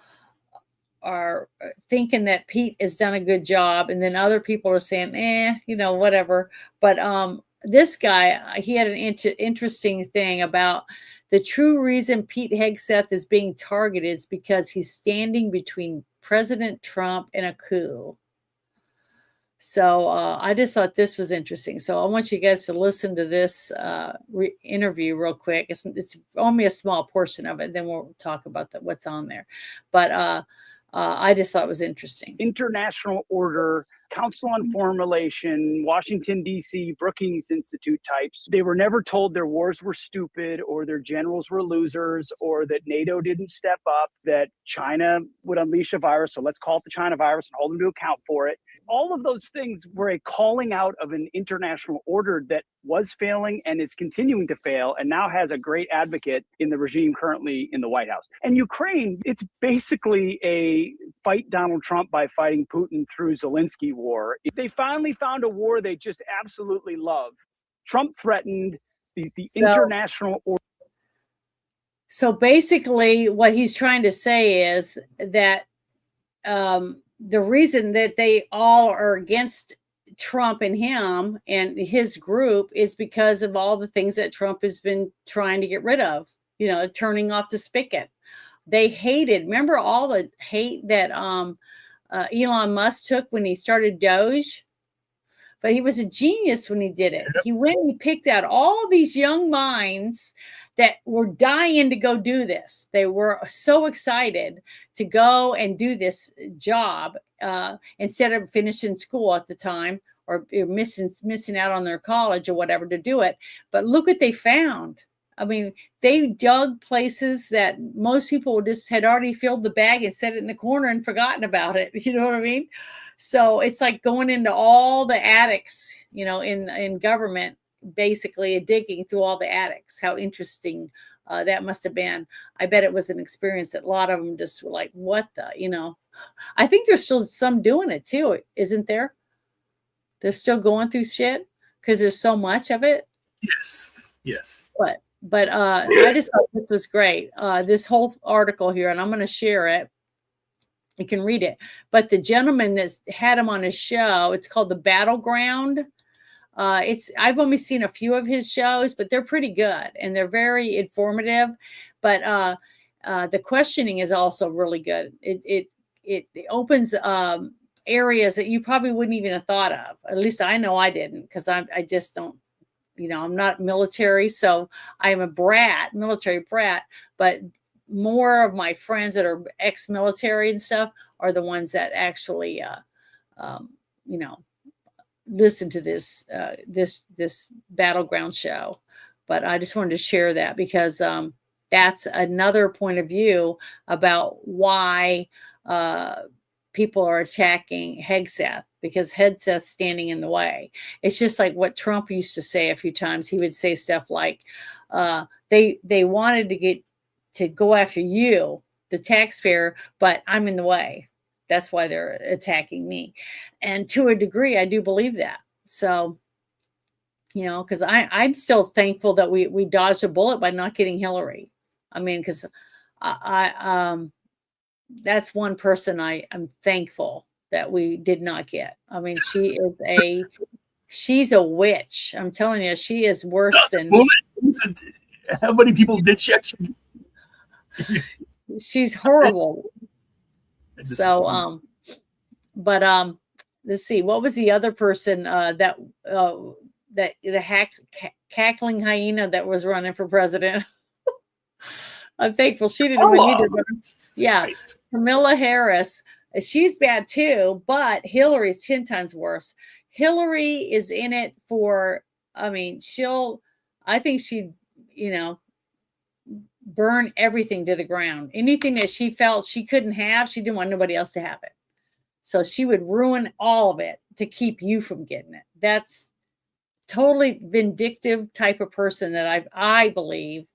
are thinking that Pete has done a good job, and then other people are saying, whatever. But this guy, he had an interesting thing about the true reason Pete Hegseth is being targeted is because he's standing between President Trump and a coup. So I just thought this was interesting. So I want you guys to listen to this interview real quick. It's only a small portion of it. Then we'll talk about what's on there. But I just thought it was interesting. International order, Council on Foreign Relation, Washington, D.C., Brookings Institute types. They were never told their wars were stupid or their generals were losers or that NATO didn't step up, that China would unleash a virus. So let's call it the China virus and hold them to account for it. All of those things were a calling out of an international order that was failing and is continuing to fail and now has a great advocate in the regime currently in the White House. And Ukraine, it's basically a fight Donald Trump by fighting Putin through Zelensky war. They finally found a war they just absolutely love. Trump threatened the international order. So basically what he's trying to say is that the reason that they all are against Trump and him and his group is because of all the things that Trump has been trying to get rid of, turning off the spigot. They hated, remember all the hate that Elon Musk took when he started Doge? But he was a genius when he did it. He went and he picked out all these young minds that were dying to go do this. They were so excited to go and do this job instead of finishing school at the time or missing out on their college or whatever to do it. But look what they found. I mean, they dug places that most people just had already filled the bag and set it in the corner and forgotten about it. You know what I mean? So it's like going into all the attics, in government, basically digging through all the attics. How interesting that must have been. I bet it was an experience that a lot of them just were like, what the, I think there's still some doing it too, isn't there? They're still going through shit because there's so much of it. Yes. But I just thought this was great. This whole article here, and I'm going to share it. You can read it. But the gentleman that had him on his show, it's called The Battleground. I've only seen a few of his shows, but they're pretty good and they're very informative. But the questioning is also really good. It opens areas that you probably wouldn't even have thought of. At least I know I didn't, because I just don't. I'm not military, so I'm a military brat, but more of my friends that are ex-military and stuff are the ones that actually, listen to this Battleground show. But I just wanted to share that because that's another point of view about why people are attacking Hegseth, because Hegseth's standing in the way. It's just like what Trump used to say a few times. He would say stuff like, they wanted to go after you, the taxpayer, but I'm in the way. That's why they're attacking me. And to a degree, I do believe that. So, because I'm still thankful that we dodged a bullet by not getting Hillary. I mean, because that's one person I'm thankful that we did not get. I mean, she's a witch. I'm telling you, she is worse than. How many people did she actually? She's horrible. So, but let's see, what was the other person that the cackling hyena that was running for president? I'm thankful she didn't win either. Yeah, Kamala Harris, she's bad too, but Hillary's 10 times worse. Hillary is in it for, I mean, I think she'd, burn everything to the ground. Anything that she felt she couldn't have, she didn't want nobody else to have it. So she would ruin all of it to keep you from getting it. That's totally vindictive type of person that I believe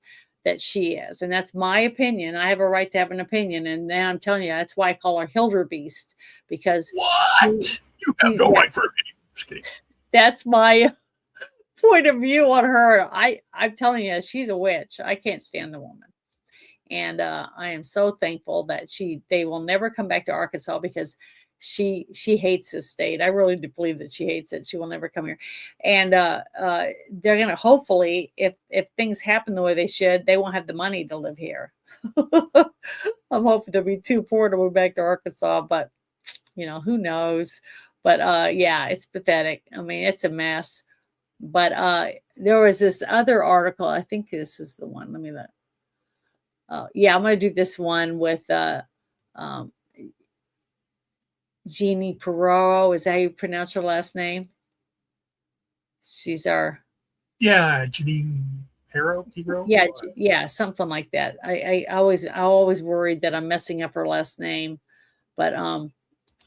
that she is. And that's my opinion. I have a right to have an opinion. And now I'm telling you, that's why I call her Hilderbeest, because you have no right for me. Just kidding. That's my point of view on her. I'm telling you, she's a witch. I can't stand the woman. And I am so thankful that they will never come back to Arkansas, because she hates this state. I really do believe that she hates it. She will never come here. And they're going to, hopefully, if things happen the way they should, they won't have the money to live here. I'm hoping they'll be too poor to move back to Arkansas, but who knows? But yeah, it's pathetic. I mean, it's a mess. But there was this other article. I think this is the one. Let me look. Yeah, I'm going to do this one with Jeannie Perot. Is that how you pronounce her last name? She's our... Yeah, Jeanine Perot. Yeah, something like that. I always worried that I'm messing up her last name. But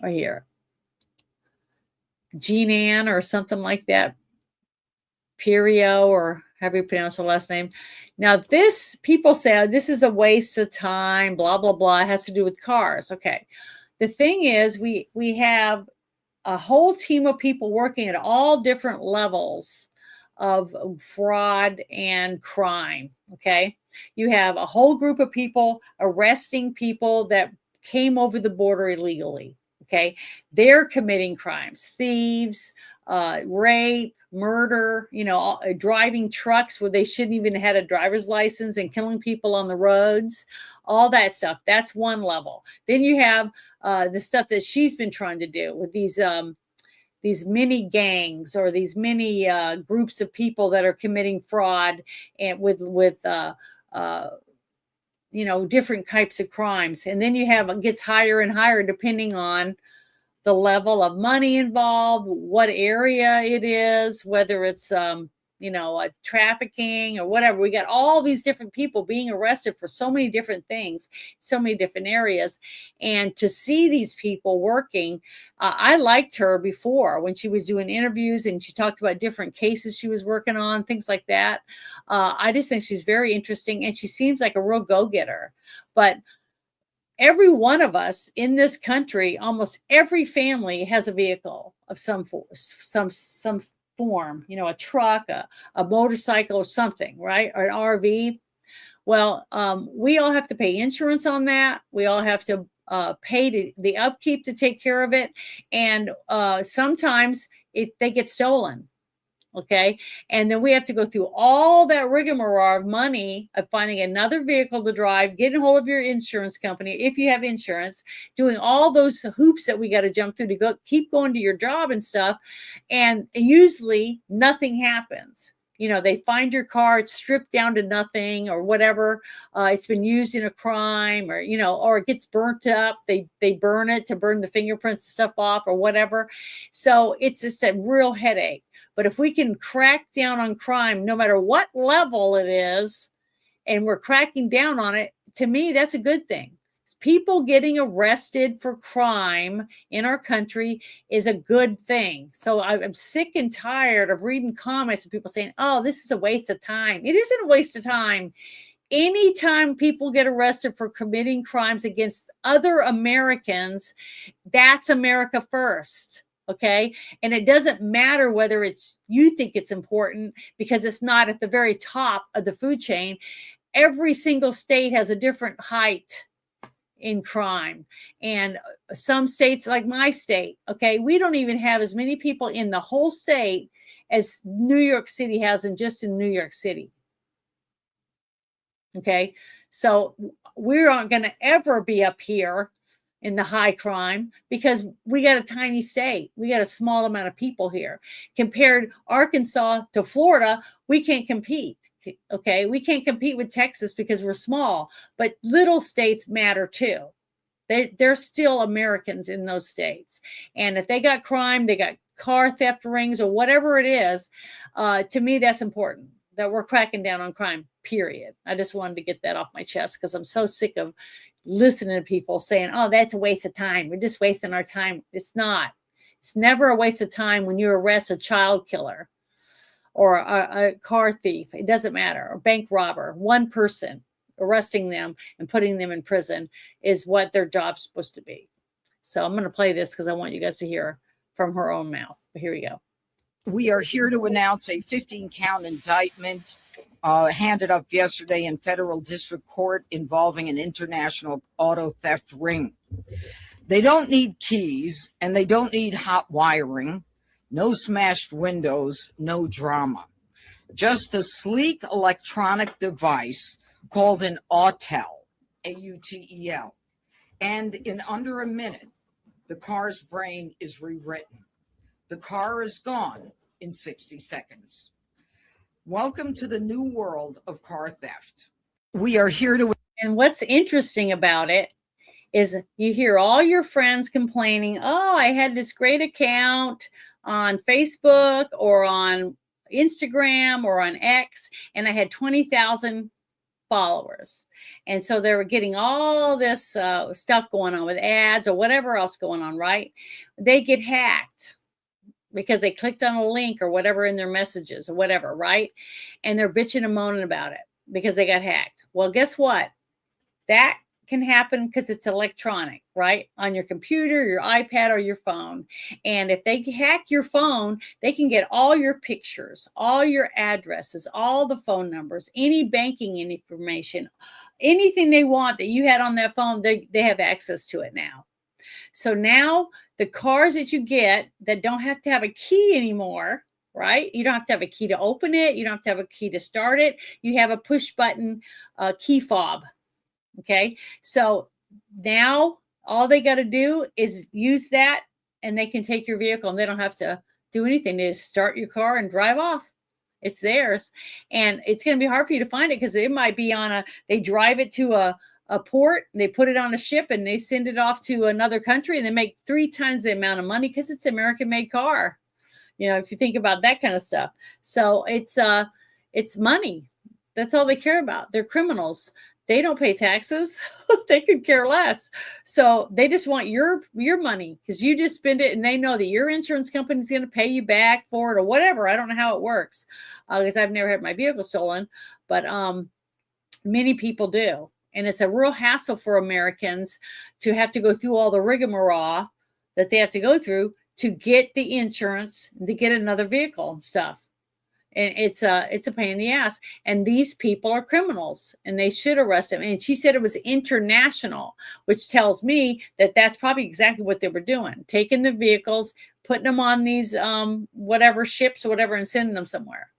right here. Jean Ann or something like that. Perio, or however you pronounce her last name. Now, people say, this is a waste of time, blah, blah, blah. It has to do with cars. Okay. The thing is, we have a whole team of people working at all different levels of fraud and crime. Okay. You have a whole group of people arresting people that came over the border illegally. Okay. They're committing crimes, thieves, rape, murder, driving trucks where they shouldn't even have had a driver's license and killing people on the roads, all that stuff. That's one level. Then you have the stuff that she's been trying to do with these mini gangs, or these mini groups of people that are committing fraud and with different types of crimes. And then it gets higher and higher depending on the level of money involved, what area it is, whether it's, trafficking or whatever. We got all these different people being arrested for so many different things, so many different areas. And to see these people working, I liked her before when she was doing interviews and she talked about different cases she was working on, things like that. I just think she's very interesting, and she seems like a real go-getter. But every one of us in this country, almost every family has a vehicle of some form, a truck, a motorcycle, or something, right? Or an RV. Well, we all have to pay insurance on that. We all have to pay the upkeep to take care of it. And sometimes they get stolen. Okay. And then we have to go through all that rigmarole of money of finding another vehicle to drive, getting a hold of your insurance company, if you have insurance, doing all those hoops that we got to jump through to keep going to your job and stuff. And usually nothing happens. They find your car, it's stripped down to nothing or whatever. It's been used in a crime, or it gets burnt up. They burn it to burn the fingerprints and stuff off or whatever. So it's just a real headache. But if we can crack down on crime, no matter what level it is, and we're cracking down on it, to me, that's a good thing. People getting arrested for crime in our country is a good thing. So I'm sick and tired of reading comments of people saying, oh, this is a waste of time. It isn't a waste of time. Anytime people get arrested for committing crimes against other Americans, that's America first. Okay. And it doesn't matter whether you think it's important, because it's not at the very top of the food chain. every single state has a different height in crime. And some states, like my state, okay, we don't even have as many people in the whole state as New York City has, and just in New York City. Okay, so we aren't going to ever be up here in the high crime because we got a tiny state. We got a small amount of people here. Compared Arkansas to Florida, we can't compete. Okay, we can't compete with Texas because we're small, but little states matter too. They're still Americans in those states. And if they got crime, they got car theft rings or whatever it is, to me, that's important, that we're cracking down on crime, period. I just wanted to get that off my chest because I'm so sick of listening to people saying, oh, that's a waste of time. We're just wasting our time. It's not. It's never a waste of time when you arrest a child killer or a car thief. It doesn't matter. Or bank robber. One person, arresting them and putting them in prison is what their job's supposed to be. So I'm going to play this because I want you guys to hear from her own mouth. But here we go. We are here to announce a 15-count indictment handed up yesterday in federal district court involving an international auto theft ring. They don't need keys and they don't need hot wiring, no smashed windows, no drama. Just a sleek electronic device called an autel, A-U-T-E-L. And in under a minute, the car's brain is rewritten. The car is gone in 60 seconds. Welcome to the new world of car theft. We are here to... And what's interesting about it is you hear all your friends complaining, oh, I had this great account on Facebook or on Instagram or on X, and I had 20,000 followers. And so they were getting all this stuff going on with ads or whatever else going on, right? They get hacked because they clicked on a link or whatever in their messages or whatever, right? And they're bitching and moaning about it because they got hacked. Well, guess what? That can happen because it's electronic, right? On your computer, your iPad, or your phone. And if they hack your phone, they can get all your pictures, all your addresses, all the phone numbers, any banking information, anything they want that you had on that phone, they have access to it now. So now the cars that you get that don't have to have a key anymore, right? You don't have to have a key to open it. You don't have to have a key to start it. You have a push button key fob. Okay, so now all they got to do is use that and they can take your vehicle and they don't have to do anything. They just start your car and drive off. It's theirs. And it's going to be hard for you to find it because it might be on they drive it to a port, and they put it on a ship and they send it off to another country and they make 3 times the amount of money because it's an American made car. You know, if you think about that kind of stuff. So it's money. That's all they care about. They're criminals. They don't pay taxes. They could care less. So they just want your money because you just spend it and they know that your insurance company is going to pay you back for it or whatever. I don't know how it works because I've never had my vehicle stolen, but many people do. And it's a real hassle for Americans to have to go through all the rigmarole that they have to go through to get the insurance, to get another vehicle and stuff. And it's a pain in the ass. And these people are criminals and they should arrest them. And she said it was international, which tells me that that's probably exactly what they were doing. Taking the vehicles, putting them on these whatever ships or whatever and sending them somewhere.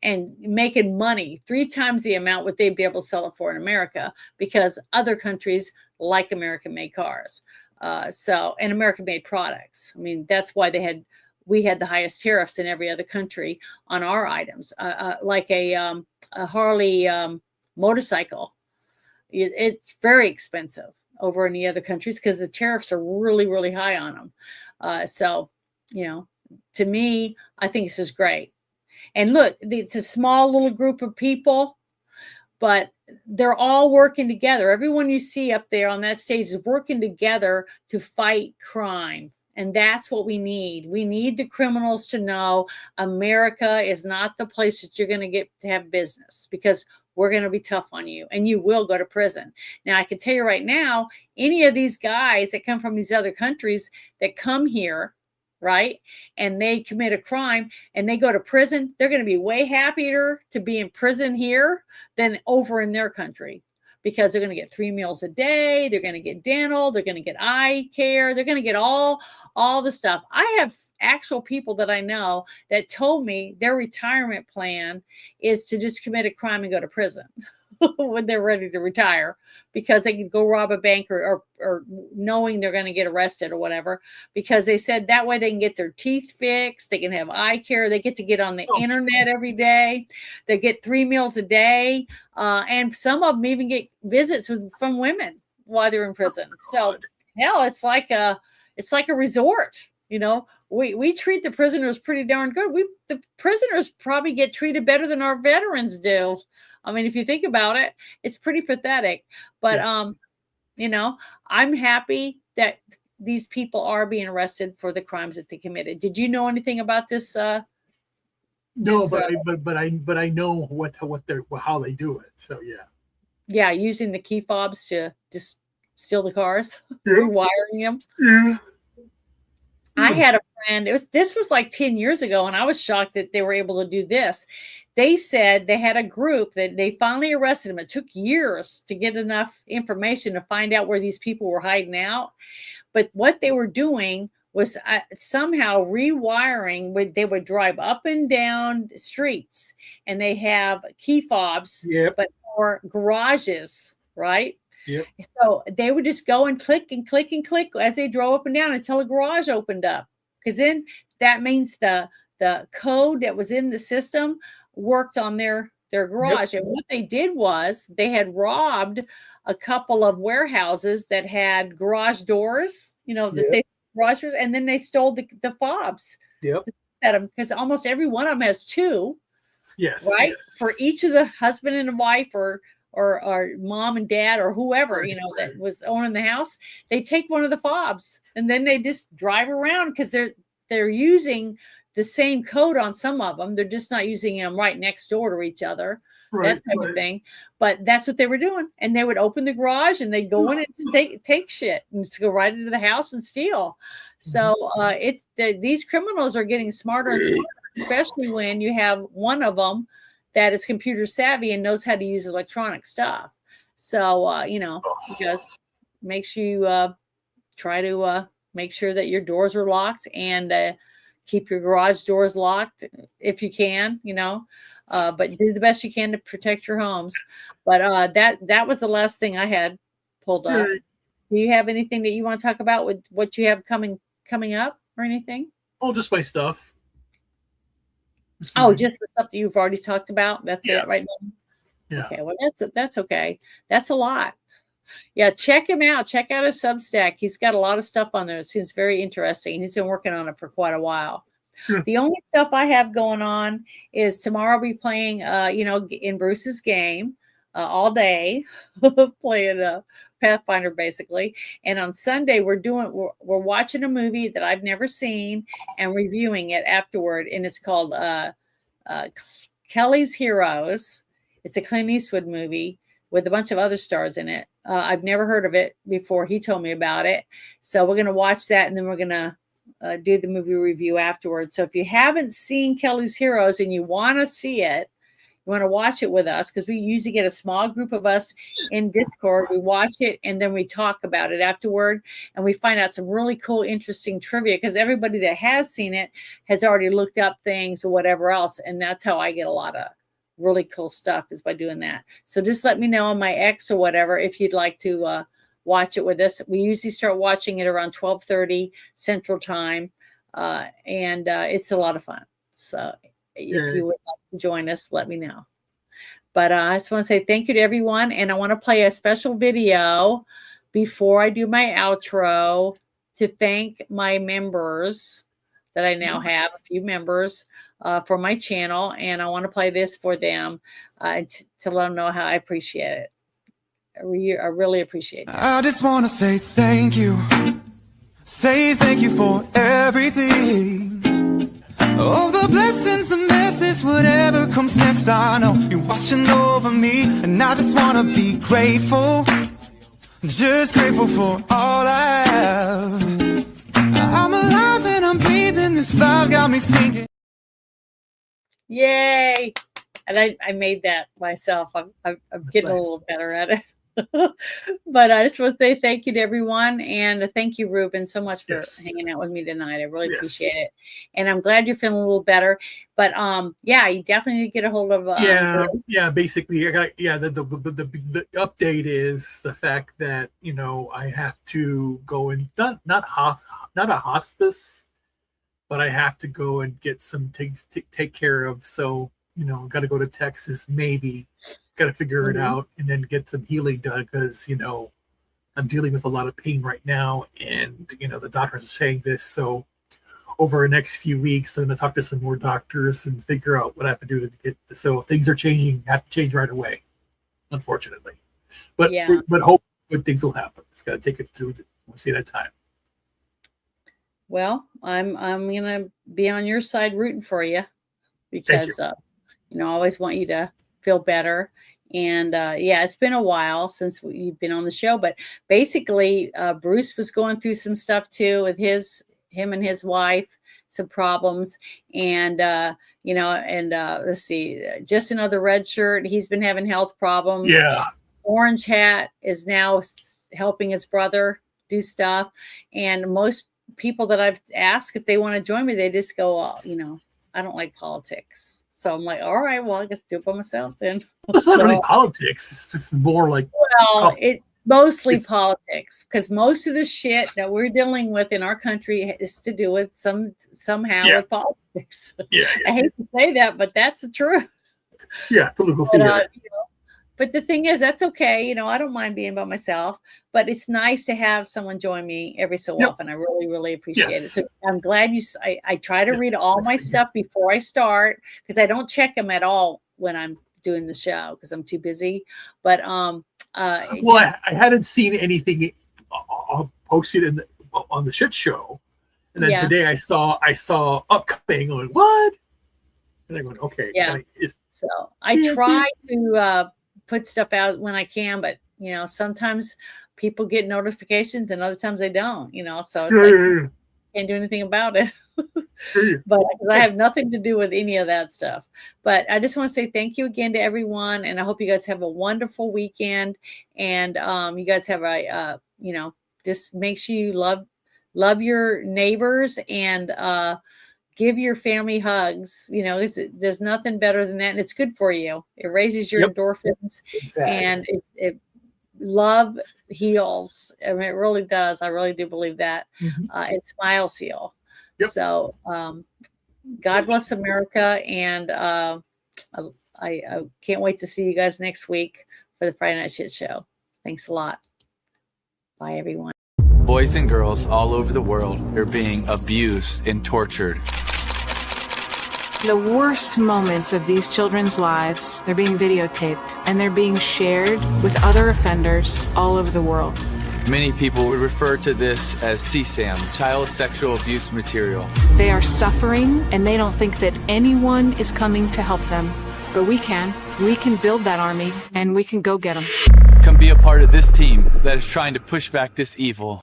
And making money 3 times the amount what they'd be able to sell it for in America because other countries like American-made cars. And American-made products. I mean, that's why we had the highest tariffs in every other country on our items, like a Harley motorcycle. It's very expensive over in the other countries because the tariffs are really, really high on them. So, you know, to me, I think this is great. And look, it's a small little group of people, but they're all working together. Everyone you see up there on that stage is working together to fight crime. And that's what we need. We need the criminals to know America is not the place that you're going to get to have business because we're going to be tough on you and you will go to prison. Now, I can tell you right now, any of these guys that come from these other countries that come here right? And they commit a crime and they go to prison, they're going to be way happier to be in prison here than over in their country, because they're going to get 3 meals a day. They're going to get dental. They're going to get eye care. They're going to get all the stuff. I have actual people that I know that told me their retirement plan is to just commit a crime and go to prison when they're ready to retire, because they can go rob a bank or knowing they're going to get arrested or whatever, because they said that way they can get their teeth fixed. They can have eye care. They get to get on the internet every day. They get 3 meals a day. And some of them even get visits from women while they're in prison. So hell, it's like a resort. You know, we treat the prisoners pretty darn good. The prisoners probably get treated better than our veterans do. I mean, if you think about it, it's pretty pathetic. But, you know, I'm happy that these people are being arrested for the crimes that they committed. Did you know anything about this? No, but I know how they do it. So yeah. Yeah, using the key fobs to just steal the cars, rewiring them. Yeah. I had a friend, this was like 10 years ago, and I was shocked that they were able to do this. They said they had a group that they finally arrested them. It took years to get enough information to find out where these people were hiding out. But what they were doing was somehow rewiring. They would drive up and down streets, and they have key fobs, but for garages, right? Yep. So they would just go and click and click and click as they drove up and down until a garage opened up. Because then that means the code that was in the system worked on their garage. Yep. And what they did was they had robbed a couple of warehouses that had garage doors, you know, that they garage doors, and then they stole the fobs. Yep. Because almost every one of them has 2. Yes. Right? Yes. For each of the husband and wife or mom and dad or whoever, you know, that was owning the house, they take one of the fobs and then they just drive around, because they're using the same code on some of them. They're just not using them right next door to each other, that type of thing. But that's what they were doing. And they would open the garage and they'd go in and take shit and just go right into the house and steal. So these criminals are getting smarter and smarter, especially when you have one of them that is computer savvy and knows how to use electronic stuff. So, you know, just make sure you try to make sure that your doors are locked, and keep your garage doors locked if you can, you know, but do the best you can to protect your homes. But that was the last thing I had pulled up. Do you have anything that you want to talk about with what you have coming up or anything? Oh, just my stuff. Oh, just the stuff that you've already talked about. That's it right now. Yeah. Okay. Well, that's okay. That's a lot. Yeah. Check him out. Check out his Substack. He's got a lot of stuff on there. It seems very interesting. He's been working on it for quite a while. The only stuff I have going on is tomorrow I'll be playing, you know, in Bruce's game all day, playing Pathfinder basically. And on Sunday we're watching a movie that I've never seen and reviewing it afterward. And it's called Kelly's Heroes. It's a Clint Eastwood movie with a bunch of other stars in it. I've never heard of it before. He told me about it. So we're going to watch that, and then we're going to do the movie review afterwards. So if you haven't seen Kelly's Heroes and you want to see it, you want to watch it with us, because we usually get a small group of us in Discord. We watch it and then we talk about it afterward, and we find out some really cool, interesting trivia, because everybody that has seen it has already looked up things or whatever else. And that's how I get a lot of really cool stuff, is by doing that. So just let me know on my X or whatever if you'd like to watch it with us. We usually start watching it around 12:30 Central Time, and it's a lot of fun. So if you would like to join us, let me know. But I just want to say thank you to everyone, and I want to play a special video before I do my outro to thank my members that I now have, a few members for my channel, and I want to play this for them to let them know how I appreciate it. I really appreciate it. I just want to say thank you. Say thank you for everything. All the blessings, the messes, whatever comes next, I know you're watching over me. And I just want to be grateful. Just grateful for all I have. I'm alive and I'm breathing. breathing, this vibe's got me singing. Yay! And I made that myself. I'm getting a little better at it. But I just want to say thank you to everyone, and thank you, Ruben, so much for hanging out with me tonight. I really appreciate it, and I'm glad you're feeling a little better. But yeah, you definitely need to get a hold of. Basically, I got the update is the fact that I have to go and not a hospice, but I have to go and get some things to take care of. So got to go to Texas, maybe. Got to figure it out and then get some healing done because I'm dealing with a lot of pain right now, and the doctors are saying this. So over the next few weeks, I'm going to talk to some more doctors and figure out what I have to do to get. So if things are changing, I have to change right away, unfortunately. But hope good things will happen. It's got to take it through one day at a time. Well, I'm gonna be on your side rooting for you because I always want you to feel better. And it's been a while since you've been on the show, but basically Bruce was going through some stuff too with him and his wife, some problems, and let's see, just another red shirt. He's been having health problems. Yeah. Orange Hat is now helping his brother do stuff, and most people that I've asked if they want to join me, they just go, I don't like politics. So I'm like, all right, well, I guess do it by myself then. It's not really politics. It's just more like it's mostly politics, because most of the shit that we're dealing with in our country is to do with somehow with politics. I hate to say that, but that's the truth. Yeah, political theater. But the thing is, that's okay. I don't mind being by myself, but it's nice to have someone join me every so often. I really, really appreciate it. So I'm glad I try to read all my stuff before I start, because I don't check them at all when I'm doing the show because I'm too busy. But I hadn't seen anything posted on the shit show, and then today I saw upcoming. Going, what? And I'm going, okay. So I try to put stuff out when I can, but sometimes people get notifications and other times they don't. So it's can't do anything about it. But I have nothing to do with any of that stuff. But I just want to say thank you again to everyone, and I hope you guys have a wonderful weekend. And you guys have a just make sure you love your neighbors and give your family hugs. There's nothing better than that, and it's good for you. It raises your endorphins, and it love heals. I mean, it really does. I really do believe that. And smiles heal. So God bless America, and I can't wait to see you guys next week for the Friday Night Shit Show. Thanks a lot. Bye, everyone. Boys and girls all over the world are being abused and tortured. The worst moments of these children's lives, they're being videotaped and they're being shared with other offenders all over the world. Many people would refer to this as CSAM, child sexual abuse material. They are suffering and they don't think that anyone is coming to help them. But we can. We can build that army and we can go get them. Come be a part of this team that is trying to push back this evil.